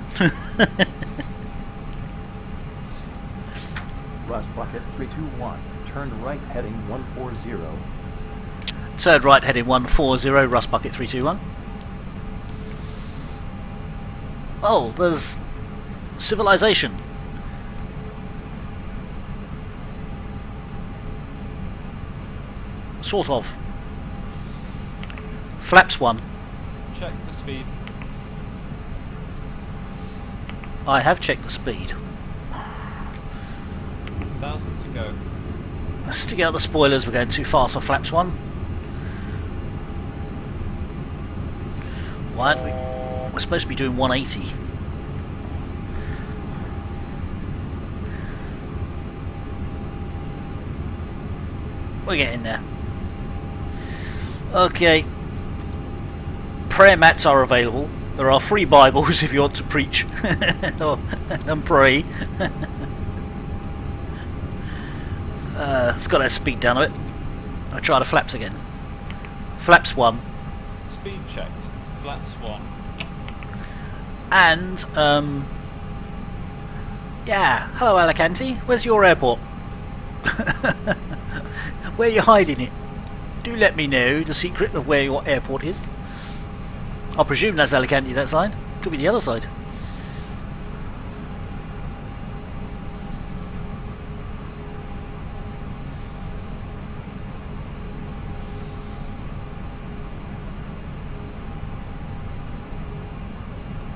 G: Rust Bucket 321. Turn right heading 140.
A: Turn right heading 140, Rust Bucket 321. Oh, there's civilization. Sort of. Flaps 1.
B: check the speed.
A: I have checked the speed.
B: 1,000 to go.
A: Let's stick out the spoilers, we're going too fast for flaps 1. Why aren't we? We're supposed to be doing 180. We're getting there. Okay. Prayer mats are available. There are free Bibles if you want to preach and pray. It's got our speed down a bit. I'll try the flaps again. Flaps 1.
B: Speed checked. Flaps 1.
A: And, yeah. Hello, Alicante. Where's your airport? Where are you hiding it? Do let me know the secret of where your airport is. I presume that's Alicante, that side. Could be the other side.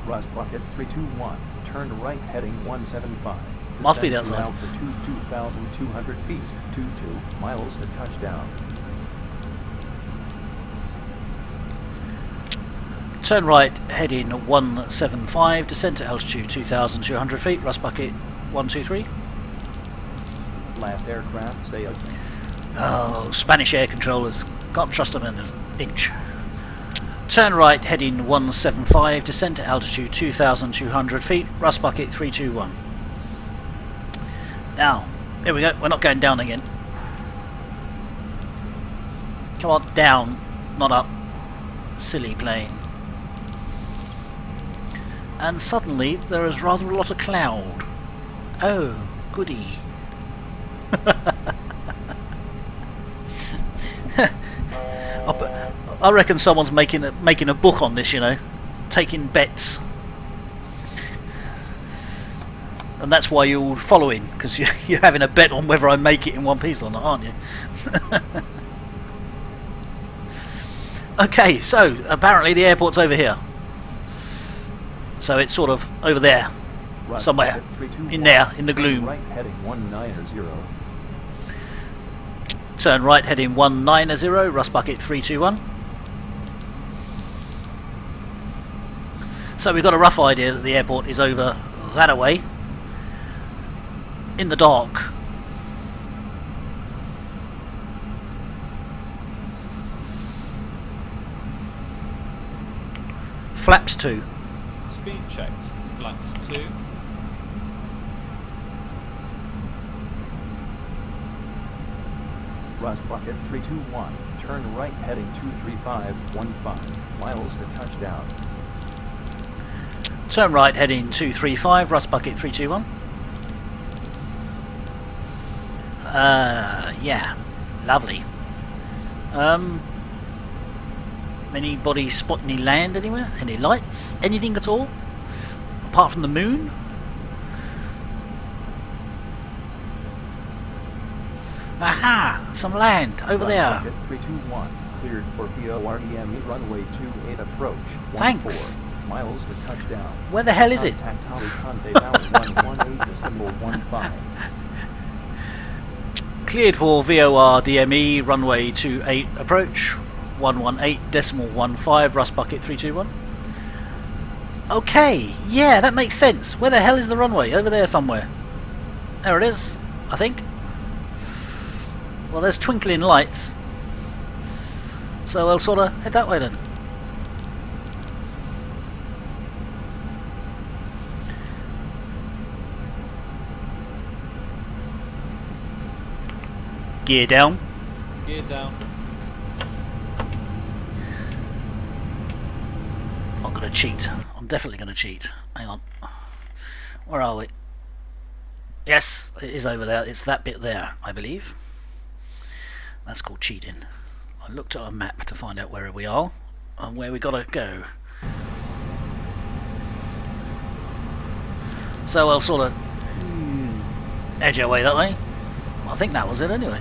G: Rust Bucket 321, turn right heading 175.
A: Must be
G: Descend
A: that
G: to
A: side.
G: altitude 2,200 feet, 22 miles to touchdown.
A: Turn right, heading 175, descend to altitude 2,200 feet, Rust Bucket 123.
G: Last aircraft sailed.
A: Oh, Spanish air controllers, can't trust them in an inch. Turn right, heading 175, descend to altitude 2,200 feet, Rust Bucket 321. Now, here we go, we're not going down again. Come on, down, not up. Silly plane. And suddenly there is rather a lot of cloud. Oh, goody. I reckon someone's making a book on this, you know, taking bets, and that's why you're all following, because you're having a bet on whether I make it in one piece or not, aren't you? Okay, so apparently the airport's over here, so it's sort of over there, somewhere in there, in the gloom.
G: Right heading 190.
A: Turn right heading 190, Rust Bucket 321. So we've got a rough idea that the airport is over that away, in the dark. Flaps 2.
B: Speed checked. Flaps 2.
G: Rust Bucket 321, turn right heading 23515 miles to touchdown.
A: Turn right heading 235, Rust Bucket 321. Yeah, lovely. Anybody spot any land anywhere? Any lights? Anything at all? Apart from the moon? Aha! Some land over there.
G: 321, cleared for PORDME runway 28 approach. 14
A: Thanks.
G: miles to touchdown.
A: Where the hell is it?
G: Contact Alicante Tower 118 decimal 15.
A: Cleared for VOR DME runway 28 approach 118 decimal 15, Rust Bucket 321. Okay, yeah, that makes sense. Where the hell is the runway? Over there somewhere. There it is, I think. Well, there's twinkling lights, so I'll sort of head that way then. Gear down.
B: Gear down.
A: I'm going to cheat. I'm definitely going to cheat. Hang on. Where are we? Yes, it is over there. It's that bit there, I believe. That's called cheating. I looked at a map to find out where we are and where we got to go. So I'll sort of edge our way that way. I think that was it anyway.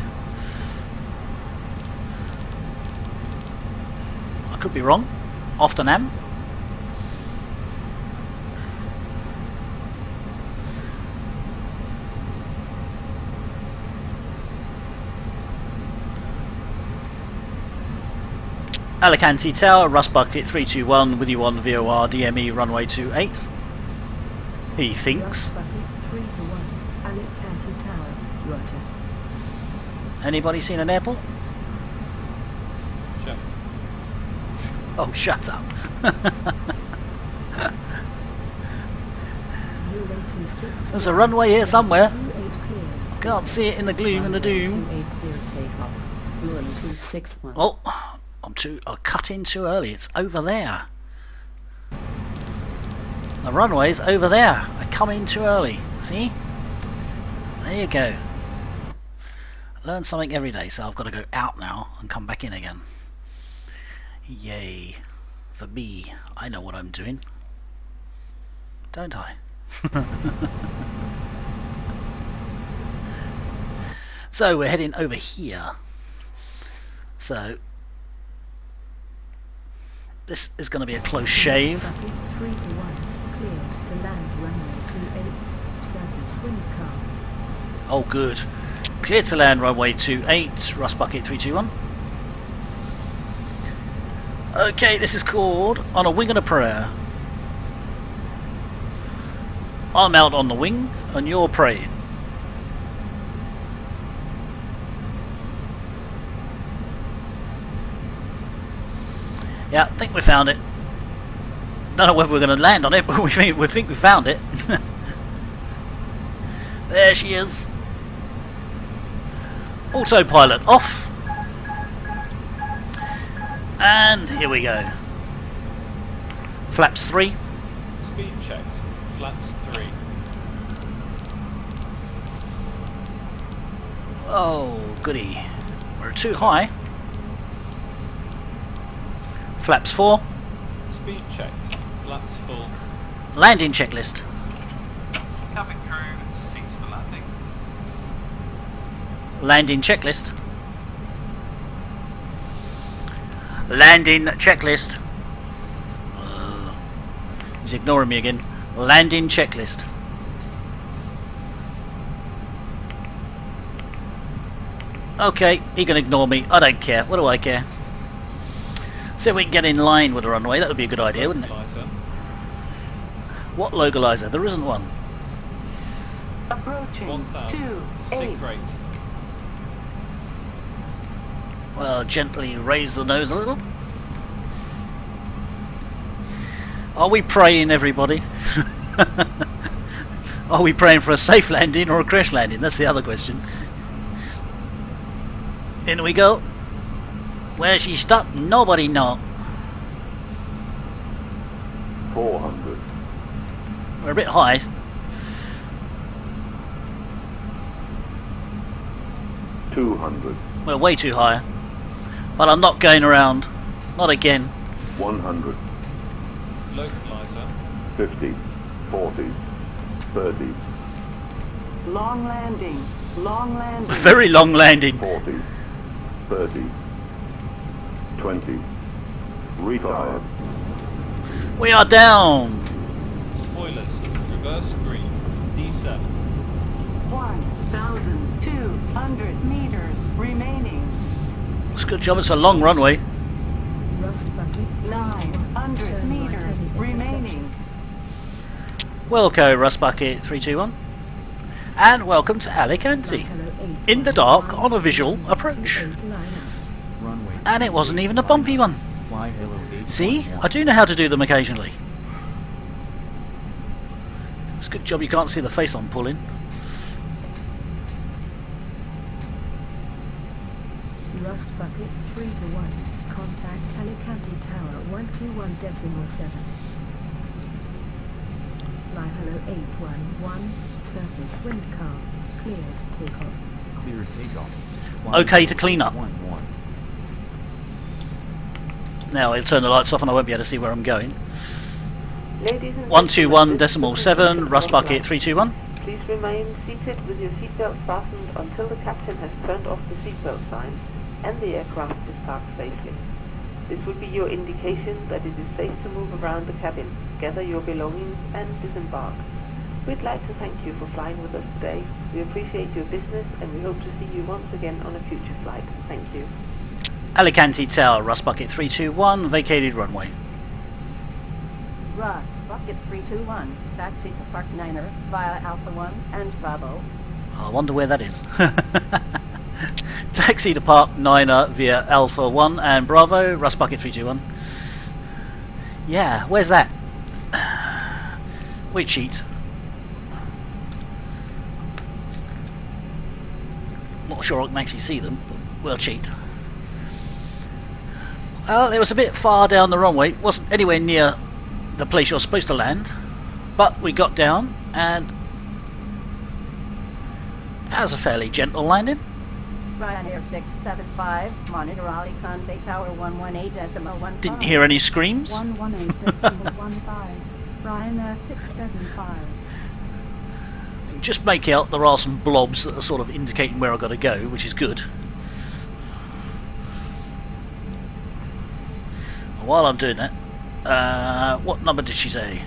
A: I could be wrong. off to NAM. Alicante Tower, Rust Bucket 321 with you on VOR DME runway 28. He thinks.
N: Rust Bucket 321, Alicante Tower, roger.
A: Anybody seen an airport?
B: Check.
A: Oh, shut up. There's a runway here somewhere. Can't see it in the gloom and the doom. Oh, I cut in too early. It's over there. The runway's over there. I come in too early. See? There you go. Learn something every day, so I've got to go out now and come back in again. Yay. For me, I know what I'm doing. Don't I? So we're heading over here. So this is going to be a close shave.
N: 3 to 1, cleared to land runway 28, surface wind calm.
A: Oh good. Cleared to land runway 28, Rust Bucket 321. Okay, this is called On a Wing and a Prayer. I'm out on the wing and you're praying. Yeah, I think we found it. Don't know whether we're going to land on it, but we think we found it. There she is. Autopilot off. And here we go. Flaps 3.
B: Speed checked. Flaps 3.
A: Oh, goody. We're too high. Flaps 4.
B: Speed checked. Flaps full.
A: Landing checklist.
B: Cabin crew, seats for landing.
A: Landing checklist. Landing checklist. He's ignoring me again. Landing checklist. Okay, he can ignore me. I don't care. What do I care? See if we can get in line with the runway. That would be a good idea, wouldn't it? What localizer? There isn't one.
J: Approaching
B: 1000. Sink rate.
A: Well, gently raise the nose a little. Are we praying, everybody? Are we praying for a safe landing or a crash landing? That's the other question. In we go. Where she stopped, nobody know.
M: 400.
A: We're a bit high.
M: $200.
A: We're way too high. But I'm not going around. Not again.
M: 100.
B: Localizer.
M: 50. 40. 30.
J: Long landing. Long landing.
A: Very long landing.
M: 40. 30. 20. Retard.
A: We are down.
B: Spoilers. Reverse green. D7.
J: 1,200 meters remaining.
A: It's a good job it's a long runway.
N: Rust Bucket
J: 900 meters remaining.
A: Welcome, Rust Bucket 321. And welcome to Alicante. In the dark on a visual approach.
I: Runway.
A: And it wasn't even a bumpy one.
I: Fly Halo 8.
A: See? I do know how to do them occasionally. It's a good job you can't see the face I'm pulling.
N: Rust Bucket 3 to 1. Contact Alicante Tower 121.7. Fly Hello 811. Surface wind calm. Cleared takeoff.
I: Clear takeoff.
A: Okay to clean up.
I: 1-1.
A: Now I'll turn the lights off and I won't be able to see where I'm going.
J: Ladies and
A: 121.7, Rust Bucket 321.
J: Please remain seated with your seatbelt fastened until the captain has turned off the seatbelt sign and the aircraft is parked safely. This will be your indication that it is safe to move around the cabin, gather your belongings and disembark. We'd like to thank you for flying with us today. We appreciate your business and we hope to see you once again on a future flight. Thank you.
A: Alicante Tower, Rust Bucket 321, vacated runway.
E: Ross, Bucket 321, taxi to Park 9er via Alpha 1 and Bravo.
A: I wonder where that is. Taxi to Park 9er via Alpha 1 and Bravo, Rust Bucket 321. Yeah, where's that? We cheat. Not sure I can actually see them, but we'll cheat. Well, it was a bit far down the runway. It wasn't anywhere near the place you're supposed to land, but we got down and that was a fairly gentle landing.
E: Ryanair 675, monitor Alicante Tower 118.15.
A: Didn't hear any screams.
C: 118.15. Ryanair 675.
A: You can just make out there are some blobs that are sort of indicating where I've got to go, which is good. While I'm doing that, what number did she say?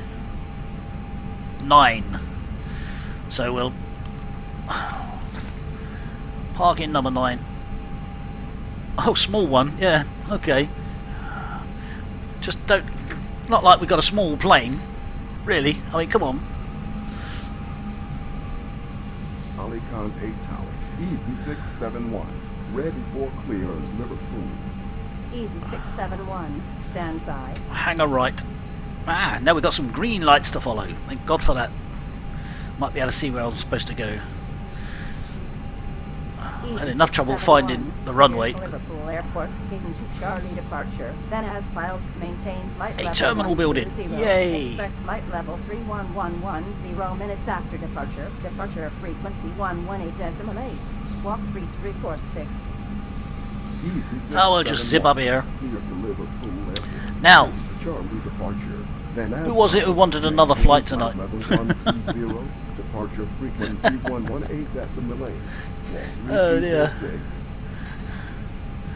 A: 9. So we'll park in number 9. Oh, small one, yeah, okay. Just don't, not like we've got a small plane, really. I mean, come on.
M: Alicante Tower, Easy 671, ready for clearance, Liverpool.
E: Easy 671, stand by.
A: Hang a right. Ah, now we've got some green lights to follow. Thank God for that. Might be able to see where I'm supposed to go. I had enough trouble finding the runway.
E: Liverpool Airport, heading to Charlie departure. Then as filed, maintain flight
A: A
E: level
A: terminal building.
E: 120.
A: Yay!
E: Expect flight level 3111, 0 minutes after departure. Departure frequency 118.8. Squawk 3346.
A: Oh, we'll just zip up here. Now, who was it who wanted another flight tonight?
M: Departure frequency 118.8.
A: Oh dear.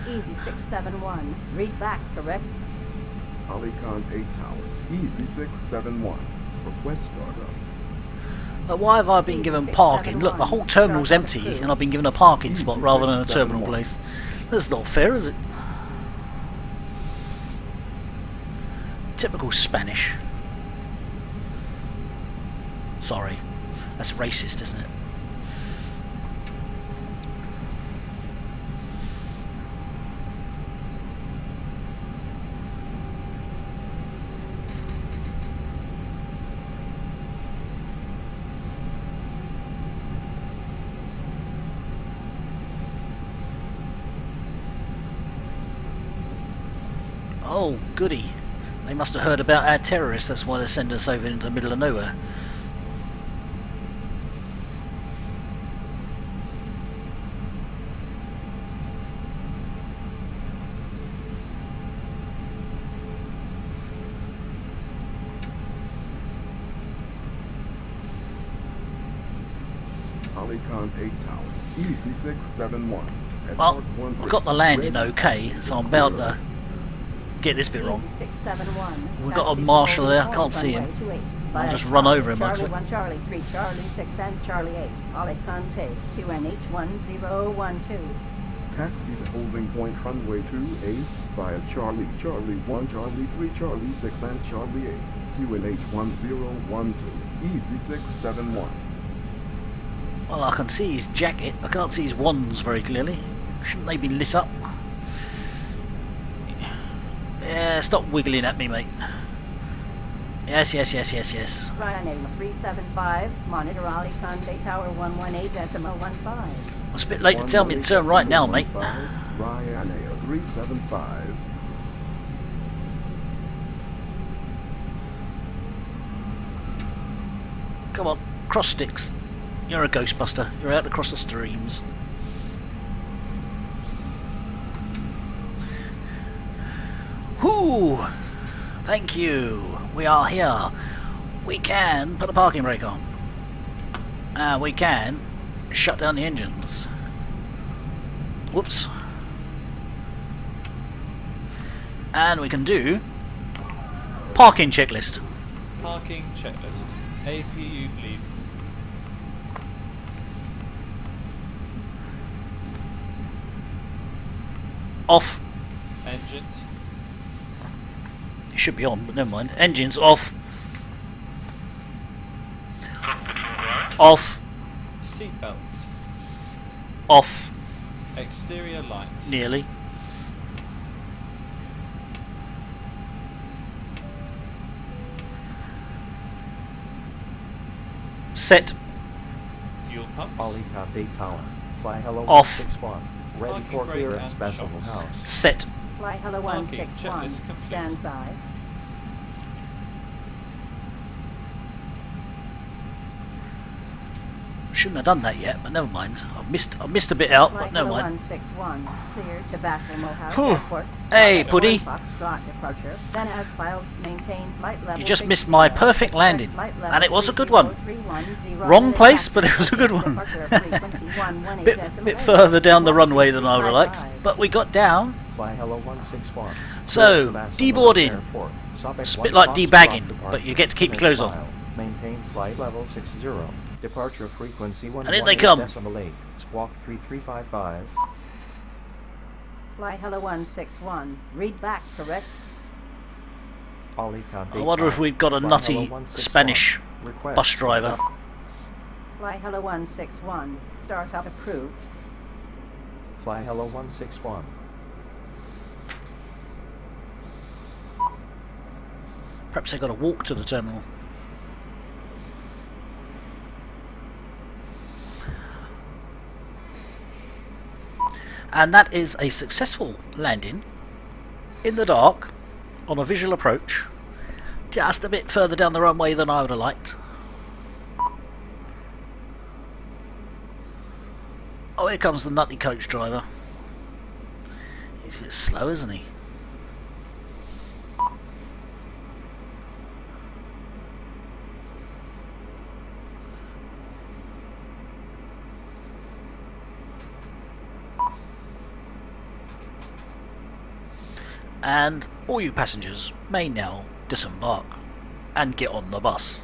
E: Easy 671. Read back, correct?
M: Alicante Tower, Easy 671. Request cargo.
A: Why have I been given parking? Look, the whole terminal's empty and I've been given a parking spot rather than a terminal place. That's not fair, is it? Typical Spanish. Sorry. That's racist, isn't it? Oh, goody. They must have heard about our terrorists, that's why they send us over into the middle of nowhere.
M: Alicante Tower, Easy 671.
A: Well, I've got the landing okay, so I'm about to get this bit wrong. We've got a marshal there, I can't see him. I'll just run over him.
E: Charlie 1, Charlie 3, Charlie 6 and Charlie 8. Alicante, QNH 1012.
M: Taxi to holding point runway 28 via Charlie, Charlie 1, Charlie 3, Charlie 6 and Charlie 8. QNH 1012. Easy 671.
A: Well, I can see his jacket, I can't see his wands very clearly. Shouldn't they be lit up? Yeah, stop wiggling at me, mate. Yes, yes, yes, yes, yes.
E: Ryanair 375, monitor Alicante Tower 118.15.
A: It's a bit late to tell me to turn right now, mate.
M: Ryanair 375.
A: Come on, cross sticks. You're a Ghostbuster. You're out across the streams. Whoo! Thank you. We are here. We can put a parking brake on. And we can shut down the engines. Whoops. And we can do parking checklist.
B: Parking checklist. APU lead.
A: Off.
B: Engines.
A: It should be on, but never mind. Engines off. Off.
B: Seatbelts.
A: Off.
B: Exterior lights.
A: Nearly. Set.
B: Fuel pumps.
G: Alicante Tower. Fly hello
A: Off.
G: 161. Ready
B: Parking
G: for
B: brake
G: clearance
B: and
G: special
B: shocks.
G: house.
A: Set.
E: Fly hello
B: Parking
E: 161.
B: checklist complete.
E: Stand by.
A: Shouldn't have done that yet, but never mind. I missed a bit out,
E: Fly
A: but never
E: hello
A: mind.
E: 161. Clear to Bachelor House
A: Whew.
E: Airport.
A: Hey,
E: Stop at
A: Puddy.
E: Foxtrot departure. Then as filed, maintain flight level.
A: You just
E: 60.
A: missed my perfect landing,
E: Flight level
A: and it was a good one.
E: 3030.
A: Wrong place, but it was a good one.
E: Departure of frequency 118
A: Bit
E: decimal
A: further down the
E: 8.
A: runway than I would have liked, but we got down.
G: Fly hello 161.
A: So, deboarding.
G: Airport. Stop at
A: It's a
G: 1
A: bit like
G: Foxtrot
A: debagging,
G: departure.
A: but you get to keep your clothes on.
G: Mile. Maintain flight level 60. Departure frequency 118
A: And in they come.
G: decimal 8. Squawk 3355.
E: Fly hello 161. Read back, correct?
G: Alicante
A: I wonder if
G: Tower.
A: we've got a
G: Fly
A: nutty
G: hello 161.
A: Spanish
G: Request
A: bus driver.
E: Fly hello 161. Startup approved.
G: Fly hello 161.
A: Perhaps they got to walk to the terminal. And that is a successful landing in the dark on a visual approach, just a bit further down the runway than I would have liked. Oh, here comes the nutty coach driver. He's a bit slow, isn't he? And all you passengers may now disembark and get on the bus.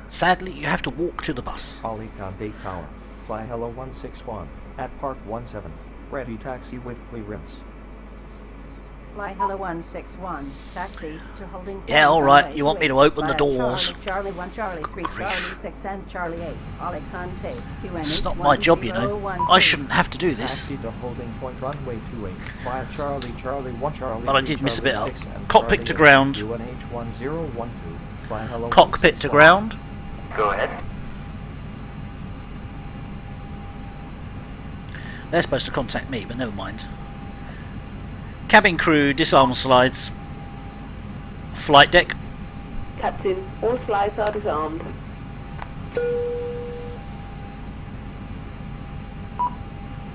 A: Sadly, you have to walk to the bus.
G: Alicante Tower. Fly hello 161. At Park 17. Ready taxi with clearance.
E: Fly hello 161. Taxi to holding.
A: Yeah, alright, you want me to open the
E: Via
A: doors.
E: Charlie 1, Charlie 3, Charlie 6, and Charlie 8. Alicante.
A: It's not my job, you know. I shouldn't have to do this.
G: Taxi to holding point runway 28. Fly Charlie 1, Charlie
A: But I
G: 3,
A: did miss a bit
G: Charlie
A: out.
G: 6, and
A: Cockpit
G: Charlie
A: to
G: 8.
A: ground.
G: UNH 1012. Fly hello
A: Cockpit to
G: 161.
A: ground.
K: Go ahead.
A: They're supposed to contact me, but never mind. Cabin crew, disarm slides. Flight deck.
J: Captain, all slides are disarmed.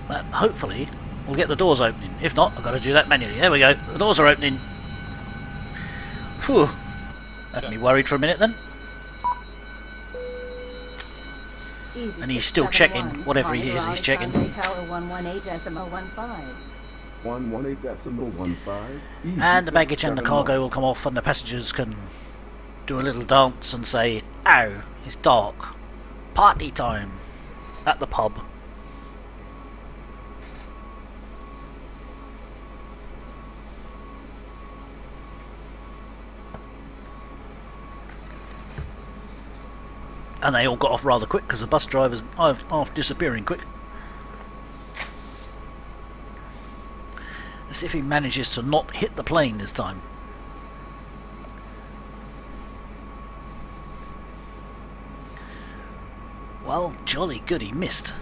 A: That hopefully will get the doors opening. If not, I've got to do that manually. There we go. The doors are opening. Phew. Had me worried for a minute then.
E: Easy
A: And he's still checking
E: 671.
A: whatever he is he's checking.
E: Alicante Tower 118.15.
M: 118.15.
A: And the baggage and the cargo will come off, and the passengers can do a little dance and say, "Ow, it's dark. Party time at the pub." And they all got off rather quick because the bus driver's half disappearing quick. Let's see if he manages to not hit the plane this time. Well, jolly good, he missed.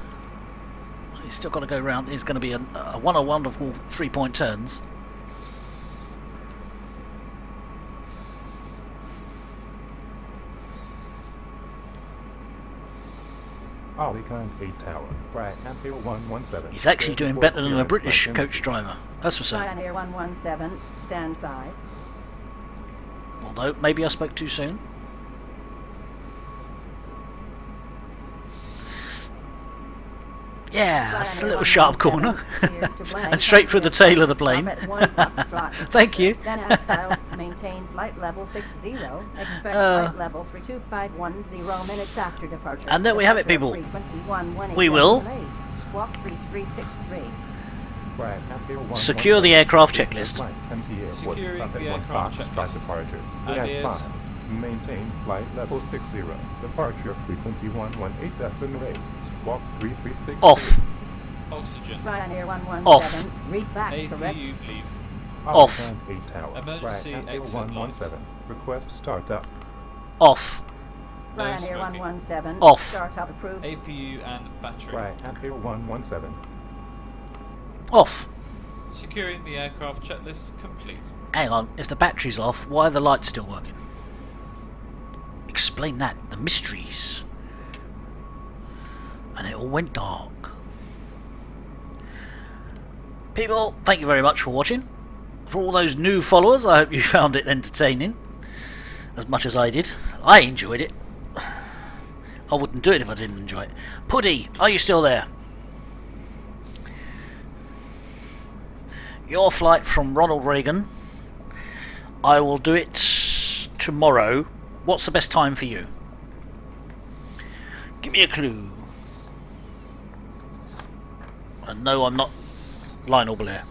A: He's still got to go round. He's going to be a 101 of all 3-point turns.
F: Alicante Tower. Fly Ampere 117.
A: He's actually doing better than a British coach driver, that's for certain.
E: Ryanair 117, stand by.
A: Although, maybe I spoke too soon. Yeah, that's a little sharp corner. And straight through the tail of the plane. Thank you.
E: Then as filed, maintain flight level 60. Expect flight level 32510 minutes after departure.
A: And there we have it, people. We will
E: Squawk 3363.
A: secure the aircraft checklist.
B: Securing the aircraft checklist. Ideas.
F: Maintain flight level 60. Departure frequency 118.8. Squawk 336.
A: Off.
B: Oxygen.
E: Ryanair 117.
A: Off.
E: Read back, correct.
B: APU leave.
A: Off.
F: 8 tower.
B: Emergency exit
F: 117. Request startup.
A: Off.
E: Ryanair 117.
A: Off.
E: Startup approved.
B: APU and battery.
F: Ryanair 117.
A: Off.
B: Securing the aircraft checklist complete.
A: Hang on, if the battery's off, why are the lights still working? Explain that, the mysteries. And it all went dark. People, thank you very much for watching. For all those new followers, I hope you found it entertaining. As much as I did. I enjoyed it. I wouldn't do it if I didn't enjoy it. Puddy, are you still there? Your flight from Ronald Reagan. I will do it tomorrow. What's the best time for you? Give me a clue. And no, I'm not Lionel Blair.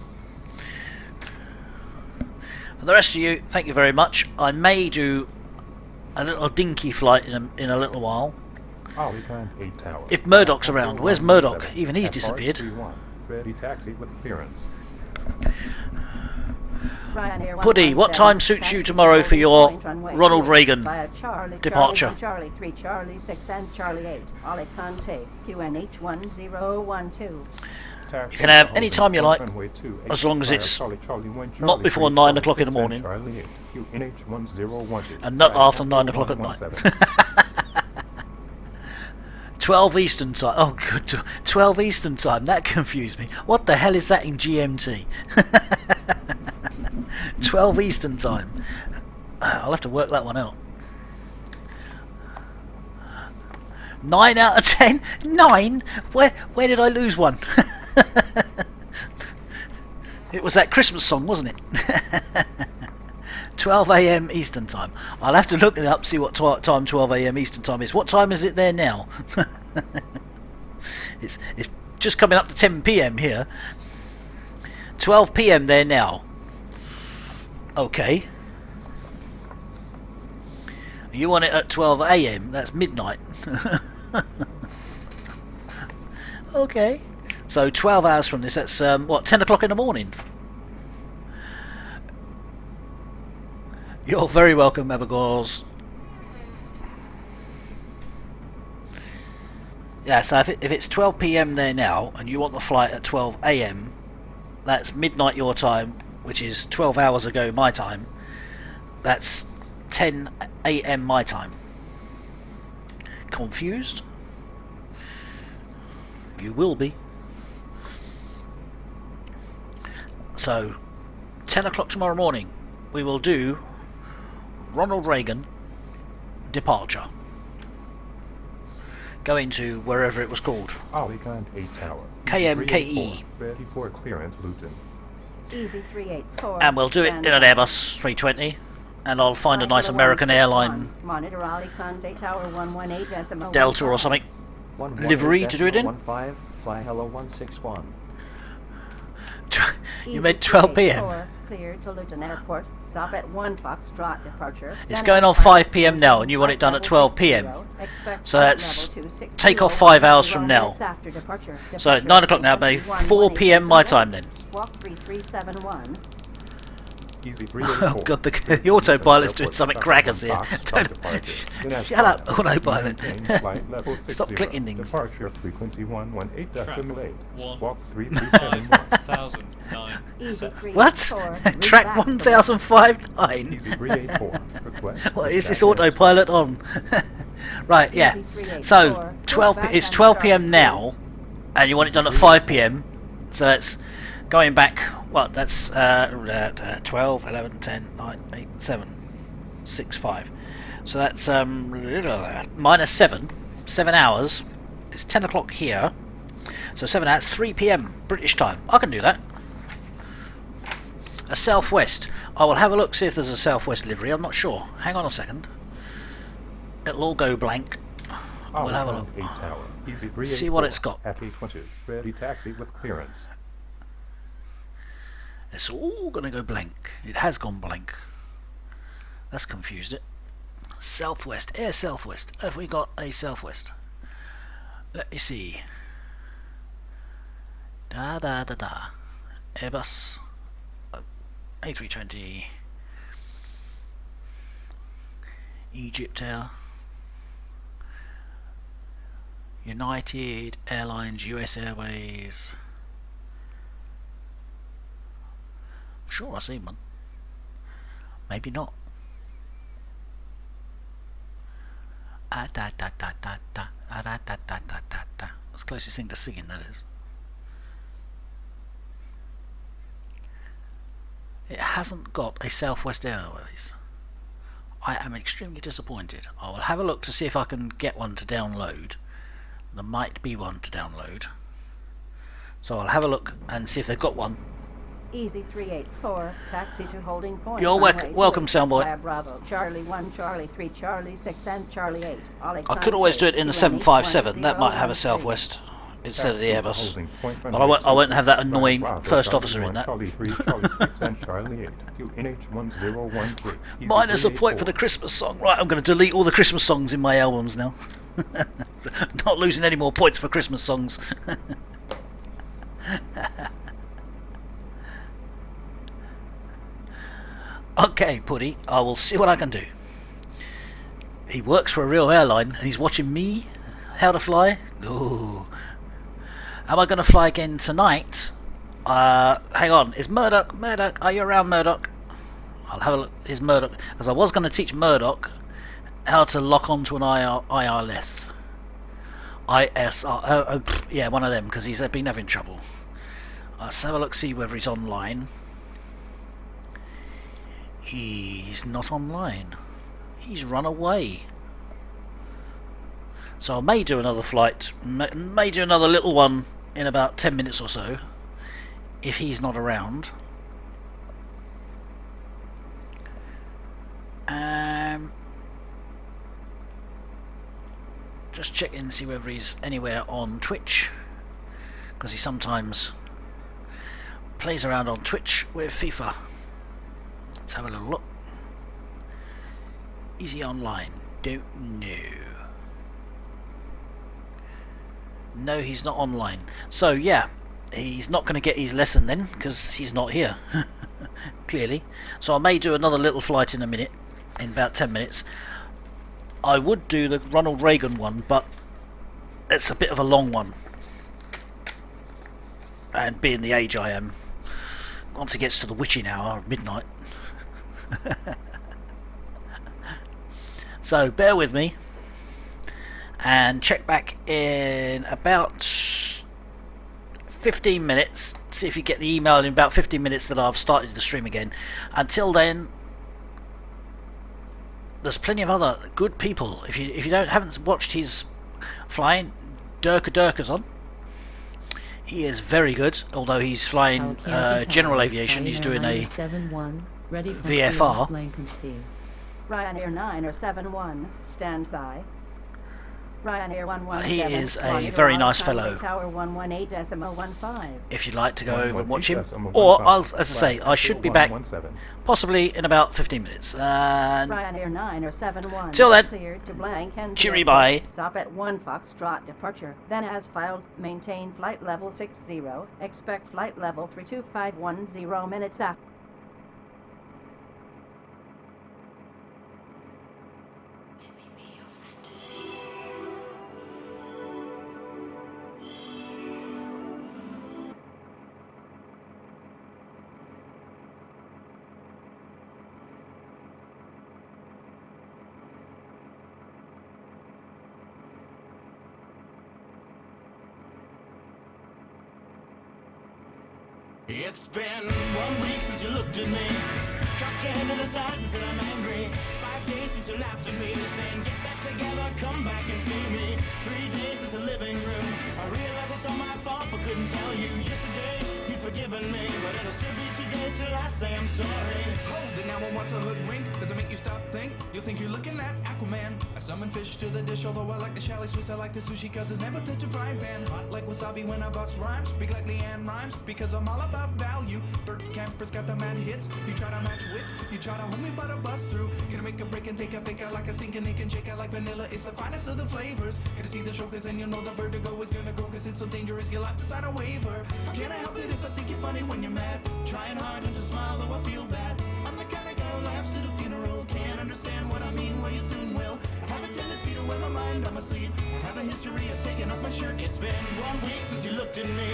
A: For the rest of you, thank you very much. I may do a little dinky flight in a little while.
F: Alicante 8 tower.
A: If Murdoch's around. Where's Murdoch? Even he's disappeared.
F: Ready taxi with clearance.
A: Puddy, what time suits you tomorrow for your Ronald Reagan departure?
E: Charlie 3, Charlie 6 and Charlie 8. Alicante, QNH 1012.
A: You can have any time you like, as long as it's not before 9 o'clock in the morning and not after 9 o'clock at night. 12 Eastern time. Oh, good. 12 Eastern time. That confused me. What the hell is that in GMT? 12 Eastern time. I'll have to work that one out. 9 out of 10? 9? Where did I lose one? It was that Christmas song, wasn't it? 12 AM Eastern time. I'll have to look it up, see what time 12 AM Eastern time is. What time is it there now? It's just coming up to 10 PM here. 12 PM there now. Okay. You want it at 12 AM? That's midnight. Okay. So 12 hours from this, that's what, 10 o'clock in the morning? You're very welcome, Abigails. Yeah, so if it's 12 PM there now, and you want the flight at 12 AM, that's midnight your time, which is 12 hours ago my time. That's 10 AM my time. Confused? You will be. So, 10 o'clock tomorrow morning, we will do Ronald Reagan departure. Going to wherever it was called.
F: Alicante 8 tower.
A: KMKE.
F: Ready for clearance, Luton.
E: Easy 384.
A: And we'll do it in an Airbus 320. And I'll find a nice American airline
E: Monitor Alicante Tower 118.
A: Delta or something livery to do it in.
Q: 15, fly hello 161.
A: You made 12 PM.
E: Clear to Luton Airport. Stop at 1 Foxtrot departure.
A: It's going on 5 PM now, and you want it done at 12 PM. So that's take off 5 hours from now. So it's 9 o'clock now, maybe 4 PM my time then.
E: Walk 3371.
A: Oh god, the autopilot's doing something crackers here. Shut up, autopilot. Stop clicking things.
F: Departure frequency 118.8. Walk
B: 3009.
A: What? Track 1059? What is this autopilot on? Right, yeah. So 12. It's 12 PM now, and you want it done at 5 PM. So that's going back. What? That's 12, 11, 10, 9, 8, 7, 6, 5. So that's minus 7 hours. It's 10 o'clock here. So 7 hours, 3 PM British time. I can do that. A Southwest. I will have a look, see if there's a Southwest livery. I'm not sure. Hang on a second. It'll all go blank. We'll have a look.
F: 8 tower. Easy
A: See what it's got.
F: A320. Ready taxi with clearance.
A: It's all going to go blank. It has gone blank. That's confused it. Southwest. Air Southwest. Have we got a Southwest? Let me see. Airbus. A320. Egypt Air. United Airlines, US Airways. I'm sure I've seen one. Maybe not. That's the closest thing to singing, that is. It hasn't got a Southwest Airways. I am extremely disappointed. I will have a look to see if I can get one to download. There might be one to download. So I'll have a look and see if they've got one.
E: Easy 384, taxi to holding point.
A: You're welcome, Soundboy.
E: Via Bravo, Charlie 1, Charlie 3, Charlie 6, and Charlie 8.
A: I could always do it in the 757. That might have a Southwest instead of the Airbus. But I won't have that annoying first officer in that. Minus a point for the Christmas song. Right, I'm going to delete all the Christmas songs in my albums now. Not losing any more points for Christmas songs. Okay, Puddy, I will see what I can do. He works for a real airline and he's watching me how to fly. Ooh. Am I going to fly again tonight? Hang on, is Murdoch? Murdoch, are you around, Murdoch? I'll have a look. Is Murdoch? Because I was going to teach Murdoch how to lock onto an IRS. Yeah, one of them, because he's been having trouble. Let's have a look, see whether he's online. He's not online. He's run away. So I may do another flight, may do another little one in about 10 minutes or so, if he's not around. Just check in and see whether he's anywhere on Twitch, because he sometimes plays around on Twitch with FIFA. Let's have a little look. Is he online? Don't know. No, he's not online. So yeah, he's not going to get his lesson then, because he's not here. Clearly. So I may do another little flight in a minute, in about 10 minutes. I would do the Ronald Reagan one, but it's a bit of a long one. And being the age I am, once it gets to the witching hour of midnight. So bear with me and check back in about 15 minutes, see if you get the email in about 15 minutes that I've started the stream again. Until then, there's plenty of other good people. If you haven't watched his flying, Durka's on. He is very good, although he's flying general aviation. He's doing a VFR.
E: Ryanair 9 or 71, stand by. Ryanair 117.
A: He is a very nice fellow.
E: Tower 118.15.
A: If you'd like to go over and watch him, or as I say, I should be back possibly in about 15 minutes. And
E: Ryanair 9 or 71.
A: Till then,
E: cleared to blank and
A: cheery bye.
E: Stop at 1 Foxtrot departure. Then as filed, maintain flight level 60. Expect flight level 32510 minutes after.
R: It's been 1 week since you looked at me, cocked your head to the side and said I'm angry. 5 days since you laughed at me, saying get back together, come back and see me. 3 days since the living room, I realized it's all my fault. say I'm sorry. Hold it now, I want a hoodwink. Does it make you stop, think? You'll think you're looking at Aquaman. I summon fish to the dish, although I like the chalet Swiss, I like the sushi, cause it's never touch a frying pan. Hot like wasabi when I bust rhymes, big like Leanne rhymes, because I'm all about value. Bert Camper's got the mad hits, you try to match wits, you try to hold me but I bust through. Gonna make a break and take a pick out like a stinking nick and shake out like vanilla, it's the finest of the flavors. Gonna see the show cause then you know the vertigo is gonna go, cause it's so dangerous you'll have to sign a waiver. Can't I help it if I think you're funny when you're mad? Trying hard not to smile though I feel bad. I'm the kind of guy who laughs at a funeral. Can't understand what I mean, well you soon will. I have a tendency to wear my mind on my sleeve. I have a history of taking off my shirt. It's been 1 week since you looked at me.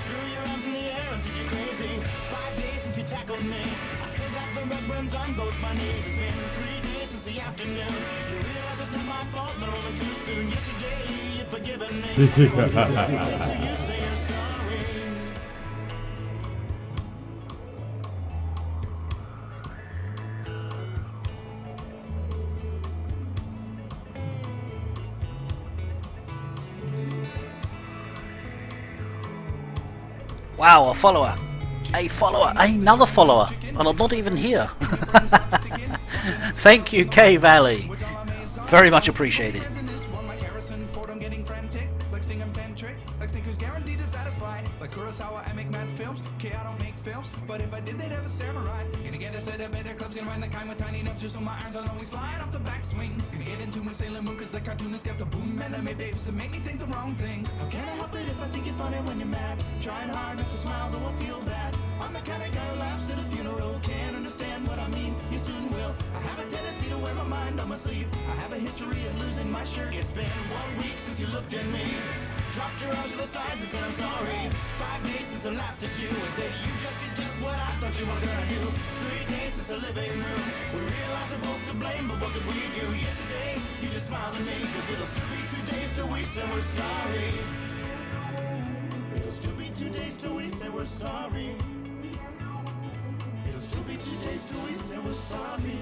R: Threw your arms in the air and said you're crazy. 5 days since you tackled me. I still got the red burns on both my knees. It's been 3 days since the afternoon. You realize it's not my fault, but only too soon. Yesterday you'd forgiven me. Till you say you're sorry.
A: Wow, a follower, another follower, and I'm not even here. Thank you, K Valley. Very much appreciated.
R: But if I did, they'd have a samurai. Gonna get a set of better clubs, gonna find the kind with tiny enough just so my irons aren't always flying off the backswing. Gonna get into my Sailor Moon cause the cartoonist got the boom anime babes that make me think the wrong thing. How can I help it if I think you're funny when you're mad? Trying hard not to smile though I feel bad. I'm the kind of guy who laughs at a funeral. Can't understand what I mean, you soon will. I have a tendency to wear my mind on my sleeve. I have a history of losing my shirt. It's been 1 week since you looked at me. Dropped your arms to the sides and said I'm sorry. 5 days since I laughed at you and said you just did just what I thought you were gonna do. 3 days since the living room. We realized we're both to blame, but what did we do? Yesterday, you just smiled at me, cause it'll still be 2 days till we say we're sorry. It'll still be 2 days till we say we're sorry. It'll still be 2 days till we say we're sorry.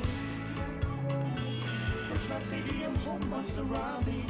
R: Birchmount Stadium, home of the Robbie.